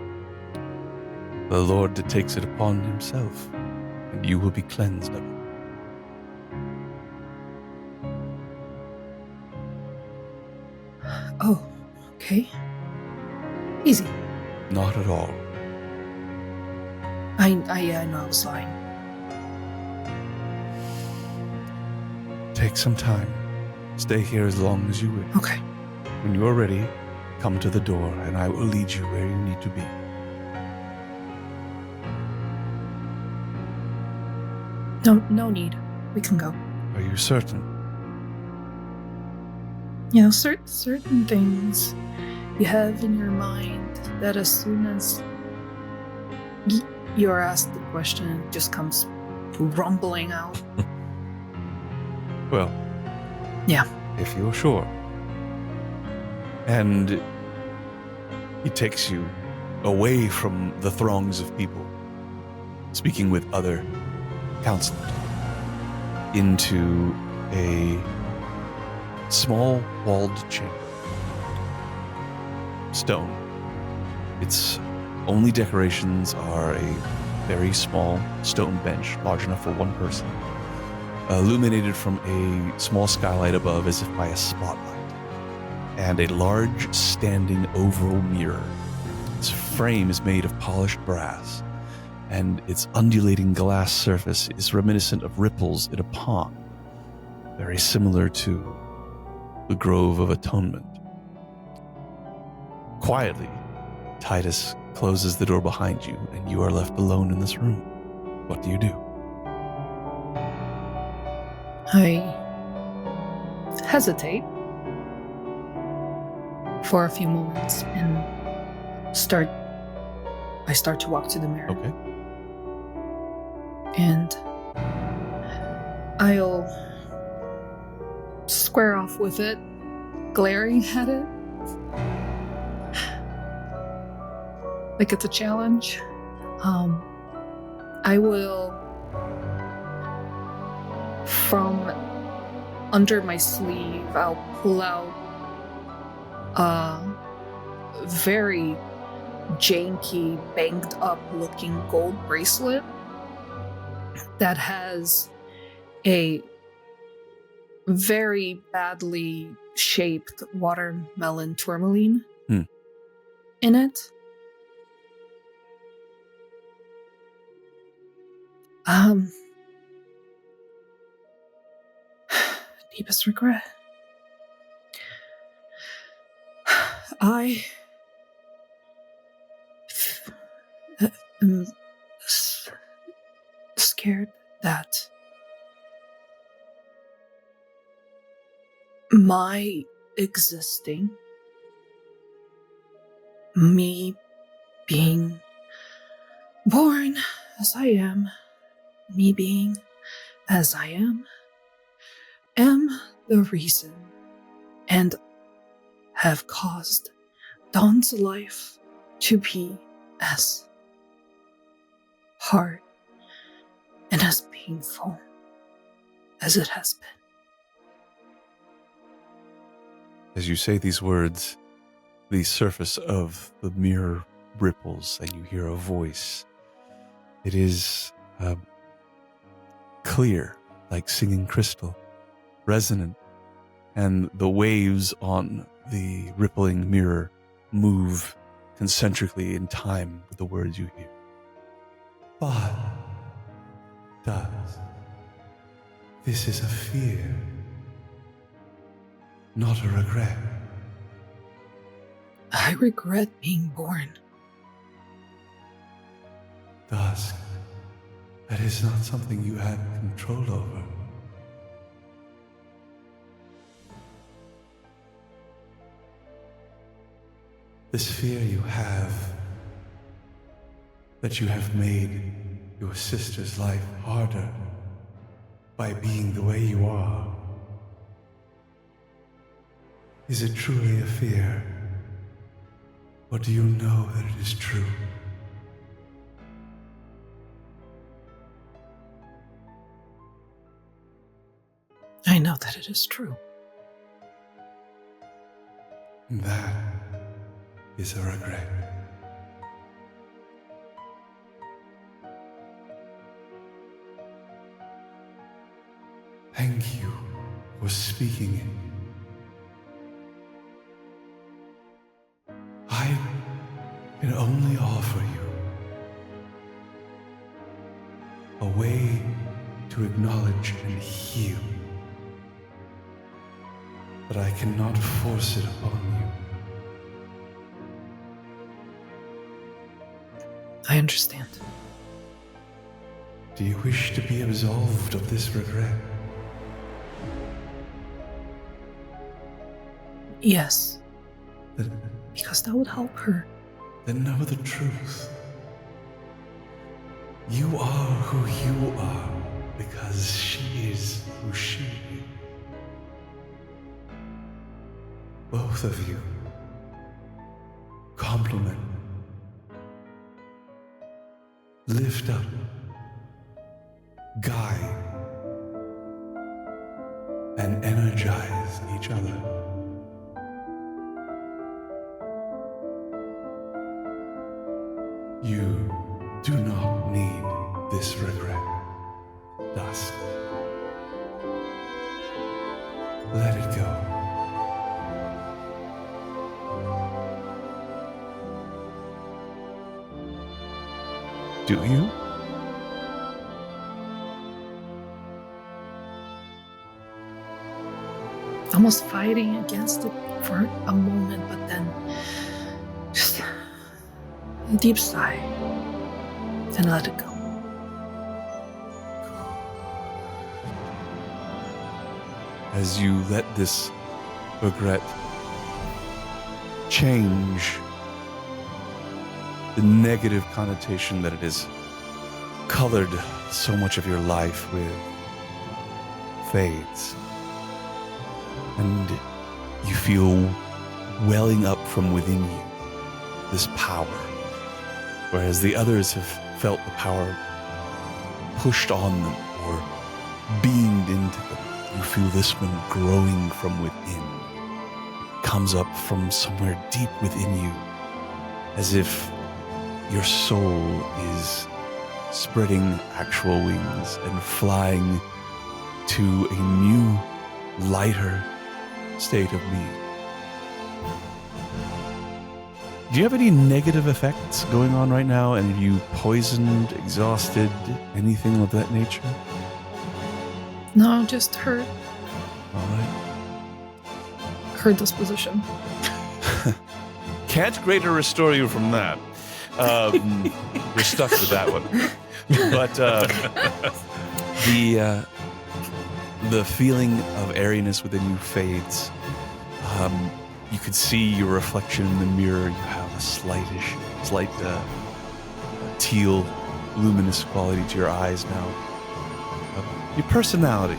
The Lord takes it upon himself, and you will be cleansed of it. Oh, okay. Easy. Not at all. I know I was lying. Take some time. Stay here as long as you wish. Okay. When you are ready, come to the door, and I will lead you where you need to be. No need. We can go. Are you certain? You know, certain things you have in your mind that as soon as you're asked the question, it just comes rumbling out. Well, yeah. If you're sure. And he takes you away from the throngs of people, speaking with other counselors, into a small walled chamber. Stone. Its only decorations are a very small stone bench, large enough for one person, illuminated from a small skylight above as if by a spotlight, and a large standing oval mirror. Its frame is made of polished brass, and its undulating glass surface is reminiscent of ripples in a pond, very similar to the Grove of Atonement. Quietly, Titus closes the door behind you, and you are left alone in this room. What do you do? I hesitate for a few moments and I start to walk to the mirror. Okay. And I'll square off with it, glaring at it. Like it's a challenge. I will, from under my sleeve, I'll pull out a very janky, banged up looking gold bracelet that has a very badly shaped watermelon tourmaline in it. Deepest regret. I am scared that my existing, me being born as I am, me being as I am the reason and have caused Dawn's life to be as hard and as painful as it has been. As you say these words, the surface of the mirror ripples and you hear a voice. It is clear, like singing crystal, resonant, and the waves on the rippling mirror move concentrically in time with the words you hear. But, Dusk, this is a fear, not a regret. I regret being born. Dusk, that is not something you had control over. This fear you have, that you have made your sister's life harder by being the way you are. Is it truly a fear? Or do you know that it is true? I know that it is true. That is a regret. Thank you for speaking it. I can only offer you a way to acknowledge and heal, but I cannot force it upon you. I understand. Do you wish to be absolved of this regret? Yes. Then, because that would help her. Then know the truth. You are who you are because she is who she is. Both of you complement, lift up, guide, and energize each other. You do not need this regret, Dusk. Let it go. Do you? I'm almost fighting against it for a moment, but then just a deep sigh, then let it go. As you let this regret change the negative connotation that it has colored so much of your life with fades, and you feel welling up from within you this power, whereas the others have felt the power pushed on them or beamed into them. You feel this one growing from within. It comes up from somewhere deep within you, as if your soul is spreading actual wings and flying to a new, lighter state of being. Do you have any negative effects going on right now? And are you poisoned, exhausted, anything of that nature? No, just her All right. disposition. Can't greater restore you from that. We're stuck with that one. But the feeling of airiness within you fades. You could see your reflection in the mirror. You have a slight teal, luminous quality to your eyes now. Your personality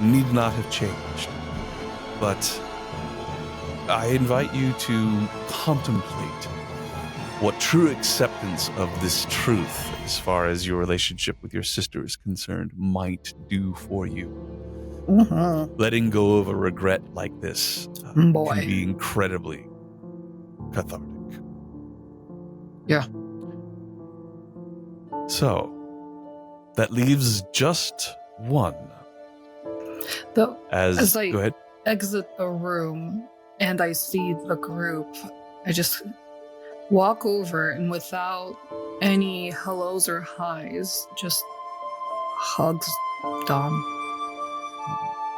need not have changed, but I invite you to contemplate what true acceptance of this truth, as far as your relationship with your sister is concerned, might do for you. Letting go of a regret like this can be incredibly cathartic. Yeah. So, that leaves just one. Though, as I go ahead. exit the room and I see the group, I just walk over and without any hellos or highs, just hugs Dawn.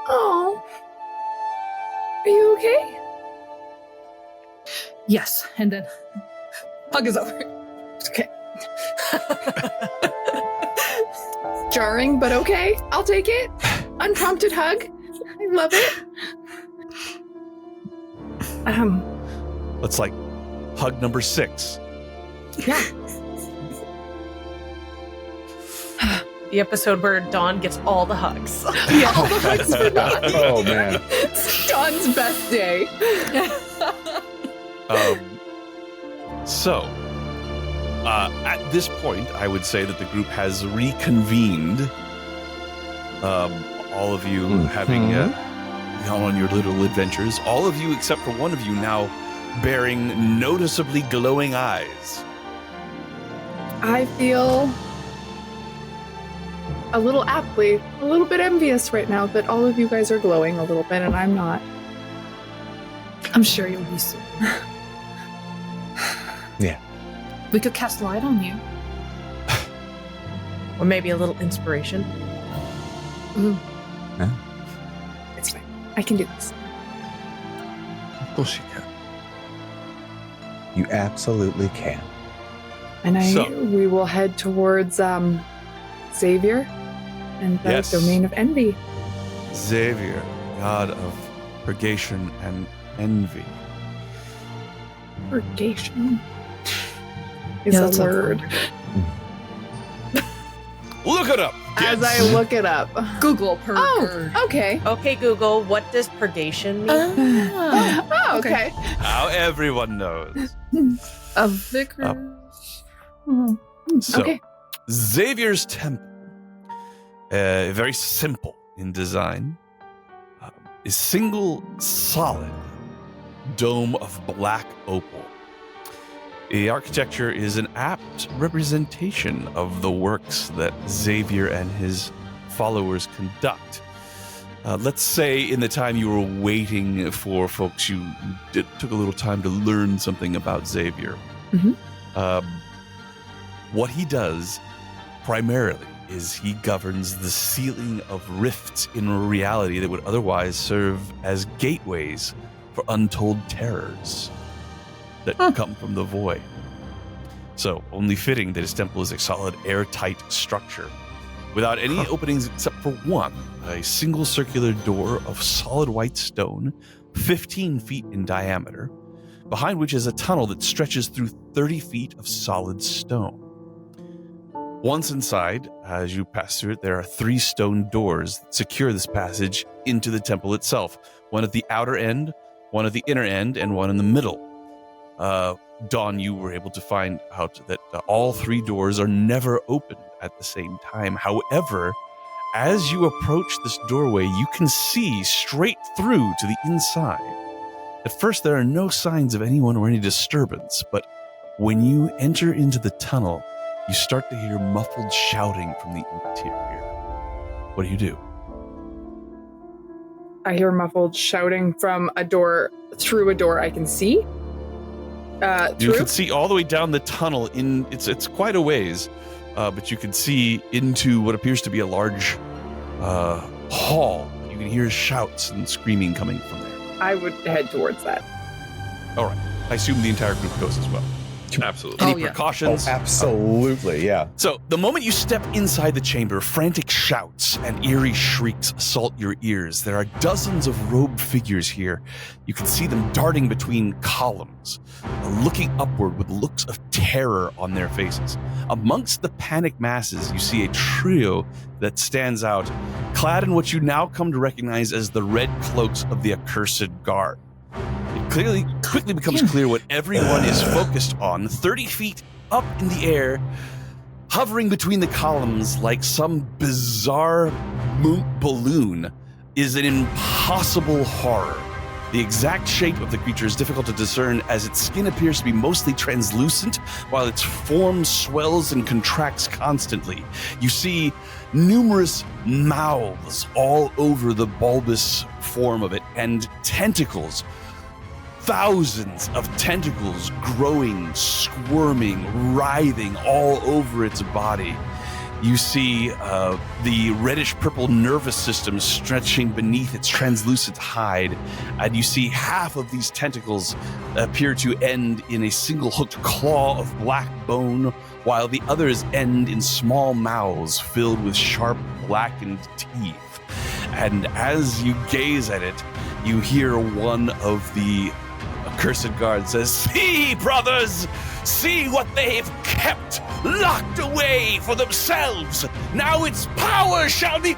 Oh, are you okay? Yes, and then hug is over. Okay. Jarring, but okay. I'll take it. Unprompted hug. I love it. That's like hug number 6. Yeah. The episode where Dawn gets all the hugs. Yeah, all the hugs for Dawn. Oh, man. It's Dawn's best day. So, at this point, I would say that the group has reconvened. All of you having gone on your little adventures. All of you, except for one of you, now bearing noticeably glowing eyes. I feel a little bit envious right now that all of you guys are glowing a little bit and I'm not. I'm sure you'll be soon. Yeah. We could cast light on you. Or maybe a little inspiration. Ooh. Huh? It's fine. I can do this. Of course you can. You absolutely can. And we will head towards Xavier and the domain of envy. Xavier, god of purgation and envy. Purgation is a word. Look it up, kids. As I look it up. Google purge. Oh, okay. Okay, Google, what does purgation mean? Oh, okay. Now everyone knows. A vicar. So, Okay. Xavier's Temple, very simple in design, is single solid dome of black opal. The architecture is an apt representation of the works that Xavier and his followers conduct. Let's say in the time you were waiting for folks, you took a little time to learn something about Xavier. Mhm. What he does primarily is he governs the sealing of rifts in reality that would otherwise serve as gateways for untold terrors that come from the void. So, only fitting that his temple is a solid, airtight structure, without any openings except for one, a single circular door of solid white stone, 15 feet in diameter, behind which is a tunnel that stretches through 30 feet of solid stone. Once inside, as you pass through it, there are 3 stone doors that secure this passage into the temple itself, one at the outer end, one at the inner end, and one in the middle. Dawn, you were able to find out that all 3 doors are never opened at the same time. However, as you approach this doorway, you can see straight through to the inside. At first, there are no signs of anyone or any disturbance, but when you enter into the tunnel, you start to hear muffled shouting from the interior. What do? I hear muffled shouting from a door, through a door I can see. You can see all the way down the tunnel. It's quite a ways, but you can see into what appears to be a large hall. You can hear shouts and screaming coming from there. I would head towards that. All right. I assume the entire group goes as well. Absolutely. Any precautions? Oh, absolutely, yeah. So the moment you step inside the chamber, frantic shouts and eerie shrieks assault your ears. There are dozens of robed figures here. You can see them darting between columns, looking upward with looks of terror on their faces. Amongst the panic masses, you see a trio that stands out, clad in what you now come to recognize as the red cloaks of the accursed guard. It quickly becomes clear what everyone is focused on. 30 feet up in the air, hovering between the columns like some bizarre balloon, is an impossible horror. The exact shape of the creature is difficult to discern, as its skin appears to be mostly translucent, while its form swells and contracts constantly. You see numerous mouths all over the bulbous form of it, and tentacles. Thousands of tentacles growing, squirming, writhing all over its body. You see the reddish-purple nervous system stretching beneath its translucent hide, and you see half of these tentacles appear to end in a single hooked claw of black bone, while the others end in small mouths filled with sharp, blackened teeth. And as you gaze at it, you hear one of the accursed guard says, "See, brothers, see what they've kept locked away for themselves. Now its power shall be..."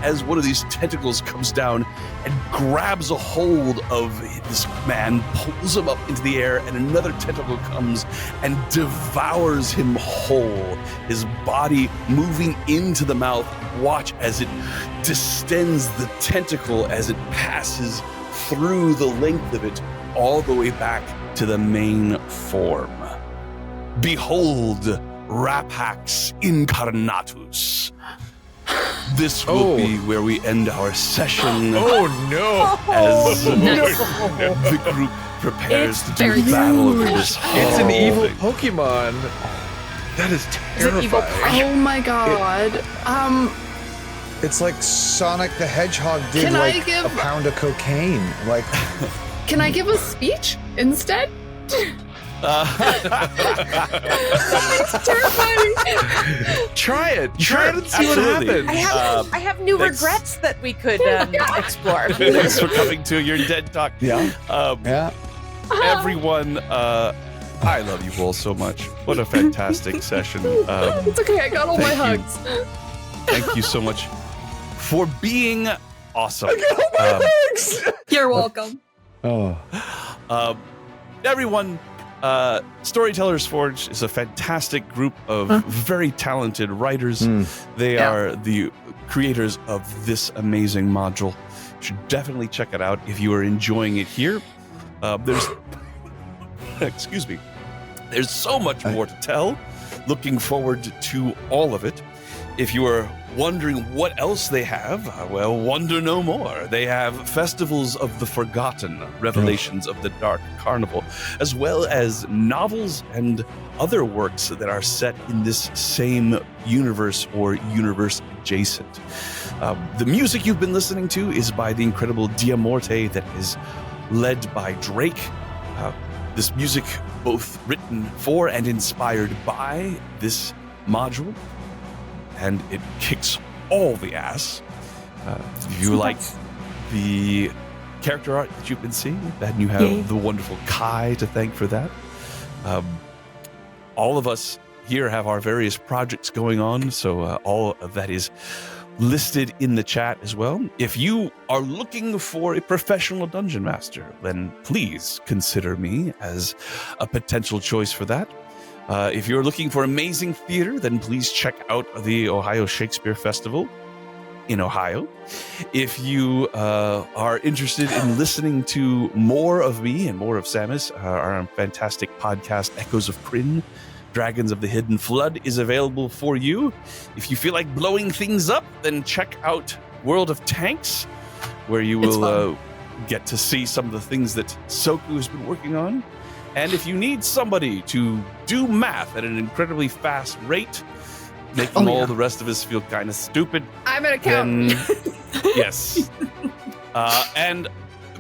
As one of these tentacles comes down and grabs a hold of this man, pulls him up into the air, and another tentacle comes and devours him whole, his body moving into the mouth. Watch as it distends the tentacle as it passes through the length of it all the way back to the main form. Behold, Rapax Incarnatus. This will be where we end our session. Oh no! As the group prepares to do battle with this It's an evil thing. Pokemon. That is terrifying. Oh my god. It's like Sonic the Hedgehog did Can I like give- a pound of cocaine. Like, Can I give a speech instead? It's terrifying. Try it. Try it and see what Absolutely. happens. I have new thanks. regrets that we could explore. Thanks for coming to your dead talk. yeah, yeah. Everyone, I love you all so much. What a fantastic session. It's okay, I got all my thank you. hugs. Thank you so much for being awesome. You're welcome. Oh, Everyone, Storyteller's Forge is a fantastic group of very talented writers. They are the creators of this amazing module. You should definitely check it out if you are enjoying it here. There's, excuse me, there's so much more to tell. looking forward to all of it. If you are wondering what else they have, well, wonder no more. They have Festivals of the Forgotten, Revelations of the Dark Carnival, as well as novels and other works that are set in this same universe or universe adjacent. The music you've been listening to is by the incredible Diamorte that is led by Drake. This music both written for and inspired by this module, and it kicks all the ass. If you like the character art that you've been seeing, then you have the wonderful Kai to thank for that. All of us here have our various projects going on, so all of that is listed in the chat as well. If you are looking for a professional dungeon master, then please consider me as a potential choice for that. If you're looking for amazing theater, then please check out the Ohio Shakespeare Festival in Ohio. If you are interested in listening to more of me and more of Samus, our fantastic podcast, Echoes of Kryn, Dragons of the Hidden Flood, is available for you. If you feel like blowing things up, then check out World of Tanks, where you will get to see some of the things that Soku has been working on. And if you need somebody to do math at an incredibly fast rate, making all the rest of us feel kind of stupid, I'm an accountant. Yes. And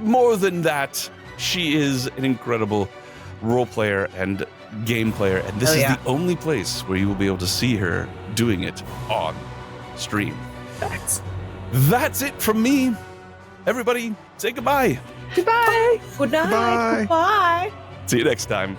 more than that, she is an incredible role player and game player, and this is the only place where you will be able to see her doing it on stream. That's it from me. Everybody, say goodbye. Goodbye. Good night. Goodbye. Goodbye. See you next time.